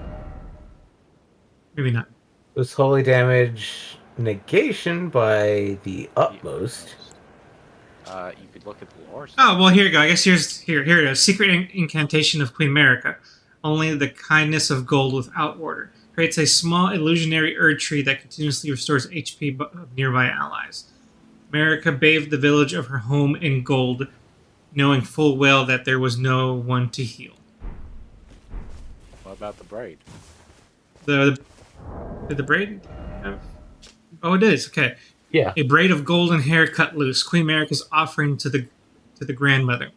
Maybe not. Was holy damage negation by the utmost. You could look at the lore. Oh, well, here you go. I guess here it is. Secret incantation of Queen America. Only the kindness of gold without order. Creates a small illusionary Erd tree that continuously restores HP of nearby allies. America bathed the village of her home in gold, knowing full well that there was no one to heal. What about the braid? Did the braid have... Oh, it is. Okay. Yeah. A braid of golden hair cut loose. Queen America's offering to the grandmother,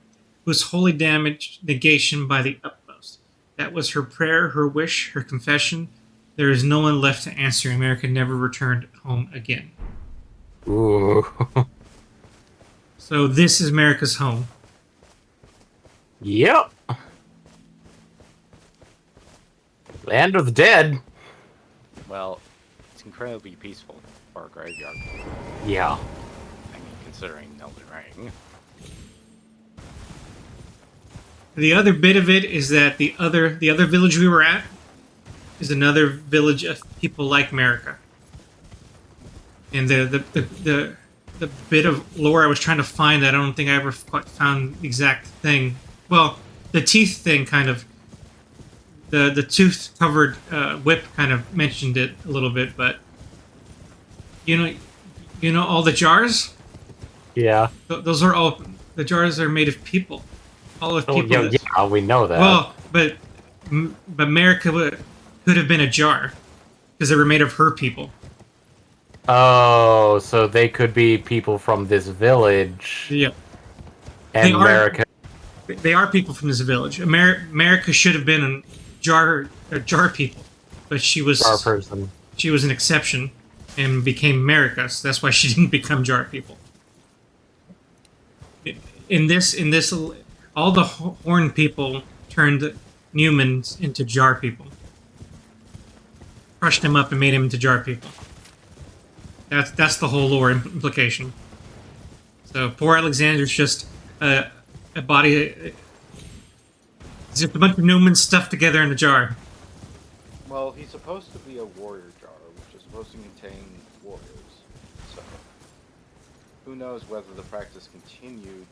whose holy damage negation by the utmost. That was her prayer, her wish, her confession. There is no one left to answer. America never returned home again. Ooh. So this is America's home. Yep. Land of the dead. Well, it's incredibly peaceful for a graveyard. Yeah. I mean, considering Elden Ring. The other bit of it is that the other village we were at is another village of people like America. And the bit of lore I was trying to find, I don't think I ever quite found the exact thing. Well, the teeth thing kind of, the tooth covered whip kind of mentioned it a little bit, but you know all the jars. Yeah. Those are all the jars are made of people. All of people. Oh, yeah, we know that. Well, but America could have been a jar because they were made of her people. Oh, so they could be people from this village. Yeah, And They are- America. they are people from this village. America should have been a jar people, but she was Our person. she was an exception and became America. So that's why she didn't become jar people. In this, all the horn people turned humans into jar people. Crushed them up and made them into jar people. That's the whole lore implication. So poor Alexander's just a body. It's just a bunch of Newmans stuffed together in a jar. Well, he's supposed to be a warrior jar, which is supposed to contain warriors. So, who knows whether the practice continued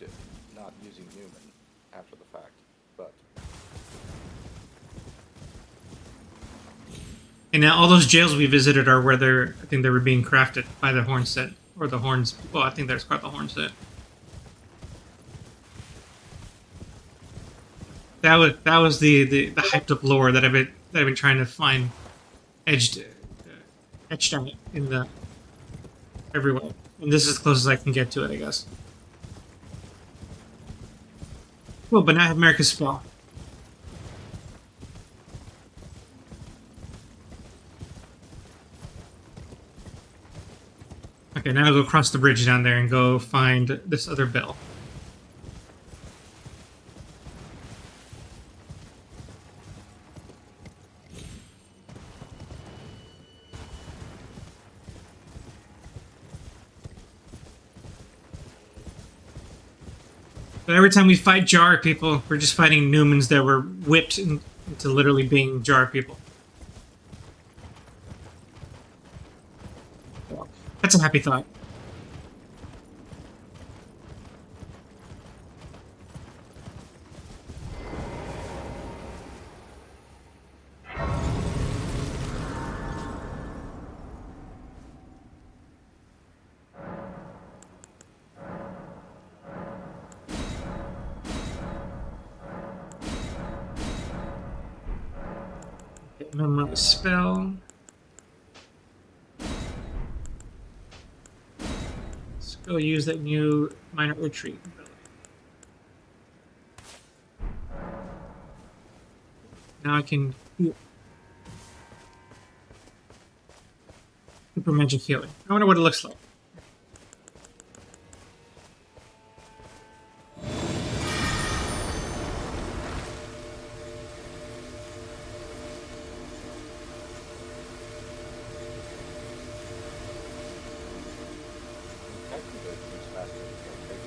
not using Newman after the fact, but... And now all those jails we visited are where I think they were being crafted by the horn set. Or the horns. Well, I think that's called the horn set. That was the hyped up lore that I've been trying to find etched out in the everywhere. And this is as close as I can get to it, I guess. Well, but now I have America's spell. Okay, now I'll go across the bridge down there and go find this other bell. But every time we fight jar people, we're just fighting Newmans that were whipped into literally being jar people. That's a happy thought. Memorize spell. Let's go use that new minor retreat ability. Now I can heal. Super magic healing. I wonder what it looks like. Technically, it moves faster than your big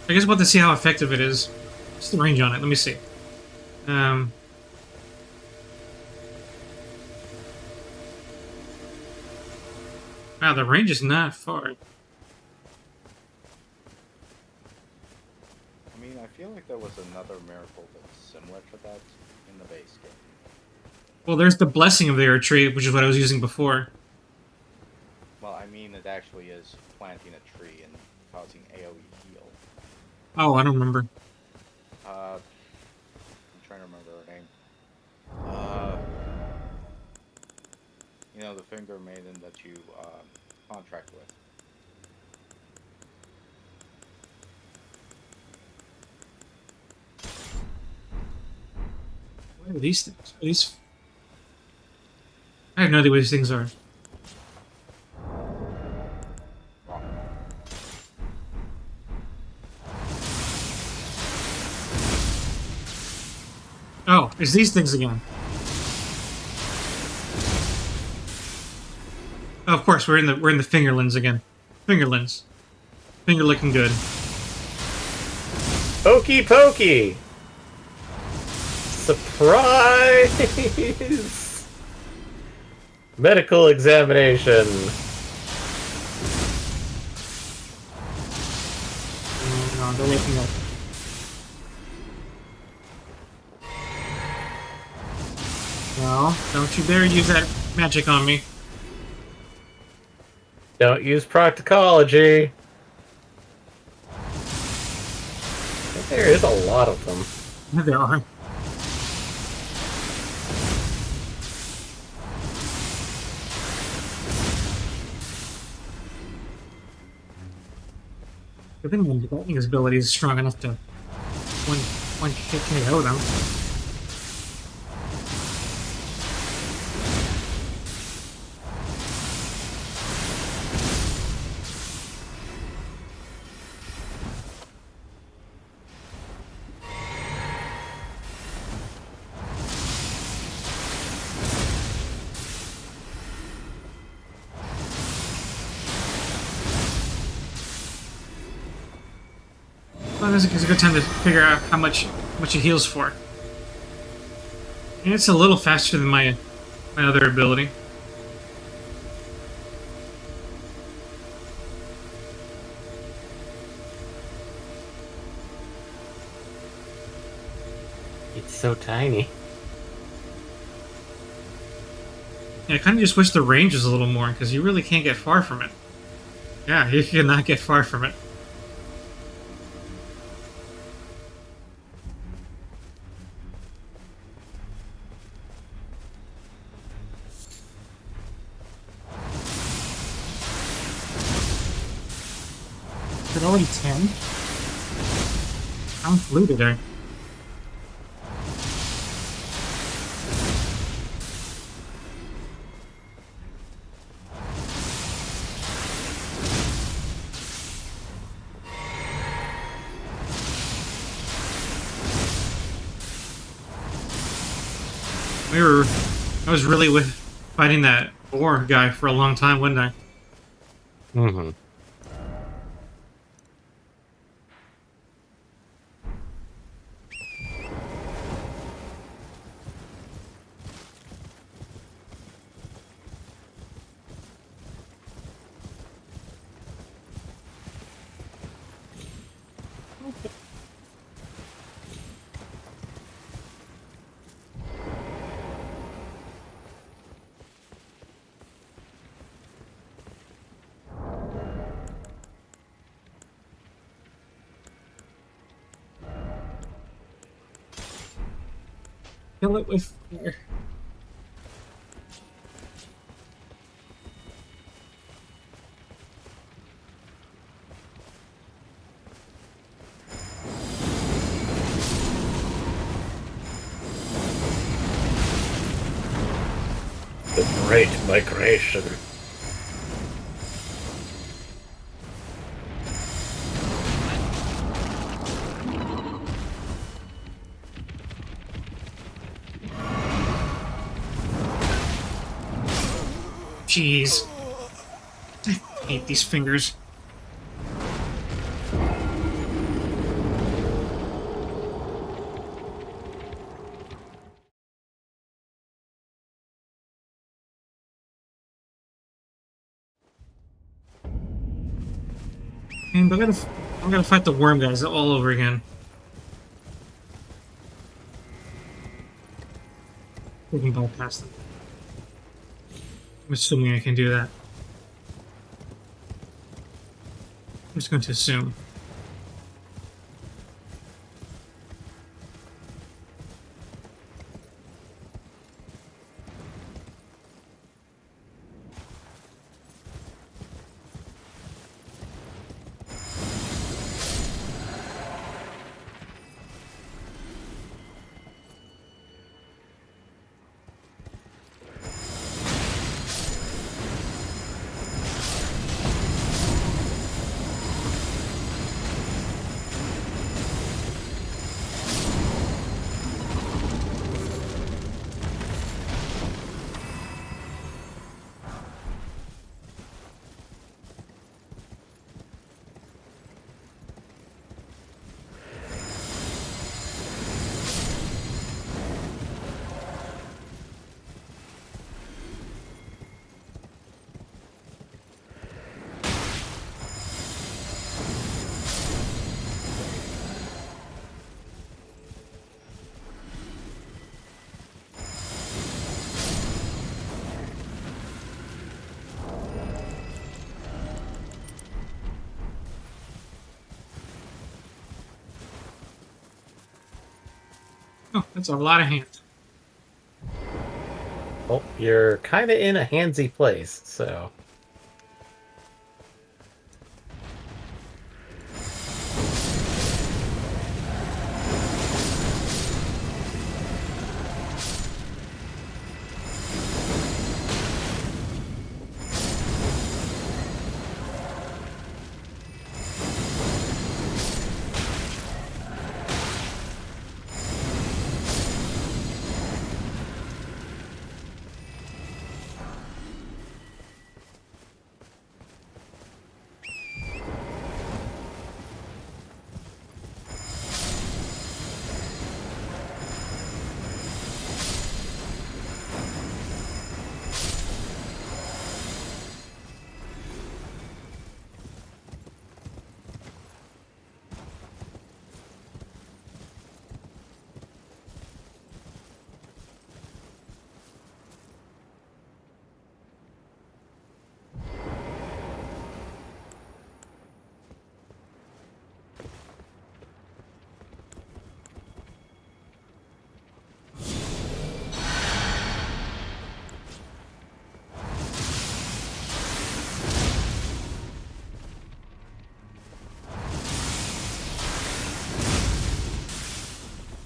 I guess we'll have to see how effective it is. What's the range on it? Let me see. Wow, the range is not far. I mean, I feel like there was another miracle that's similar to that in the base game. Well, there's the blessing of the retreat, which is what I was using before. Well, I mean, it actually is planting a tree and causing AoE heal. Oh, I don't remember. I'm trying to remember her name. You know, the finger maiden that you contract with. What are these things? Are these... I have no idea what these things are. Oh, it's these things again. Oh, of course, we're in the fingerlings again. Fingerlings. Finger looking good. Okey pokey! Surprise! Medical examination. No, they're waking up. No, don't you dare use that magic on me. Don't use proctology. There is a lot of them. Yeah, there are. I think my lightning's ability is strong enough to one hit KO them. Well, this is a good time to figure out how much it heals for. And it's a little faster than my other ability. It's so tiny. Yeah, I kind of just wish the range was a little more, because you really can't get far from it. Yeah, you cannot get far from it. Is it already 10? I'm flew today. I was really with fighting that boar guy for a long time, wasn't I? Mm-hmm. Kill it with fire. The Great Migration. Jeez. I hate these fingers. Man, but I'm gonna fight the worm guys all over again. We can bypass them. I'm assuming I can do that. I'm just going to assume. Oh, that's a lot of hands. Well, you're kind of in a handsy place, so...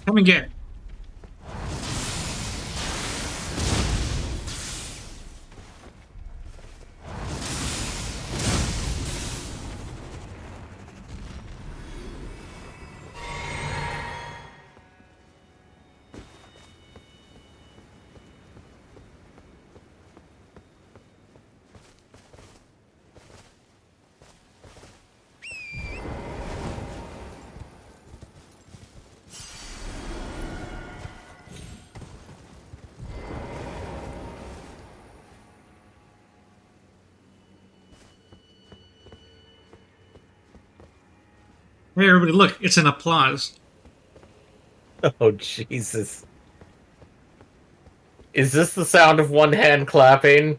Come and get it. Hey, everybody, look! It's an applause. Oh, Jesus. Is this the sound of one hand clapping?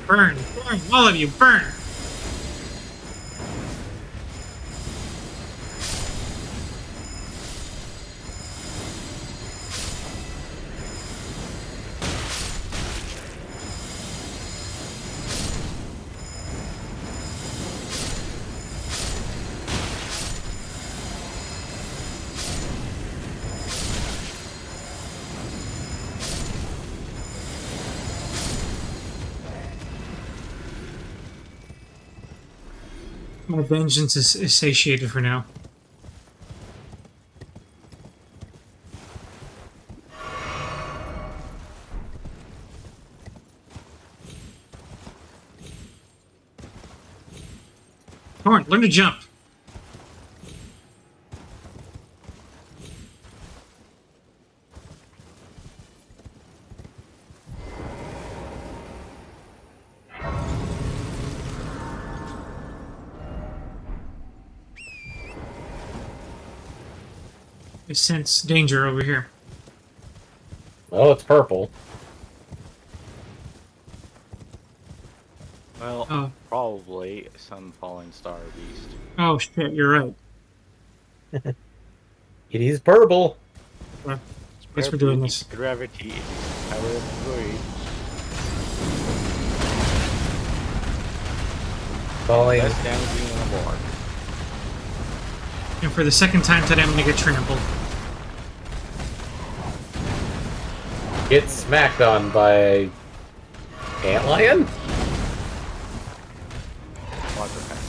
Burn, burn, all of you, burn! My vengeance is satiated for now. Horn, learn to jump. I sense danger over here. Oh, it's purple. Well, Oh. probably some falling star beast. Oh shit, you're right. It is purple. Well, guess we're doing this. Gravity is power of void. Falling. Less damaging than a board. And for the second time today, I'm gonna get trampled. Get smacked on by antlion? Lots of time.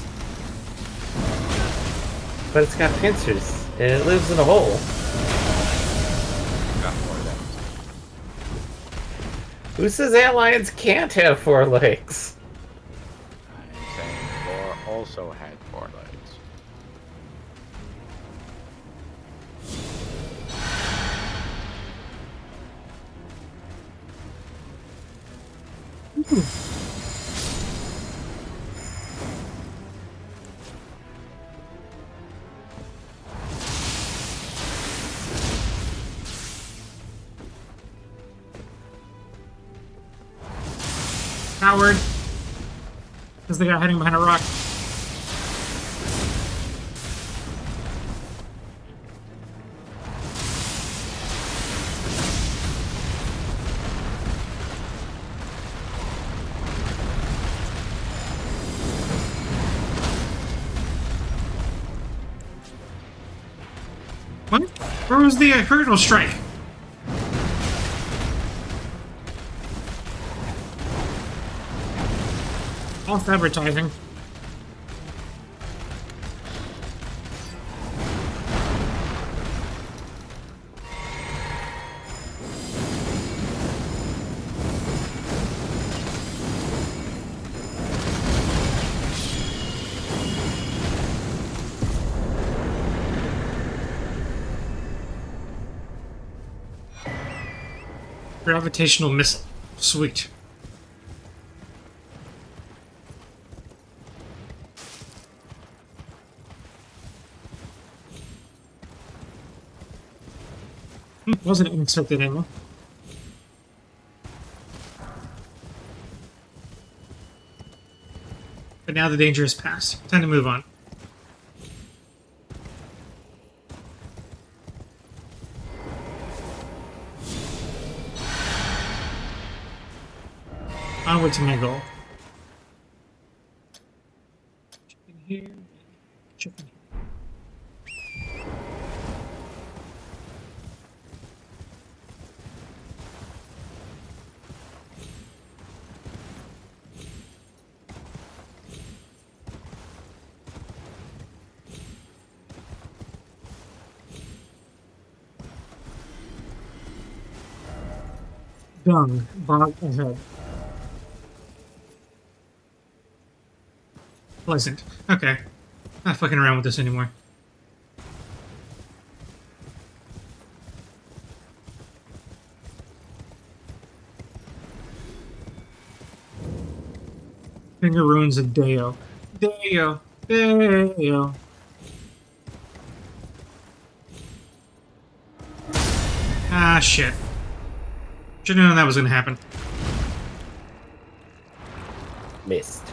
But it's got pincers, and it lives in a hole. Got more of that. Who says antlions can't have 4 legs? I'm saying Thor also had 4 legs. Coward. There's the guy hiding behind a rock. What? Where was the hurdle strike? False advertising. Gravitational missile. Sweet. Wasn't unexpected angle. But now the danger is past. Time to move on. Onward to my goal. Chicken here. Chicken here. Dung. Bog ahead. Pleasant. Okay. Not fucking around with this anymore. Finger ruins of Deo. Deo. Deo. Ah, shit. Should've known that was gonna happen. Missed.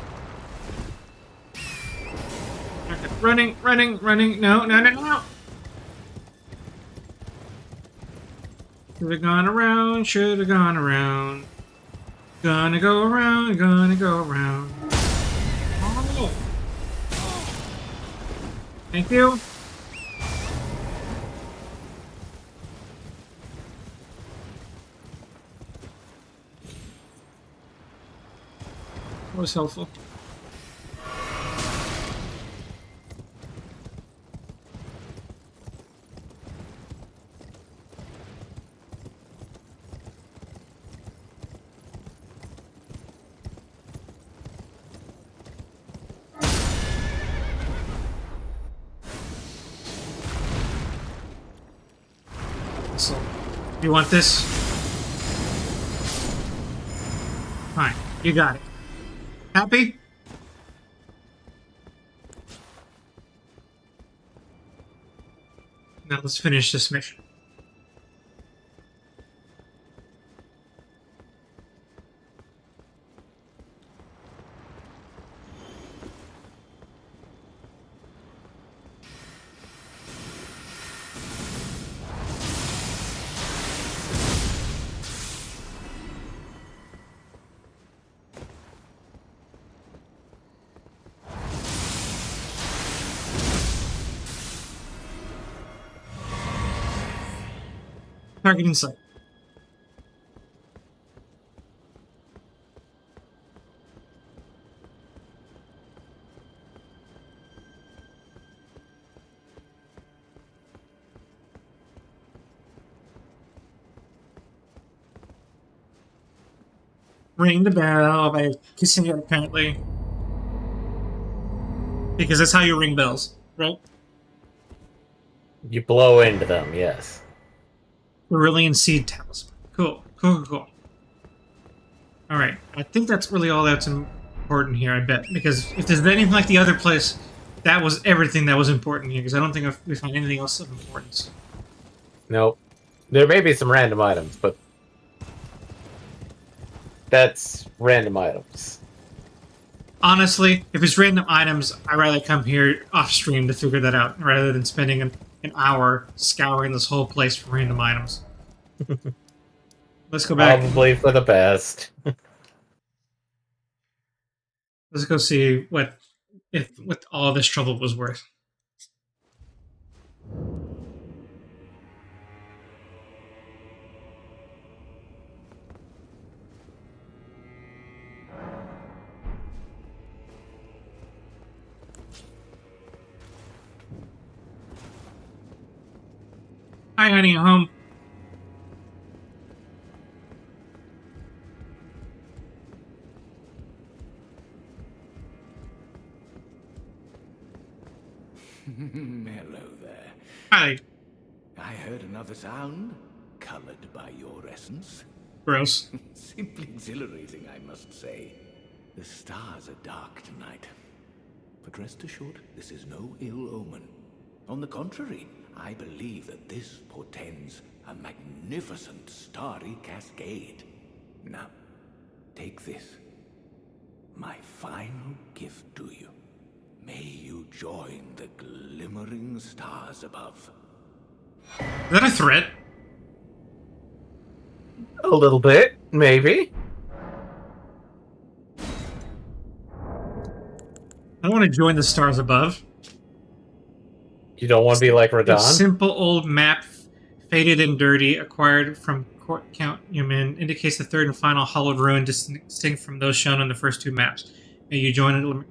Okay. Running, running, running. No, no, no, no. Should've gone around, should've gone around. Gonna go around, gonna go around. Oh. Thank you. That was helpful. So, you want this? Fine, you got it. Happy? Now let's finish this mission. Target in sight. Ring the bell by kissing it, apparently. Because that's how you ring bells, right? You blow into them, yes. Beryllian Seed Talisman. Cool, cool, cool, cool. Alright, I think that's really all that's important here, I bet. Because if there's anything like the other place, that was everything that was important here. Because I don't think we find anything else of importance. Nope. There may be some random items, but that's random items. Honestly, if it's random items, I'd rather come here off stream to figure that out, rather than spending an hour scouring this whole place for random items. Let's go back. Probably for the best. Let's go see what all this trouble was worth. Hi, honey, home. Hello there. Hi. I heard another sound, colored by your essence. Gross. Simply exhilarating, I must say. The stars are dark tonight. But rest assured, this is no ill omen. On the contrary, I believe that this portends a magnificent starry cascade. Now, take this. My final gift to you. May you join the glimmering stars above. Is that a threat? A little bit, maybe. I don't want to join the stars above. You don't want to be like A Radon? simple old map, faded and dirty, acquired from Court Count Human, indicates the third and final hollowed ruin distinct from those shown on the first two maps. May you join it.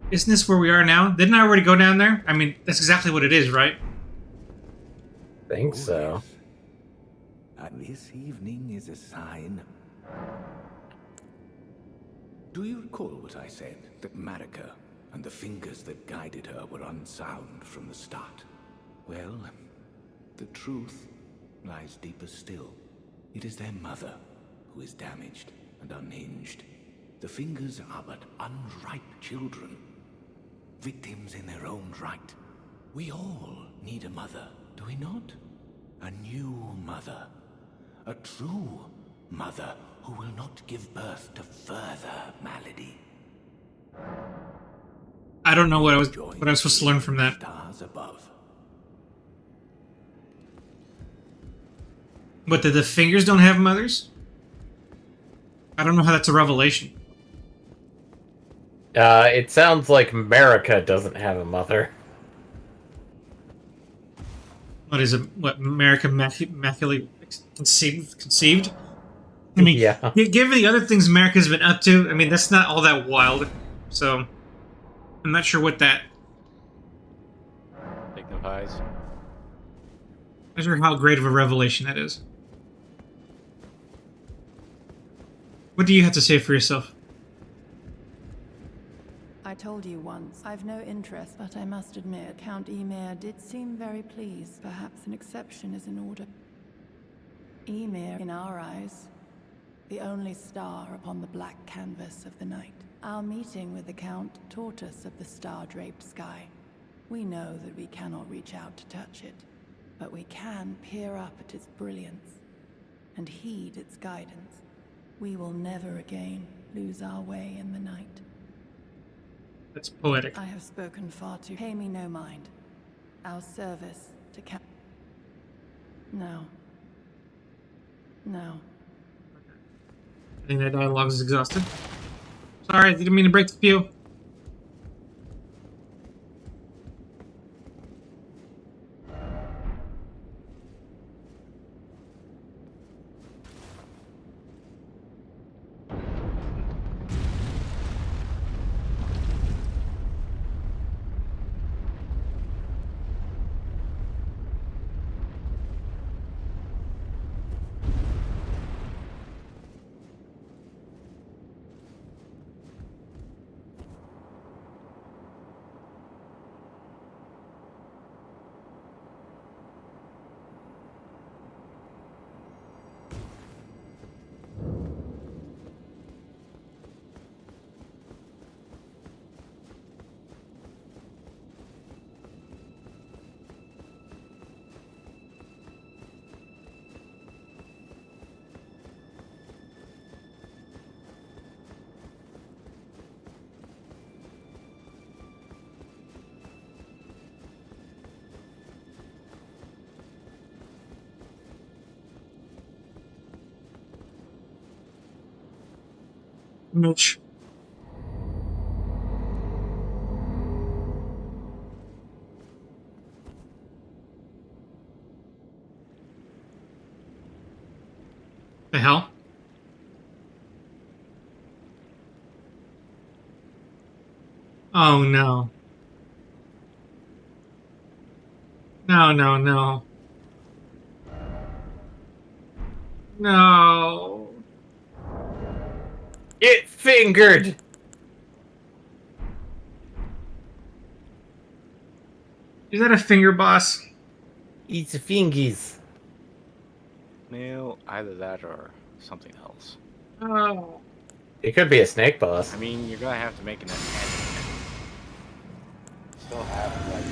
Isn't this where we are now? Didn't I already go down there? I mean, that's exactly what it is, right? I think Oh, so. yes. And this evening is a sign. Do you recall what I said? That Marika and the fingers that guided her were unsound from the start? Well, the truth lies deeper still. It is their mother who is damaged and unhinged. The fingers are but unripe children, victims in their own right. We all need a mother, do we not? A new mother. A true mother who will not give birth to further malady. I don't know what I was supposed to learn from that. Stars above. But the fingers don't have mothers? I don't know how that's a revelation. It sounds like Marika doesn't have a mother. What is it? What, America immaculately conceived? I mean, Yeah. Given the other things America's been up to, I mean, that's not all that wild. So, I'm not sure what that... Signifies. Not sure how great of a revelation that is. What do you have to say for yourself? I told you once, I've no interest, but I must admit, Count Ymir did seem very pleased. Perhaps an exception is in order. Ymir, in our eyes, the only star upon the black canvas of the night. Our meeting with the Count taught us of the star-draped sky. We know that we cannot reach out to touch it, but we can peer up at its brilliance and heed its guidance. We will never again lose our way in the night. That's poetic. I have spoken far too. Pay me no mind. Our service to No. No. I think that dialogue is exhausted. Sorry, I didn't mean to break the spew. Mitch. The hell? Oh no. No, no, no. No. Get fingered! Is that a finger boss? Eats fingies. No, either that or something else. Oh. It could be a snake boss. I mean, you're gonna have to make an edit. Still have like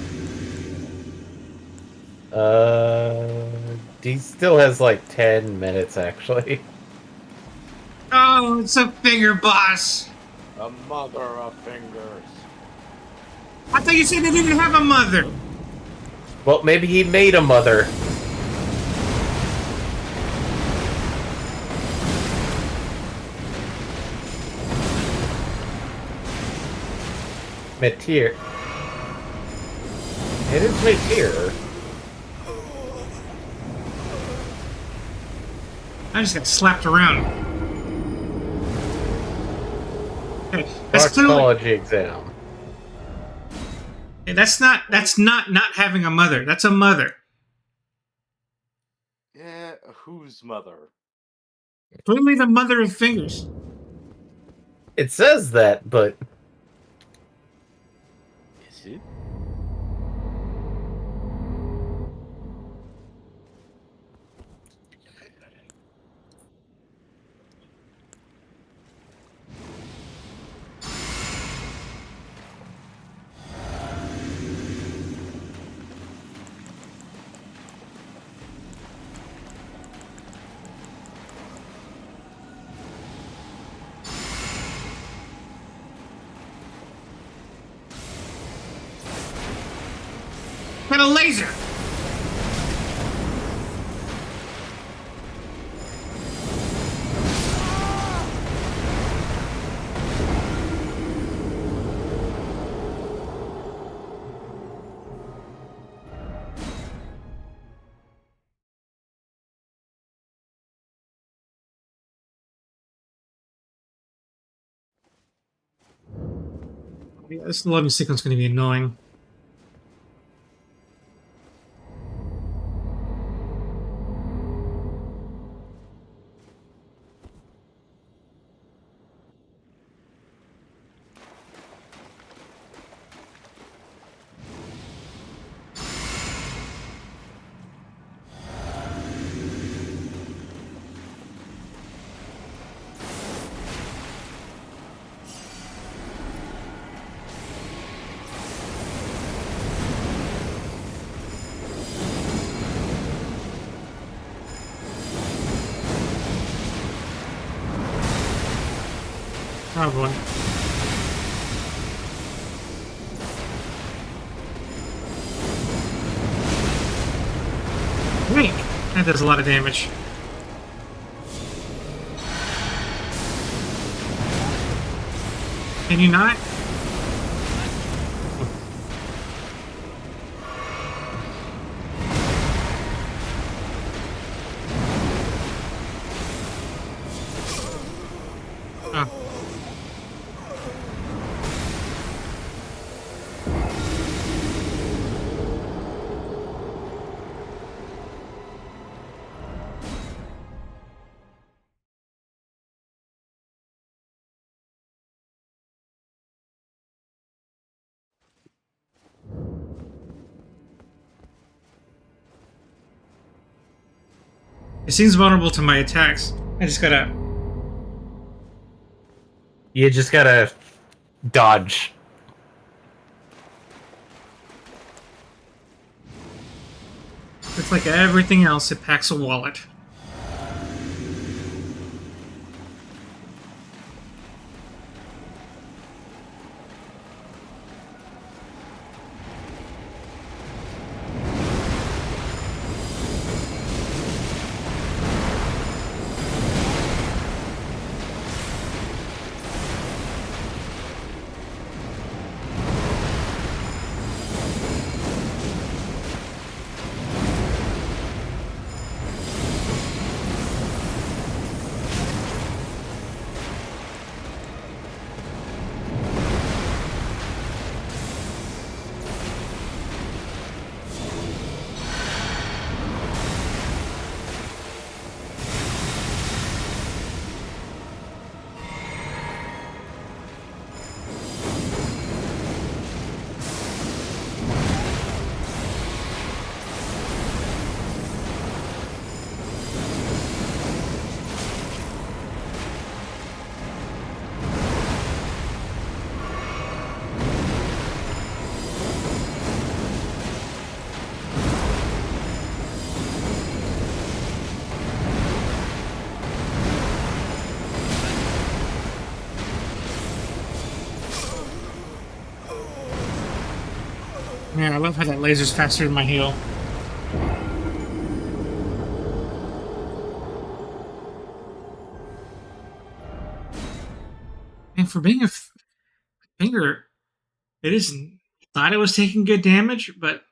He still has like 10 minutes actually. Oh, it's a finger boss. a mother of fingers. I thought you said they didn't have a mother. Well, maybe he made a mother. Meteor. It is Meteor. I just got slapped around. Okay, that's clearly. Proctology exam. Okay, that's not having a mother. That's a mother. Yeah, whose mother? Clearly the mother of Fingers. It says that, but Is it? Got a laser! Yeah, this loading sequence is going to be annoying. Oh boy. Wait, that does a lot of damage. Can you not? Oh. It seems vulnerable to my attacks. I just gotta... you just gotta dodge. It's like everything else, it packs a wallet. Man, I love how that laser's faster than my heal. And for being a finger, it isn't. Thought it was taking good damage, but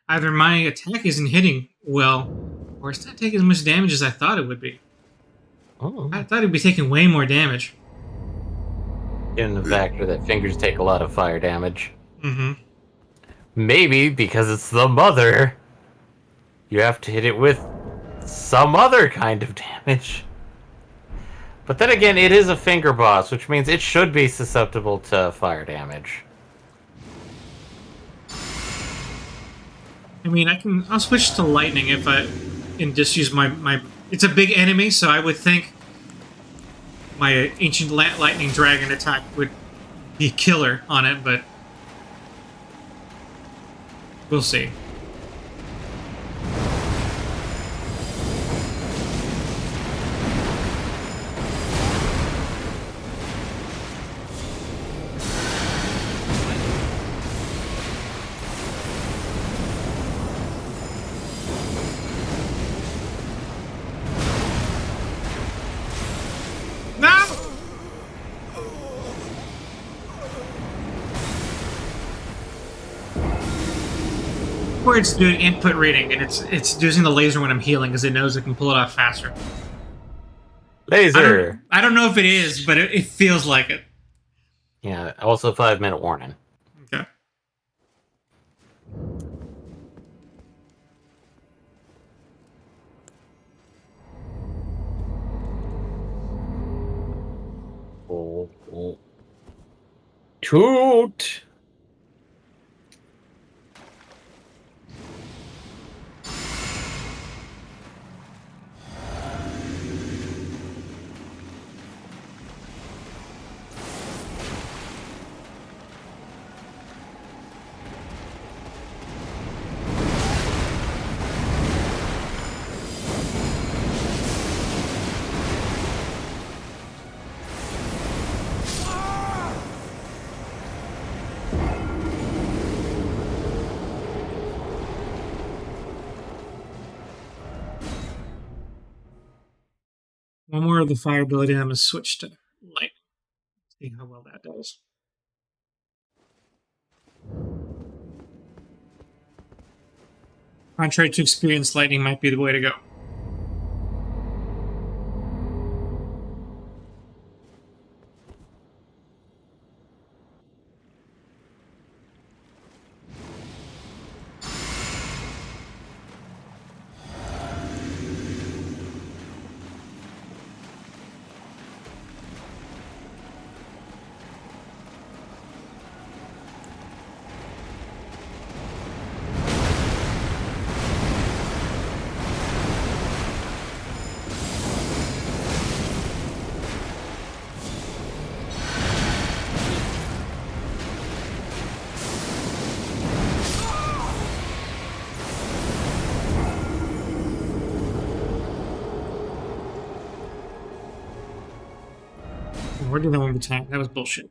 either my attack isn't hitting well, or it's not taking as much damage as I thought it would be. Oh. I thought it'd be taking way more damage. Given the factor that fingers take a lot of fire damage. Mm-hmm. Maybe because it's the mother, you have to hit it with some other kind of damage. But then again, it is a finger boss, which means it should be susceptible to fire damage. I mean, I'll switch to lightning if and just use my. It's a big enemy, so I would think my ancient lightning dragon attack would be killer on it, but we'll see. Where it's doing input reading, and it's using the laser when I'm healing because it knows it can pull it off faster. Laser! I don't know if it is, but it feels like it. Yeah, also 5-minute warning. Okay. Oh. Toot! One more of the fire ability, and I'm going to switch to light. See how well that does. Contrary to experience, lightning might be the way to go. We're doing that one more time. That was bullshit.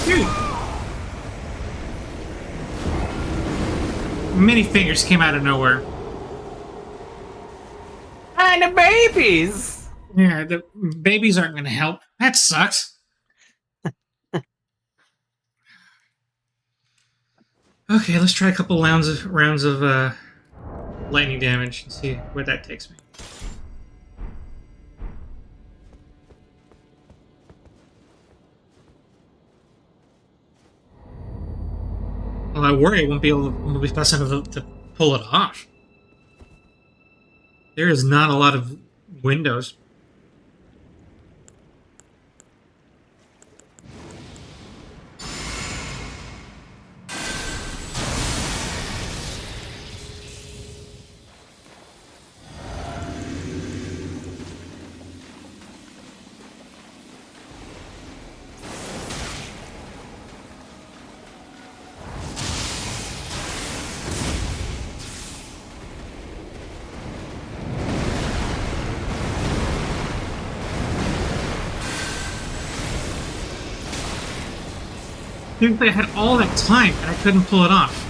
Dude! Many fingers came out of nowhere. And the babies! Yeah, the babies aren't going to help. That sucks. Okay, let's try a couple rounds of lightning damage and see where that takes me. Well, I worry I won't be fast enough to pull it off. There is not a lot of windows. Seriously, I had all that time and I couldn't pull it off.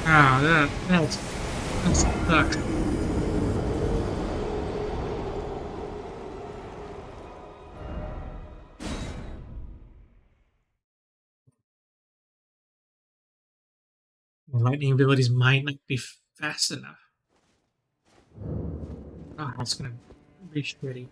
Oh, that sucked. My lightning abilities might not be fast enough. Oh, that's gonna be shitty.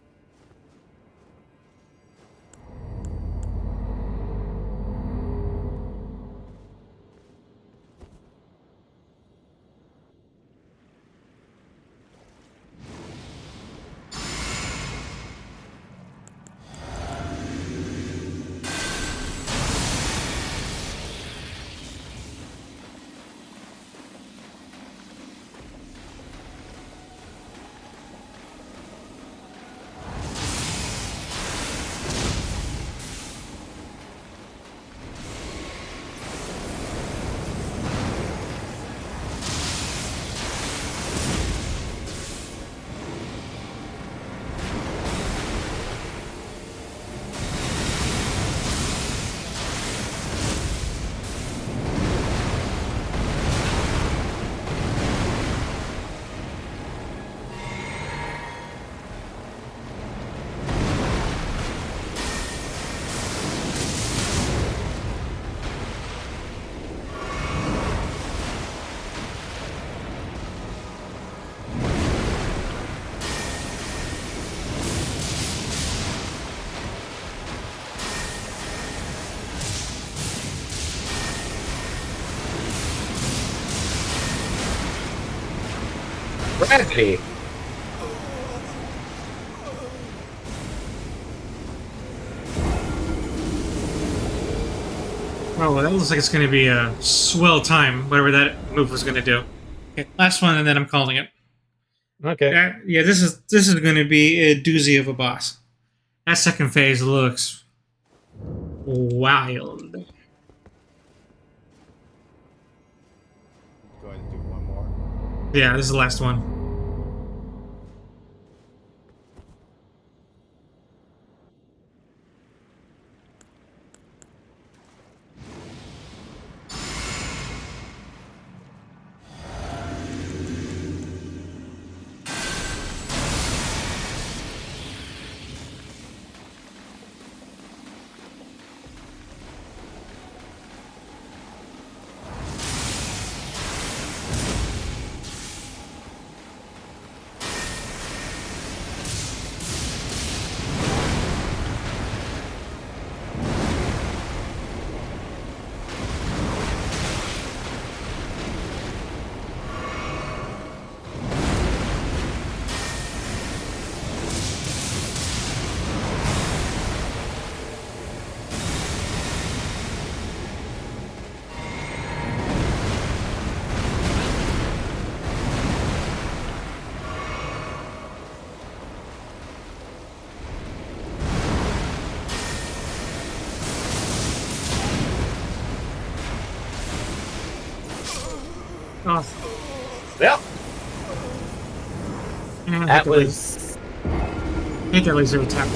Gravity! Oh, well, that looks like it's going to be a swell time, whatever that move was going to do. Okay, last one, and then I'm calling it. Okay. Yeah, this is going to be a doozy of a boss. That second phase looks wild. Going to do one more. Yeah, this is the last one. Oh, Yep. Yeah, That was. hate that laser attack.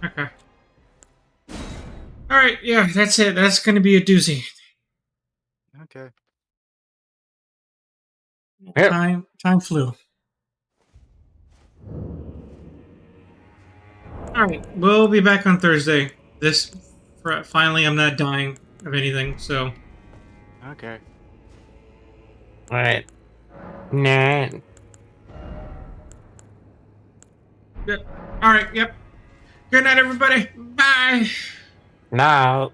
Okay. All right. Yeah, that's it. That's going to be a doozy. Okay. Yep. Time flew. All right, we'll be back on Thursday. Finally, I'm not dying of anything. So, Okay. All right. Nah. yeah. All right. Yep. Good night, everybody. Bye. Now.